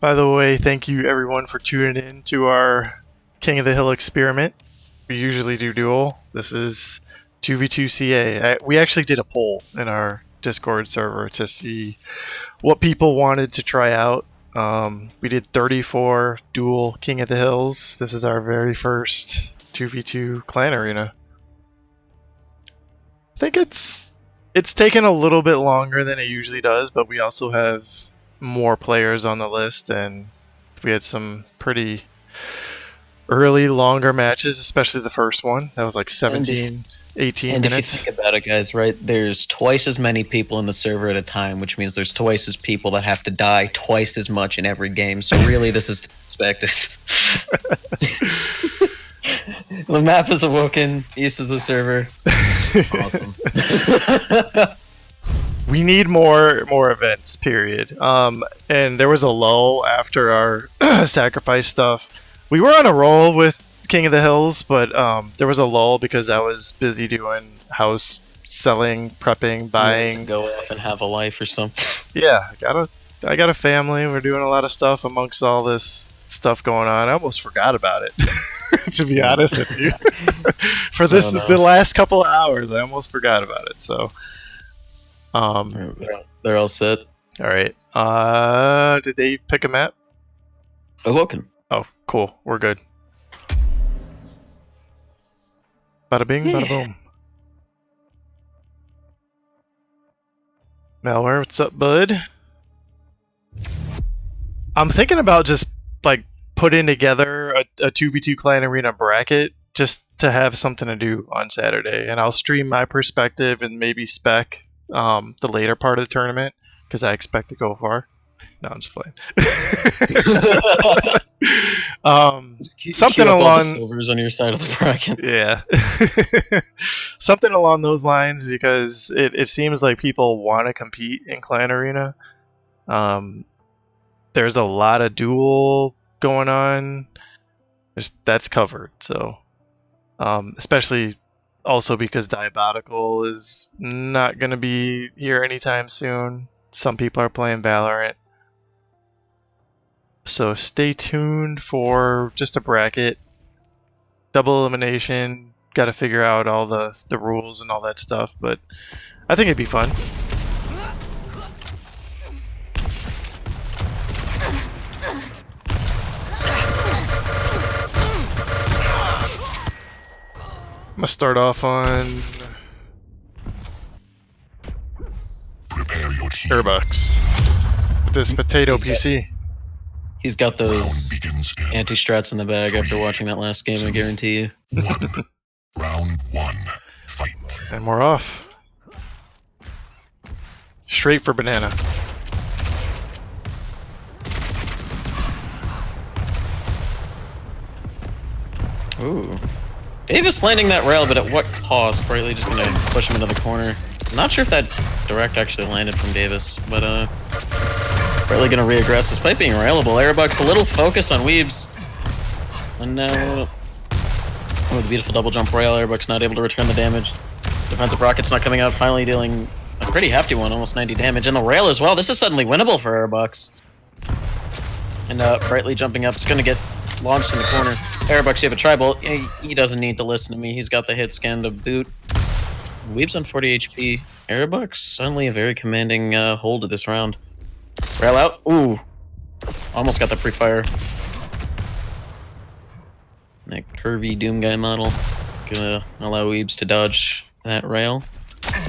By the way, thank you everyone for tuning in to our King of the Hill experiment. We usually do duel. This is 2v2 CA. We actually did a poll in our Discord server to see what people wanted to try out. We did 34 dual King of the Hills. This is our very first 2v2 clan arena. I think it's taken a little bit longer than it usually does, but we also have more players on the list, and we had some pretty early, longer matches, especially the first one. That was like 17, 18 And if you minutes. think about it, guys, right, there's twice as many people in the server at a time, which means there's twice as people that have to die twice as much in every game. So really, this is expected. The map is awoken. East is the server. Awesome. We need more events, period. And there was a lull after our sacrifice stuff. We were on a roll with King of the Hills, but there was a lull because I was busy doing house selling, prepping, buying. Go off and have a life or something. Yeah, I got a family. We're doing a lot of stuff amongst all this stuff going on. I almost forgot about it, to be honest with you. For this, the last couple of hours, I almost forgot about it. So, they're all set. All right. Did they pick a map? Awoken. Oh, cool. We're good. Bada bing, bada boom. Malware, what's up, bud? I'm thinking about just like putting together a 2v2 clan arena bracket just to have something to do on Saturday, and I'll stream my perspective and maybe spec the later part of the tournament because I expect to go far. No, I'm just playing. Something Queue up all along the silvers on your side of the bracket. Yeah. Something along those lines, because it seems like people want to compete in Clan Arena. There's a lot of duel going on. That's covered, so especially also because Diabolical is not going to be here anytime soon. Some people are playing Valorant. So stay tuned for just a bracket. Double elimination. Got to figure out all the rules and all that stuff, but I think it'd be fun. I'm gonna start off on Airbucks with this potato PC. He's got those anti-strats in the bag after watching that last game, I guarantee you. Round one. Fight. And we're off. Straight for banana. Ooh. Davis landing that rail, but at what cost? Brightly just gonna push him into the corner. I'm not sure if that direct actually landed from Davis, but Brightly gonna re-aggress despite being railable. Airbucks a little focus on Weebs. And now the beautiful double jump rail. Airbucks not able to return the damage. Defensive rocket's not coming out, finally dealing a pretty hefty one, almost 90 damage. And the rail as well. This is suddenly winnable for Airbucks. And Brightly jumping up, it's gonna get launched in the corner. Airbucks, you have a tribal. He doesn't need to listen to me. He's got the hit scan to boot. Weeb's on 40 HP. Airbucks suddenly a very commanding hold of this round. Rail out. Ooh. Almost got the pre-fire. That curvy Doom Guy model. Gonna allow Weebs to dodge that rail.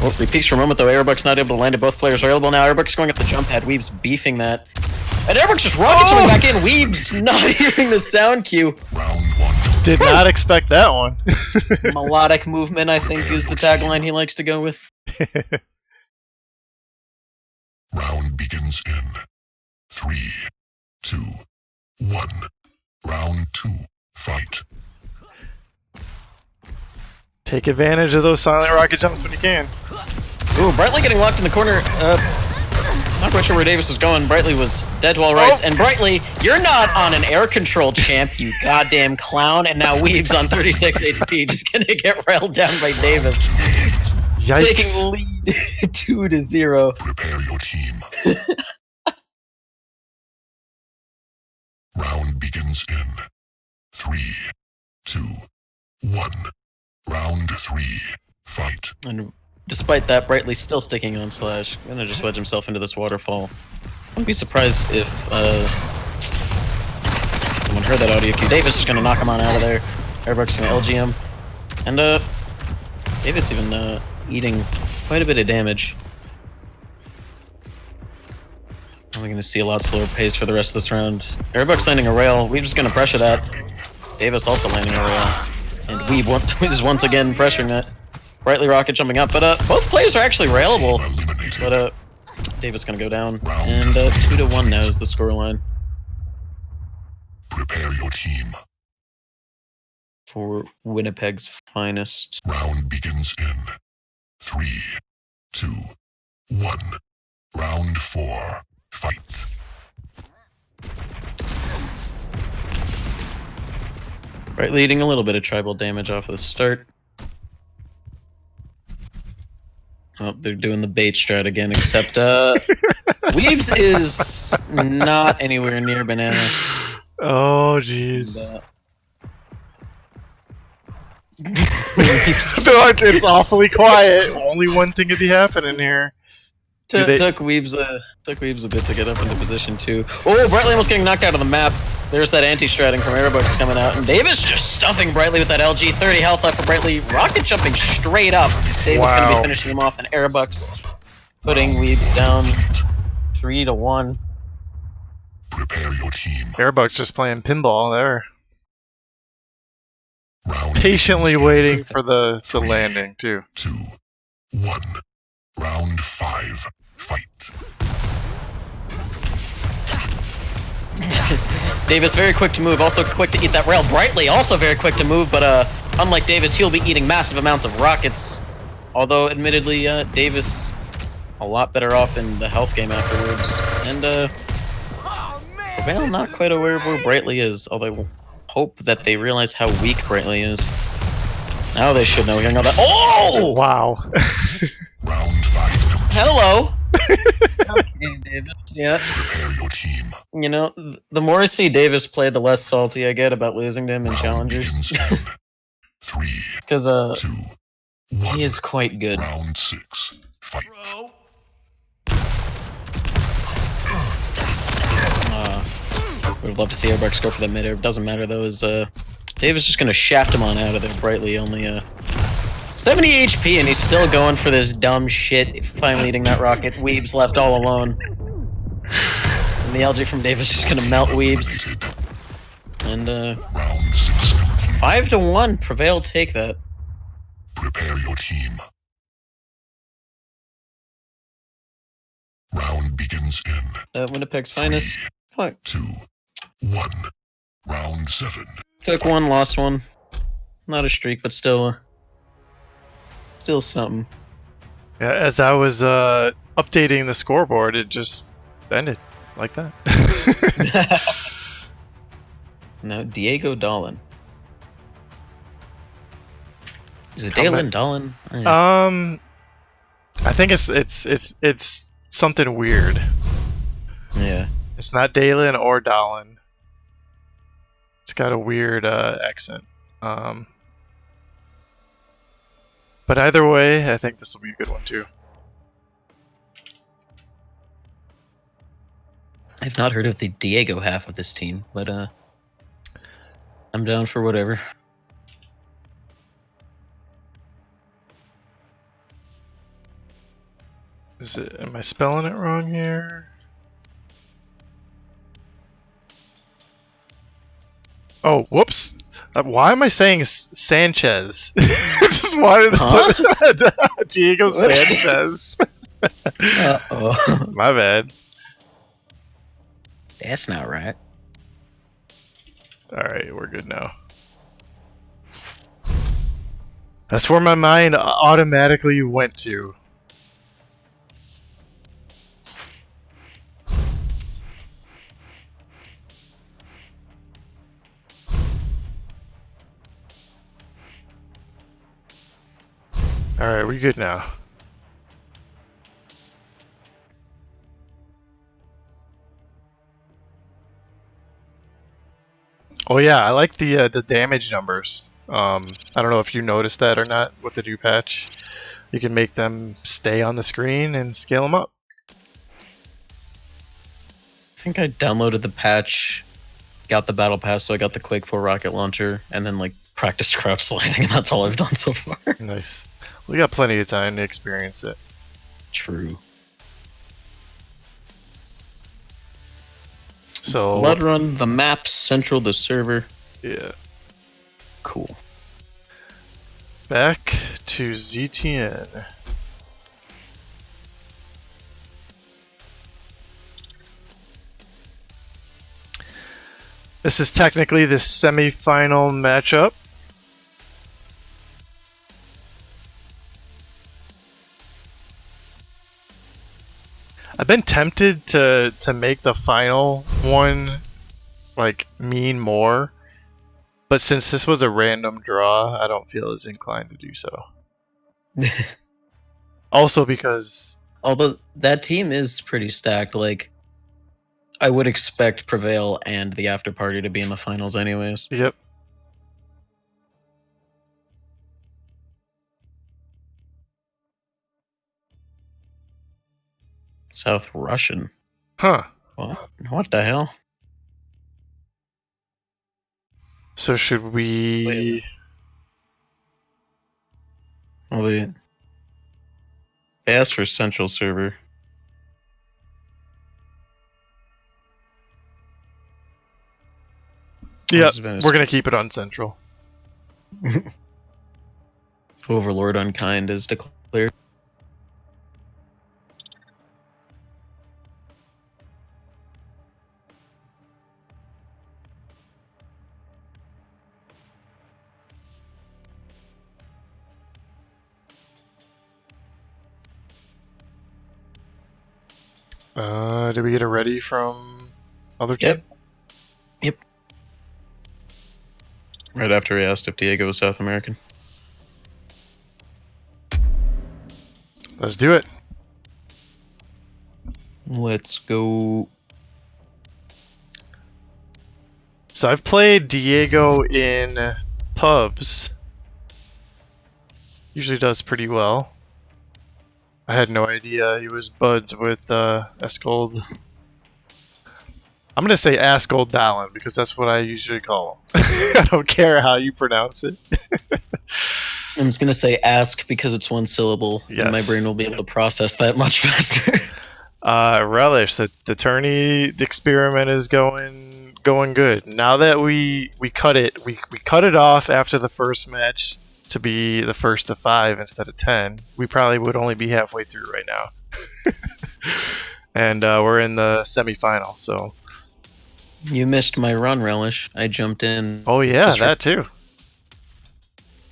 Oh, repeats for a moment though. Airbucks not able to land it. Both players railable now. Airbucks going up the jump pad. Weebs beefing that. And Airbucks just rocket jumping back in. Weebs not hearing the sound cue. Round one. Did not expect that one. Melodic movement, I think, is the tagline he likes to go with. Round begins in 3, 2, 1. Round 2. Fight. Take advantage of those silent rocket jumps when you can. Ooh, Brightly getting locked in the corner. Not quite sure where Davis was going. Brightly was dead to all rights. And Brightly, you're not on an air control champ, you goddamn clown. And now Weeb's on 36 HP, just gonna get railed down by Davis. Yikes. Taking lead 2-0. Prepare your team. Round begins in 3, 2, 1. Round 3. Fight. And despite that, Brightly still sticking on Slash. Gonna just wedge himself into this waterfall. Wouldn't be surprised if someone heard that audio cue. Davis is gonna knock him on out of there. Airbuck's gonna LG him. And Davis even eating quite a bit of damage. Probably gonna see a lot slower pace for the rest of this round. Airbuck's landing a rail. We're just gonna pressure that. Davis also landing a rail. And Weeb is once again pressuring that. Brightly Rocket jumping up, but both players are actually railable. But Davis gonna go down. And 2-1 now is the scoreline. Prepare your team. For Winnipeg's finest. Round begins in 3, 2, 1. Round 4. Fight. Right, leading a little bit of tribal damage off of the start. Oh, they're doing the bait strat again, except Weebs is not anywhere near banana. Oh, jeez. Weebs It's awfully quiet. Only one thing could be happening here. took Weebs a bit to get up into position too. Oh, Brightly almost getting knocked out of the map. There's that anti-stratting from Airbucks coming out, and Davis just stuffing Brightly with that LG. 30 health left for Brightly. Rocket jumping straight up. Davis gonna be finishing him off, and Airbucks putting Weebs down 3-1. Prepare your team. Airbuck's just playing pinball there. Round Patiently waiting for the landing, too. 2, 1. Round 5. Fight. Davis very quick to move, also quick to eat that rail. Brightly also very quick to move, but unlike Davis, he'll be eating massive amounts of rockets. Although, admittedly, Davis a lot better off in the health game afterwards. And Prevail not quite aware of where Brightly is, although I hope that they realize how weak Brightly is. Now they should know. Hearing all that. Oh! Wow. Round 5. Hello! Okay, Davis. Yeah. Prepare your team. You know, the more I see Davis play, the less salty I get about losing to him in challengers. Begins in 3, Because 2, 1. he is quite good. Round 6. Fight. Would love to see Airbucks go for the mid-air. Doesn't matter though, is Davis just gonna shaft him on out of there. Brightly only 70 HP and he's still going for this dumb shit, finally eating that rocket. Weebs left all alone. And the LG from Davis is gonna melt Weebs. And Round 6. 5-1, Prevail take that. Prepare your team. Round begins in Winnipeg's finest. What? 2, 1. Round 7. Took one, lost one. Not a streak, but still something. Yeah, as I was updating the scoreboard, it just ended like that. No, Diego Dolan. Is it Comment. Dolan? I think it's something weird. Yeah. It's not Dalen or Dolan. It's got a weird accent. But either way, I think this will be a good one too. I've not heard of the Diego half of this team, but I'm down for whatever. Am I spelling it wrong here? Oh, whoops. Why am I saying Sanchez? Just wanted to put Diego Sanchez. Uh-oh. My bad. That's not right. Alright, we're good now. That's where my mind automatically went to. Alright, we good now. Oh yeah, I like the damage numbers. I don't know if you noticed that or not with the new patch. You can make them stay on the screen and scale them up. I think I downloaded the patch, got the battle pass, so I got the Quake 4 rocket launcher, and then like practiced crouch sliding, and that's all I've done so far. Nice. We got plenty of time to experience it. True. So Blood Run, the map, central, the server. yeah. Cool. Back to ZTN. This is technically the semi-final matchup. I've been tempted to make the final one like mean more, but since this was a random draw, I don't feel as inclined to do so. Also because Although that team is pretty stacked, like I would expect Prevail and the After Party to be in the finals anyways. yep. South Russian. Huh. What the hell? So should we Well, they asked for Central server. Yeah, Venice. we're gonna keep it on Central. Overlord UNKiND is declared. Did we get it ready from other team? Yep. Right after we asked if Diego was South American. Let's do it. Let's go. So I've played Diego in pubs. Usually does pretty well. I had no idea he was buds with Escold. I'm gonna say Ascold Dallin because that's what I usually call him. I don't care how you pronounce it. I'm just gonna say ask because it's one syllable, and my Yes. brain will be able to process that much faster. Relish, the tourney experiment is going good. Now that we cut it, we cut it off after the first match to be the first of 5 instead of 10. We probably would only be halfway through right now. And we're in the semifinal, so. You missed my run, Relish. I jumped in. Oh yeah, Just for- that too.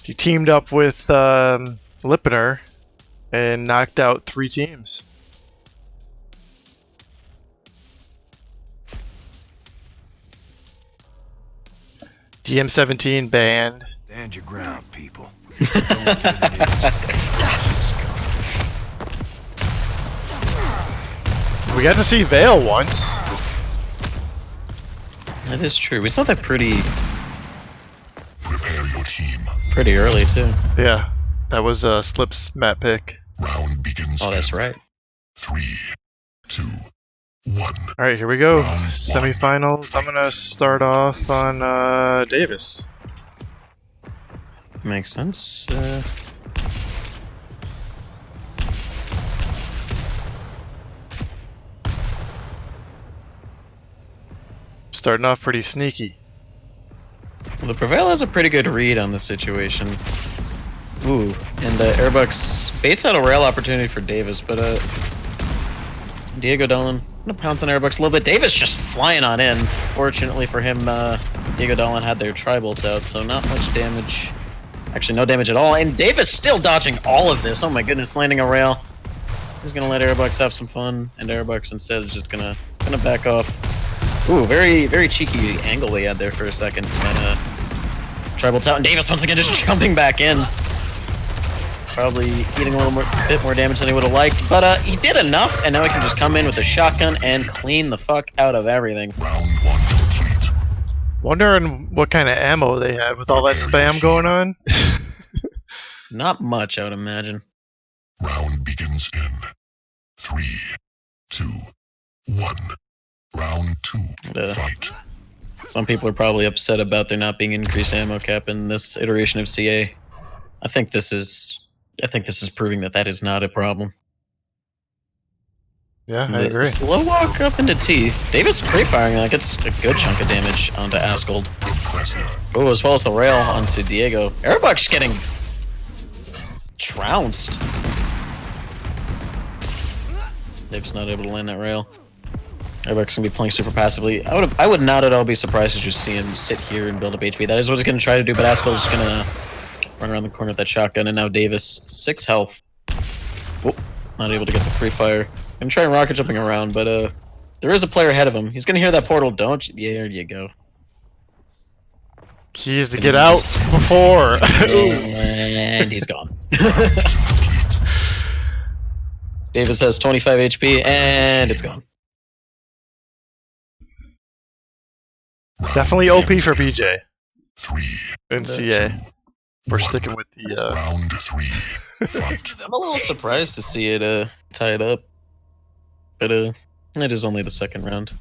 He teamed up with Lippener and knocked out 3 teams. DM17 banned. Stand your ground, people. Don't give an inch to these fascist scum. We got to see Vale once. That is true. We saw that pretty Prepare your team. early too. Yeah, that was Slip's map pick. Round begins. Oh, that's in right. 3, 2, 1. All right, here we go. Semifinals. I'm gonna start off on Davis. Makes sense. Starting off pretty sneaky. Well, the Prevail has a pretty good read on the situation. Ooh, and Airbucks baits out a rail opportunity for Davis, but Diego Dolan gonna pounce on Airbucks a little bit. Davis just flying on in. Fortunately for him, Diego Dolan had their tri-bolts out, so not much damage. Actually, no damage at all. And Davis still dodging all of this. Oh my goodness, landing a rail. He's gonna let Airbucks have some fun, and Airbucks instead is just gonna back off. Ooh, very cheeky angle we had there for a second. And then tri-bolts out, and Davis once again just jumping back in. Probably eating a bit more damage than he would have liked, but he did enough, and now he can just come in with a shotgun and clean the fuck out of everything. Round 1 complete. Wondering what kind of ammo they had with all that spam going on. Not much, I would imagine. Round begins in 3, 2, 1. Round 2. Fight. Some people are probably upset about there not being increased ammo cap in this iteration of CA. I think this is proving that is not a problem. Yeah, I agree. Slow walk up into T. Davis pre-firing, that gets a good chunk of damage onto Ascold. Oh, as well as the rail onto Diego. Airbuck's getting trounced. Dave's not able to land that rail. Airbuck's gonna be playing super passively. I would not at all be surprised to just see him sit here and build up HP. That is what he's gonna try to do, but Askel's just gonna run around the corner with that shotgun, and now Davis, 6 health. Oh, not able to get the pre-fire. I'm trying rocket jumping around, but there is a player ahead of him. He's gonna hear that portal, don't you? Yeah, there you go. Keys to get out before. And he's gone. Davis has 25 HP, and it's gone. It's definitely OP for BJ 3. and CA. We're sticking with the. Round 3. Fight. I'm a little surprised to see it tie it up, but it is only the second round.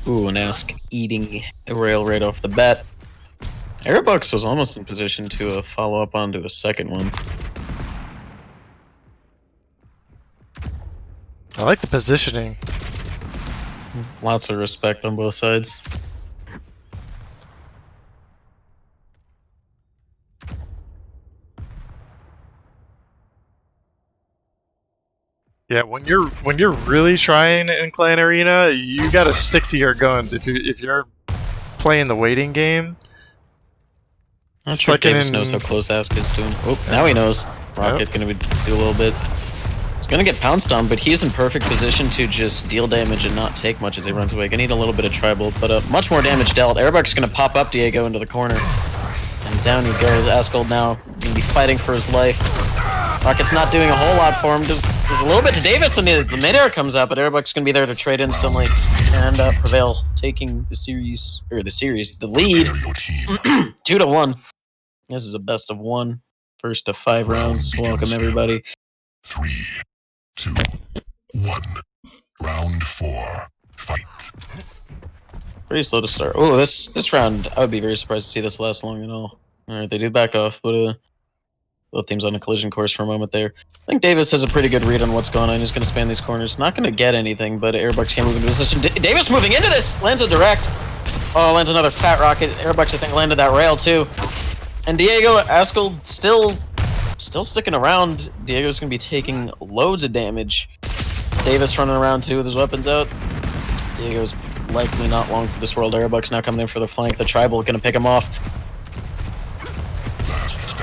Ooh, an Ask eating a rail right off the bat. Airbucks was almost in position to follow up onto a second one. I like the positioning. Lots of respect on both sides. Yeah, when you're really trying in Clan Arena, you gotta stick to your guns. If you're playing the waiting game. Not sure if Davis knows how close Ask is to him. Oh, now he knows. Rocket gonna do a little bit. He's gonna get pounced on, but he's in perfect position to just deal damage and not take much as he runs away. Gonna need a little bit of tribal, but much more damage dealt. Airbuck's gonna pop up Diego into the corner. And down he goes. Askel now gonna be fighting for his life. Rocket's not doing a whole lot for him. There's a little bit to Davis, and the mid-air comes out, but Airbuck's gonna be there to trade instantly. And Prevail taking the lead. 2-1. This is a best of 1. First of 5 rounds. Welcome everybody. 3, 2, 1. Round 4. Fight. Pretty slow to start. Oh, this round, I would be very surprised to see this last long at all. Alright, they do back off, but both teams on a collision course for a moment there. I think Davis has a pretty good read on what's going on. He's going to span these corners. Not going to get anything, but Airbucks can't move into position. Davis moving into this! Lands a direct. Oh, lands another fat rocket. Airbucks, I think, landed that rail, too. And Diego, Askel, still sticking around. Diego's going to be taking loads of damage. Davis running around, too, with his weapons out. Diego's likely not long for this world. Airbucks now coming in for the flank. The tribal going to pick him off.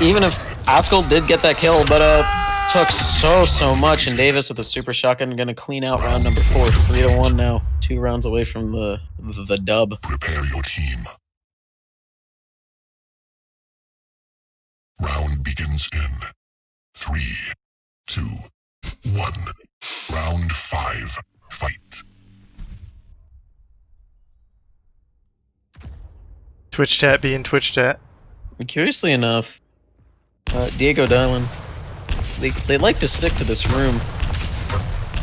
Even if Askel did get that kill, but took so much, and Davis with the super shotgun going to clean out round number 4. 3-1 now. 2 rounds away from the dub. Prepare your team. Round begins in 3, 2, 1. Round 5. Fight. Twitch chat being Twitch chat. Curiously enough, Diego Dylan, they like to stick to this room.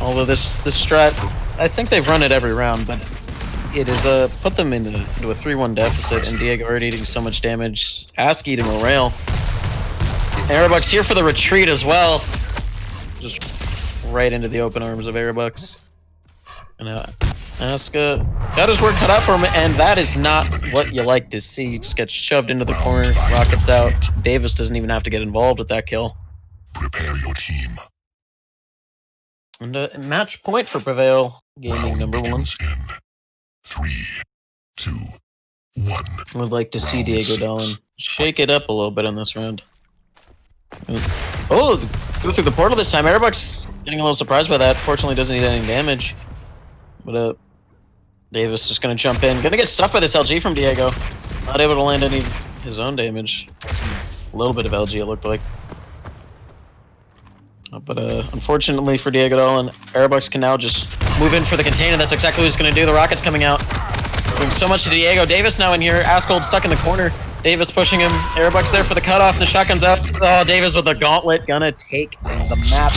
Although this strat, I think they've run it every round, but it is put them into a 3-1 deficit, and Diego already eating so much damage. Ask eating a rail. Airbucks here for the retreat as well. Just right into the open arms of Airbucks. And Ask got his work cut out for him, and that is not what you like to see. He just gets shoved into the corner, rockets out. Davis doesn't even have to get involved with that kill. Prepare your team. And match point for Prevail, gaming number 1. 3, 2, 1. Would like to see Diego Dolan shake it up a little bit on this round. Oh, go through the portal this time. Airbucks getting a little surprised by that. Fortunately, doesn't need any damage. But Davis just gonna jump in. Gonna get stuffed by this LG from Diego. Not able to land any of his own damage. A little bit of LG, it looked like. But unfortunately for Diego Dolan, Airbucks can now just move in for the container. That's exactly what he's gonna do. The rocket's coming out. Doing so much to Diego. Davis now in here. Askel stuck in the corner. Davis pushing him. Airbucks there for the cutoff. And the shotgun's up. Oh, Davis with the gauntlet. Gonna take the map.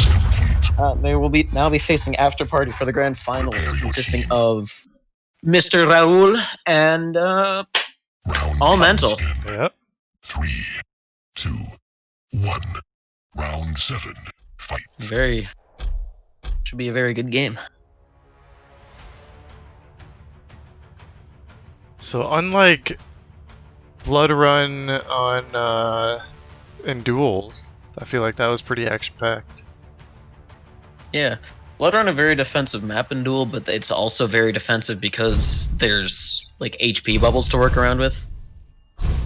They will now be facing After Party for the grand finals, consisting of Mr. Raul and All Mental. Yep. 3, 2, 1. Round 7. Fight. Should be a very good game. So unlike Blood Run on in duels. I feel like that was pretty action packed. Yeah. Bloodrun a very defensive map in Duel, but it's also very defensive because there's like HP bubbles to work around with.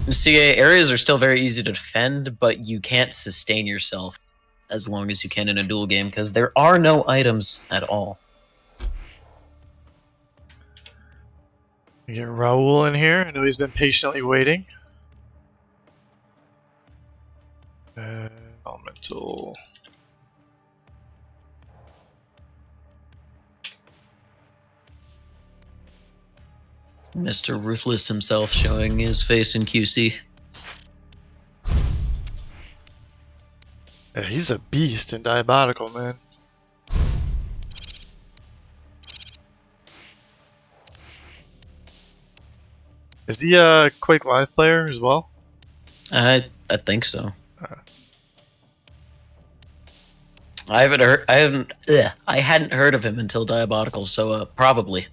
In CA, areas are still very easy to defend, but you can't sustain yourself as long as you can in a duel game because there are no items at all. We get Raul in here. I know he's been patiently waiting. Elemental. Mr. Ruthless himself showing his face in QC. Yeah, he's a beast in Diabolical, man. Is he a Quake Live player as well? I think so. I hadn't heard of him until Diabolical, so probably.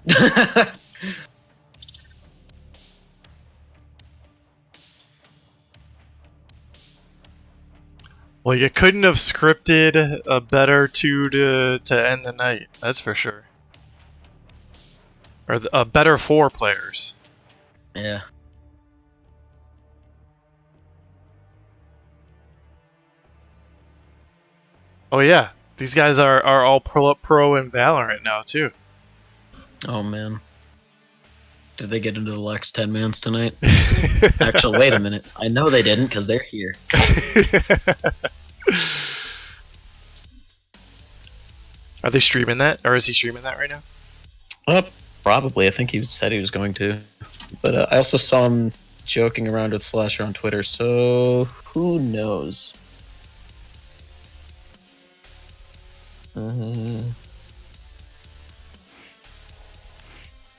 Well, you couldn't have scripted a better two to end the night. That's for sure. Or a better 4 players. Yeah. Oh yeah, these guys are all pro in Valorant now too. Oh man. Did they get into the Lex 10 mans tonight? Actually, wait a minute. I know they didn't because they're here. Are they streaming that, or is he streaming that right now? Probably. I think he said he was going to. But I also saw him joking around with Slasher on Twitter, so who knows?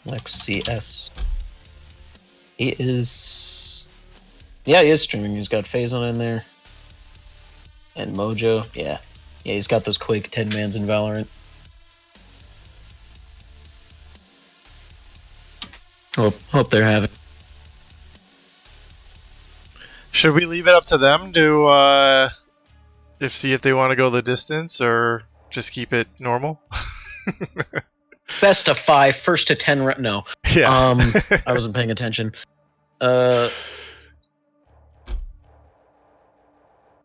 Lex CS. He is. Yeah, he is streaming. He's got Phazon in there. And Mojo. Yeah. Yeah, he's got those Quake 10 mans in Valorant. Hope they're having. Should we leave it up to them to see if they want to go the distance, or just keep it normal? Best of 5, first to 10. No. Yeah. I wasn't paying attention. They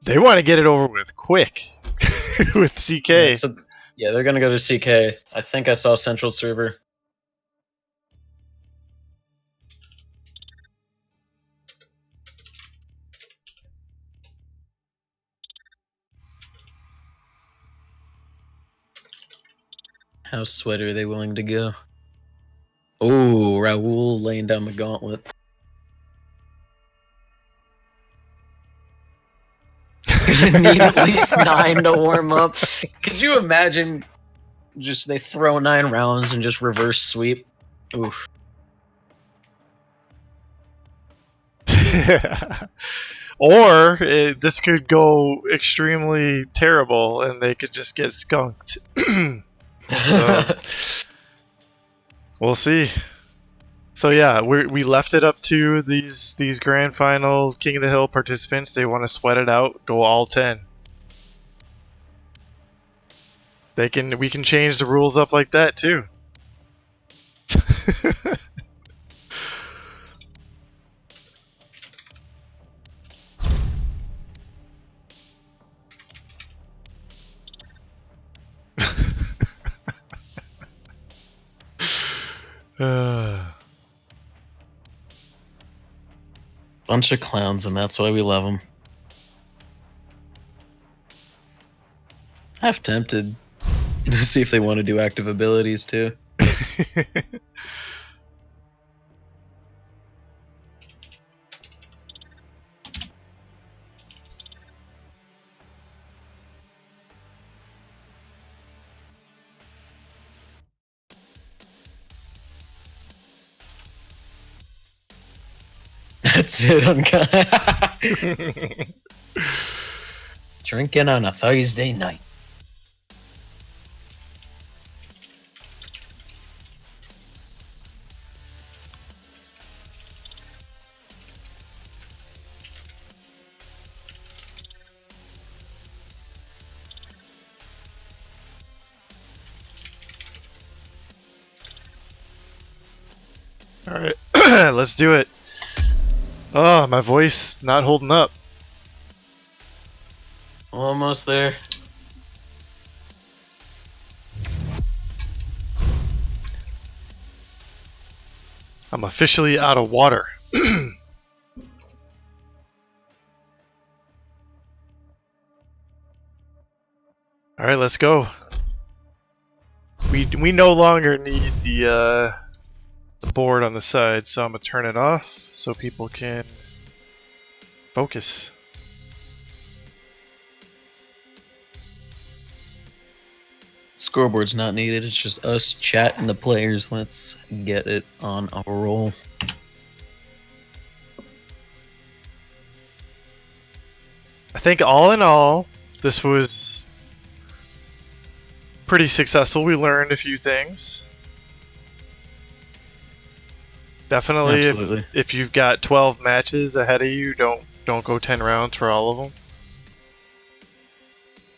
want to get it over with quick with CK. Yeah, so, yeah, they're gonna go to CK. I think I saw Central Server. How sweaty are they willing to go? Oh, Raul laying down the gauntlet. Gonna need at least 9 to warm up. Could you imagine just they throw 9 rounds and just reverse sweep? Oof. Or this could go extremely terrible and they could just get skunked. So, we'll see. So yeah, we left it up to these grand final King of the Hill participants. They want to sweat it out, go all 10. We can change the rules up like that too. Bunch of clowns, and that's why we love them. Half tempted to see if they want to do active abilities too. That's it. Drinking on a Thursday night. Alright, let's do it. Oh, my voice not holding up. Almost there. I'm officially out of water. Alright, let's go. We no longer need the board on the side, so I'm gonna turn it off so people can focus. Scoreboard's not needed. It's just us chatting the players. Let's get it on a roll. I think all in all, this was pretty successful. We learned a few things. Definitely, Absolutely. if you've got 12 matches ahead of you, don't go 10 rounds for all of them.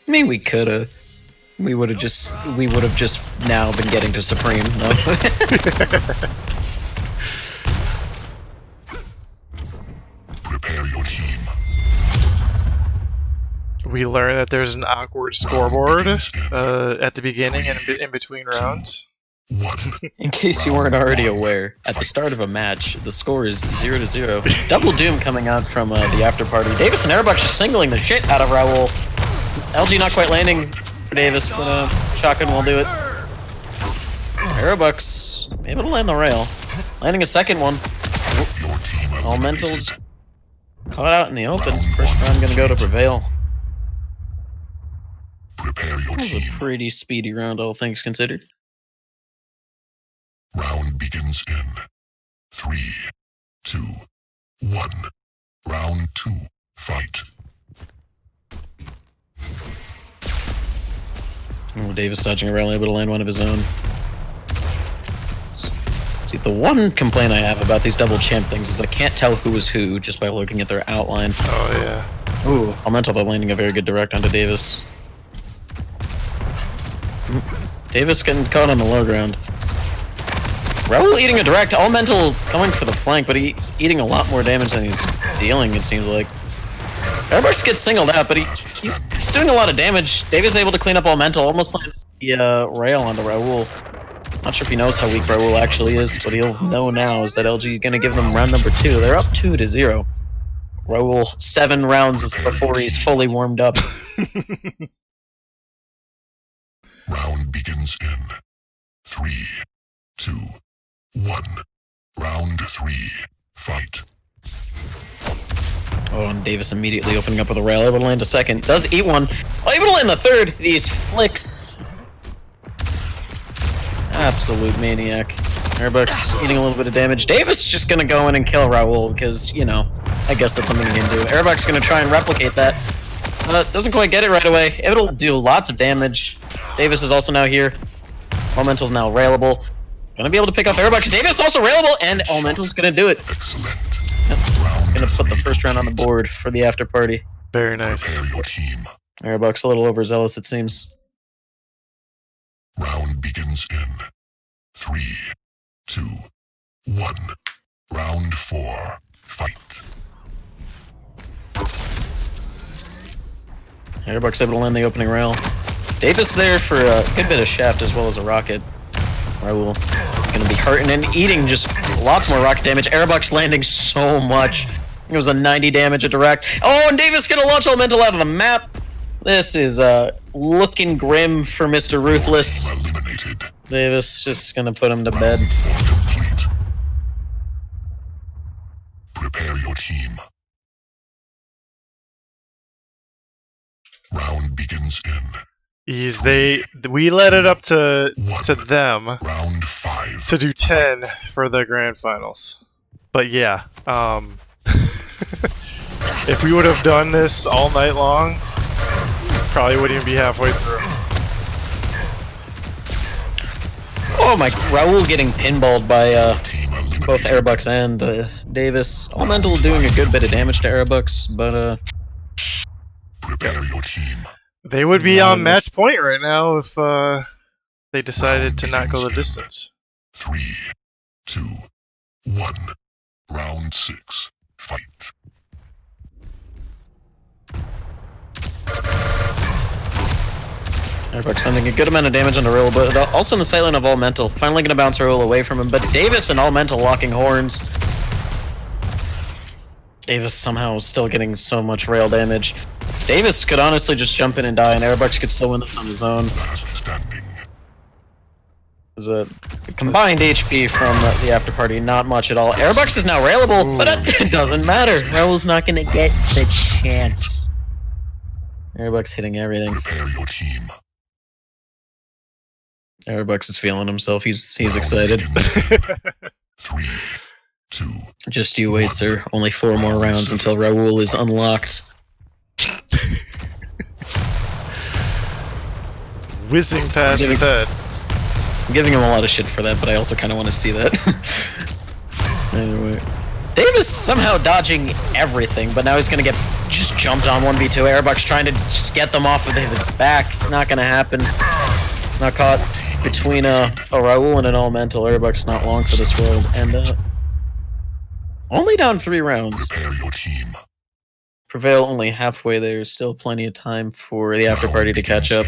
I mean, we could have. We would have just now been getting to Supreme. No? Prepare your team. We learned that there's an awkward scoreboard at the beginning and in between rounds. In case you weren't already aware, at the start of a match, the score is 0-0. Double doom coming out from the after party. Davis and Airbuck just singling the shit out of Raul. LG not quite landing for Davis, but shotgun will do it. Aerobucks able to land the rail. Landing a second one. All mentals caught out in the open. First round gonna go to Prevail. Prepare your That was a team. pretty speedy round, all things considered. Round begins in 3, 2, 1. Round 2. Fight. Oh, Davis dodging a rail, able to land one of his own. See, the one complaint I have about these double champ things is I can't tell who is who just by looking at their outline. Oh yeah. Ooh, Elemental landing a very good direct onto Davis. Davis getting caught on the low ground. Raul eating a direct, Elemental going for the flank, but he's eating a lot more damage than he's dealing, it seems like. Airbucks gets singled out, but he's doing a lot of damage. Davis able to clean up Elemental, almost landed the rail onto Raul. Not sure if he knows how weak Raul actually is, but he'll know now is that LG is going to give them round number 2. They're up 2-0. Raul 7 rounds before he's fully warmed up. Round begins in 3, 2, 1. Round 3. Fight. Oh, and Davis immediately opening up with a rail, able to land a second. Does eat one. Oh, able to land the third. These flicks. Absolute maniac. Airbucks eating a little bit of damage. Davis just gonna go in and kill Raul because, you know, I guess that's something he can do. Airbuck's gonna try and replicate that. Doesn't quite get it right away. Able to do lots of damage. Davis is also now here. Elemental's now railable. Gonna be able to pick off Airbucks. Davis also railable, and Elemental's gonna do it. Excellent. Yep. Gonna put the first round on the board for the after party. Very nice. Prepare your team. Airbuck's a little overzealous, it seems. Round begins in 3, 2, 1. Round 4. Fight. Airbuck's able to land the opening rail. Davis there for a good bit of shaft as well as a rocket. Raul gonna be hurting and eating just lots more rocket damage. Airbuck's landing so much. It was a 90 damage a direct. Oh, and Davis gonna launch Elemental out of the map. This is looking grim for Mr. Ruthless. Eliminated. Davis just gonna put him to bed. Round 4 complete. Prepare your team. Round begins in We let it up to them round 5. to do 10 for the grand finals. But yeah, if we would have done this all night long, probably wouldn't even be halfway through. Oh my, Raul getting pinballed by Team eliminated. both Airbucks and Davis. Elemental doing a good bit of damage to Airbucks, but Prepare your team. They would be on match point right now if they decided to not go the distance. 3, 2, 1. Round 6. Fight. Airbuck sending a good amount of damage on the Raoul, but also in the sight line of Elemental. Finally gonna bounce Raoul away from him, but Davis and Elemental locking horns. Davis somehow still getting so much rail damage. Davis could honestly just jump in and die, and Airbucks could still win this on his own. Last standing. There's a combined HP from the after party, not much at all. Airbucks is now railable, but it doesn't matter. Raoul's not gonna get the chance. Airbucks hitting everything. Prepare your team. Airbucks is feeling himself. He's excited. 3, 2. Just you wait, sir. Only 4 more rounds until Raoul is unlocked. Whizzing past his head. I'm giving him a lot of shit for that, but I also kind of want to see that. Anyway. Davis somehow dodging everything, but now he's going to get just jumped on 1v2. Airbucks trying to get them off of his back. Not going to happen. Not caught between a Raoul and an Elemental. Airbucks not long for this world. And only down 3 rounds. Prepare your team. Prevail only halfway there. Still plenty of time for the after party to catch up.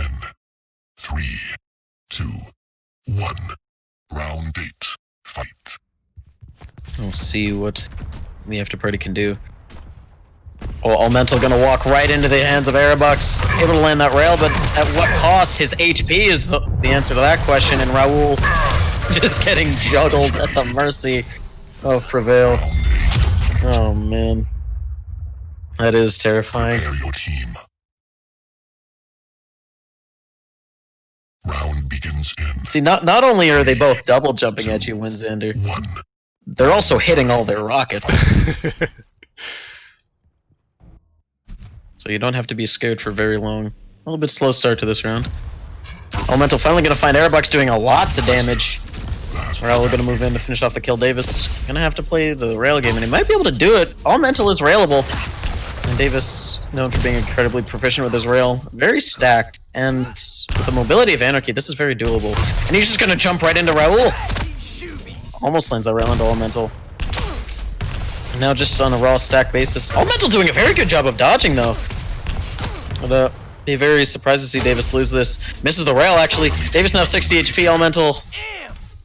3, 2, 1. Round 8. Fight. We'll see what the after party can do. Oh, Elemental gonna walk right into the hands of Airbucks. Able to land that rail, but at what cost? His HP is the answer to that question, and Raoul just getting juggled at the mercy of Prevail. Oh, man. That is terrifying. Prepare your team. Round begins in See, not only are they both double jumping at you, Winxander, 1. they're also hitting all their rockets. So you don't have to be scared for very long. A little bit slow start to this round. Elemental finally gonna find Airbucks doing lots of damage. Raoul gonna move in to finish off the kill. Davis gonna have to play the rail game, and he might be able to do it. Elemental is railable. And Davis, known for being incredibly proficient with his rail, very stacked, and with the mobility of Anarchy, this is very doable. And he's just gonna jump right into Raoul. Almost lands that rail into Elemental. And now just on a raw stack basis. Elemental doing a very good job of dodging, though. But be very surprised to see Davis lose this. Misses the rail, actually. Davis now 60 HP. Elemental,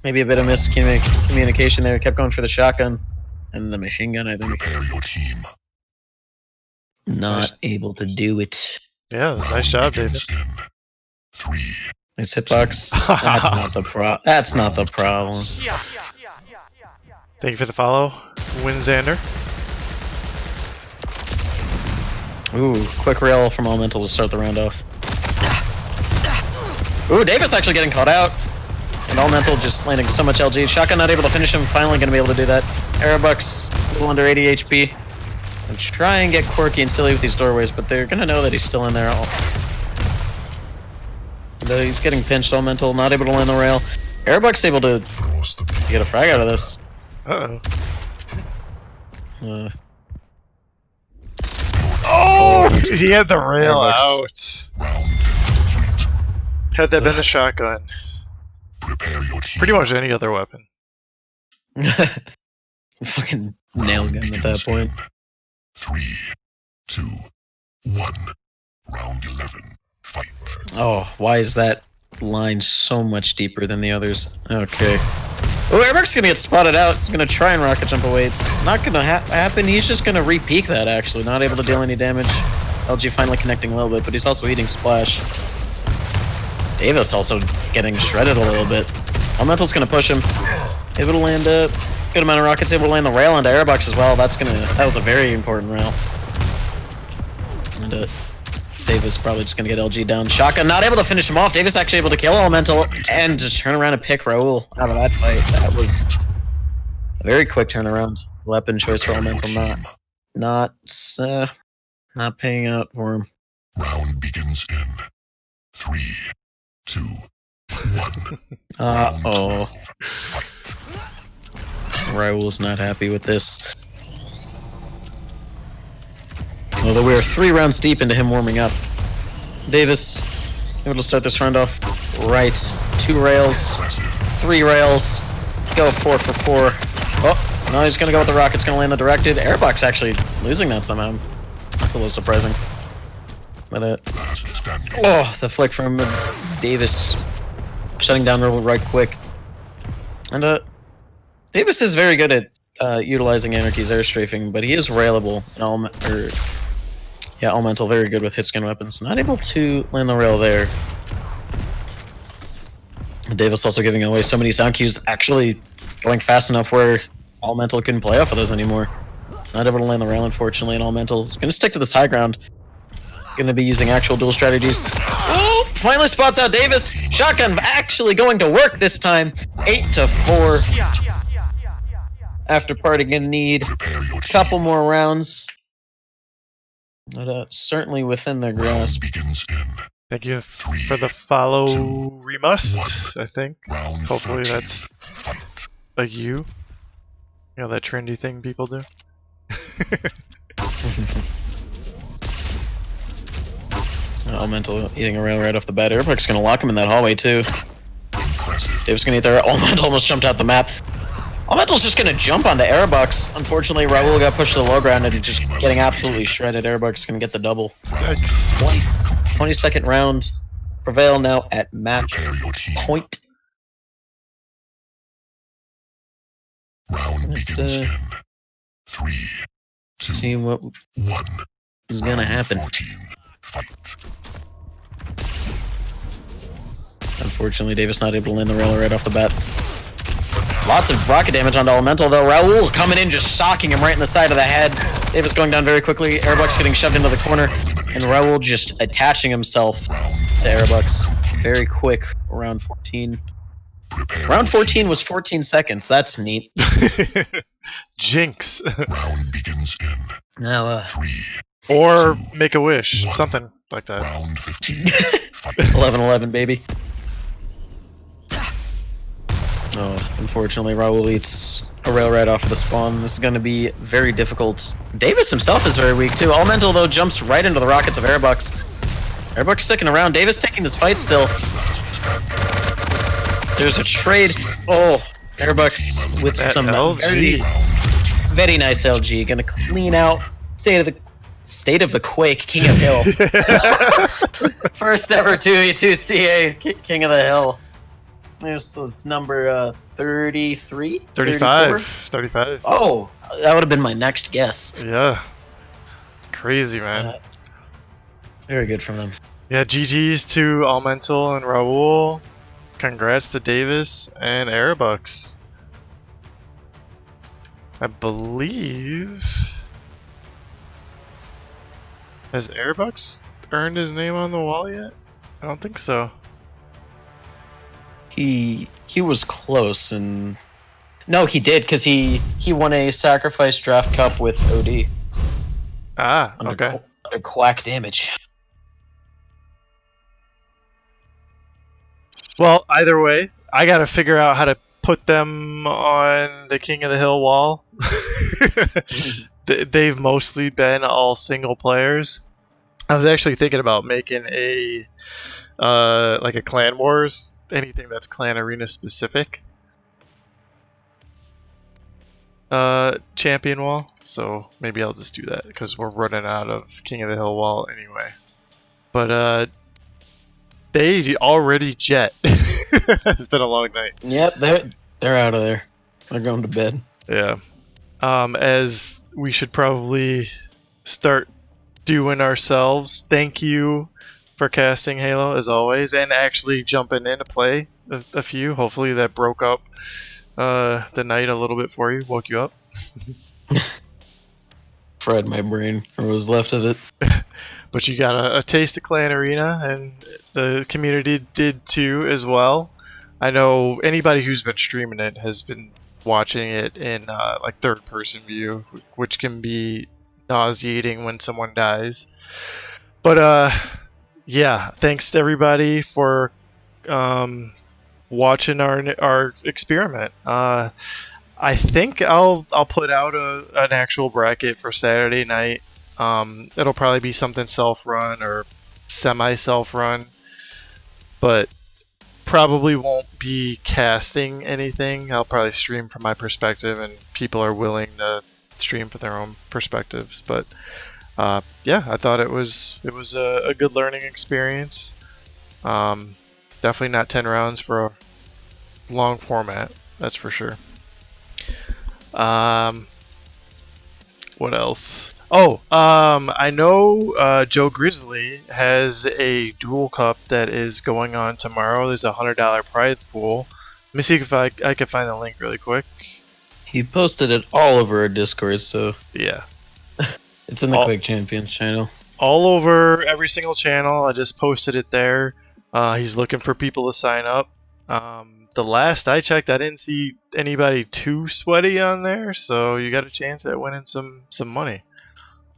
maybe a bit of miscommunication there. Kept going for the shotgun. And the machine gun, I think. Prepare your team. Not able to do it. Yeah, nice job, Davis. 3. Nice hitbox. That's not the That's not the problem. Thank you for the follow, Winxander. Ooh, quick rail from Elemental to start the round off. Ooh, Davis actually getting caught out. And Elemental just landing so much LG. Shotgun not able to finish him. Finally going to be able to do that. Airbucks a little under 80 HP. And try and get quirky and silly with these doorways, but they're going to know that he's still in there. He's getting pinched. Elemental not able to land the rail. Airbucks able to get a frag out of this. Uh-oh. Oh, he had the rail Airbucks. out. Had that been the shotgun. Prepare your team. Pretty much any other weapon. Fucking nail gun at that point. 3, 2, 1. Round 11. Fight. Oh, why is that line so much deeper than the others? Okay. Oh, Airbuck's gonna get spotted out. He's gonna try and rocket jump away. It's not gonna happen. He's just gonna re-peek that, actually. Not able to deal any damage. LG finally connecting a little bit, but he's also eating splash. Davis also getting shredded a little bit. Elemental's gonna push him. Able to land a good amount of rockets. Able to land the rail onto Airbucks as well. That was a very important rail. And Davis probably just gonna get LG down. Shotgun not able to finish him off. Davis actually able to kill Elemental and just turn around and pick Raoul out of that fight. That was a very quick turnaround. Weapon choice for Elemental not paying out for him. Round begins in 3, 2, 1. Uh-oh. Raoul's not happy with this. Although we are 3 rounds deep into him warming up. Davis able to start this round off right. 2 rails, 3 rails, go 4 for 4. Oh, No, he's gonna go with the rocket's gonna land the directed. Airbox actually losing that somehow. That's a little surprising. But oh, the flick from Davis, shutting down real right quick. And Davis is very good at utilizing Anarchy's air strafing, but he is railable. Elemental very good with hit scan weapons. Not able to land the rail there. Davis also giving away so many sound cues, actually going fast enough where Elemental couldn't play off of those anymore. Not able to land the rail, unfortunately, and Elemental's gonna stick to this high ground. Gonna be using actual dual strategies. Ooh, finally spots out Davis. Shotgun actually going to work this time. 8-4. After party gonna need a couple more rounds. But certainly within their grasp. Thank you for the follow, Remust, I think. Hopefully that's a you. You know, that trendy thing people do. Elemental eating a rail right off the bat. Airbox gonna lock him in that hallway too. Dave's gonna eat there. Elemental almost jumped out the map. Elemental's just gonna jump onto Airbox. Unfortunately, Raul got pushed to the low ground and he's just getting absolutely shredded. Airbox is gonna get the double. Yikes. 22nd round. Prevail now at match point. Let's see what is gonna happen. Unfortunately, Davis not able to land the rail right off the bat. Lots of rocket damage onto Elemental though. Raul coming in, just socking him right in the side of the head. Davis going down very quickly. Airbox getting shoved into the corner. And Raul just attaching himself to Airbox. Very quick, round 14. Round 14 was 14 seconds. That's neat. Jinx. Now, Or make a wish. Something like that. 11-11, baby. Oh, unfortunately, Raul eats a rail right off of the spawn. This is going to be very difficult. Davis himself is very weak, too. Elemental, though, jumps right into the rockets of Airbox. Airbox sticking around. Davis taking this fight still. There's a trade. Oh, Airbox with That some LG. very nice LG. Gonna clean out State of the Quake, King of Hill. First ever 2v2 CA, King of the Hill. This was number 33? 35. 34? 35. Oh, that would have been my next guess. Yeah. Crazy, man. Very good from them. Yeah, GG's to Elemental and Raul. Congrats to Davis and Airbox. I believe... Has Airbox earned his name on the wall yet? I don't think so. He was close, and no, he did, because he won a sacrifice draft cup with OD. Ah, Under okay. Under Quack damage. Well, either way, I gotta figure out how to put them on the King of the Hill wall. They've mostly been all single players. I was actually thinking about making a like a Clan Wars, anything that's Clan Arena specific champion wall. So maybe I'll just do that because we're running out of King of the Hill wall anyway. But they already jet. It's been a long night. Yep, they're out of there. They're going to bed. Yeah. As we should probably start doing ourselves. Thank you for casting Halo as always, and actually jumping in to play a few. Hopefully that broke up the night a little bit for you, woke you up. Fried my brain, or what was left of it. But you got a taste of Clan Arena, and the community did too as well. I know anybody who's been streaming it has been watching it in like third person view, which can be nauseating when someone dies. But yeah, thanks to everybody for watching our experiment. I think I'll put out an actual bracket for Saturday night. It'll probably be something self-run or semi-self-run, but probably won't be casting anything. I'll probably stream from my perspective and people are willing to stream for their own perspectives. But yeah, I thought it was a good learning experience. Definitely not 10 rounds for a long format, that's for sure. What else? Oh, I know Joe Grizzly has a dual cup that is going on tomorrow. There's a $100 prize pool. Let me see if I can find the link really quick. He posted it all over our Discord, so Yeah, it's in the Quake Champions channel. all over every single channel. I just posted it there. He's looking for people to sign up. The last I checked, I didn't see anybody too sweaty on there, so you got a chance at winning some money.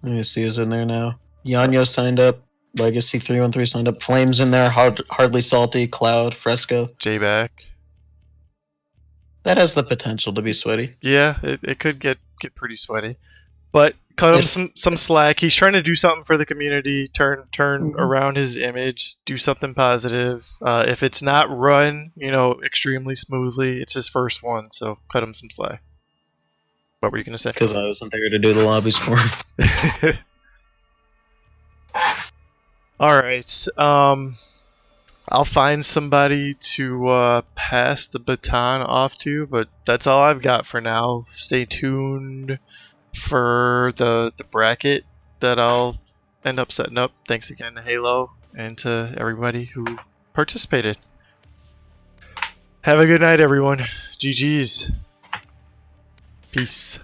Let me see who's in there now. Yanyo signed up. Legacy 313 signed up. Flames in there. Hardly Salty. Cloud. Fresco. J-Back. That has the potential to be sweaty. Yeah, it could get pretty sweaty. But cut him some slack. He's trying to do something for the community, turn around his image, do something positive. If it's not run, extremely smoothly, it's his first one, so cut him some slack. What were you gonna say? Because I wasn't there to do the lobbies for him. All right. I'll find somebody to pass the baton off to, but that's all I've got for now. Stay tuned for the bracket that I'll end up setting up. Thanks again to Halo and to everybody who participated. Have a good night, everyone. GG's. Peace.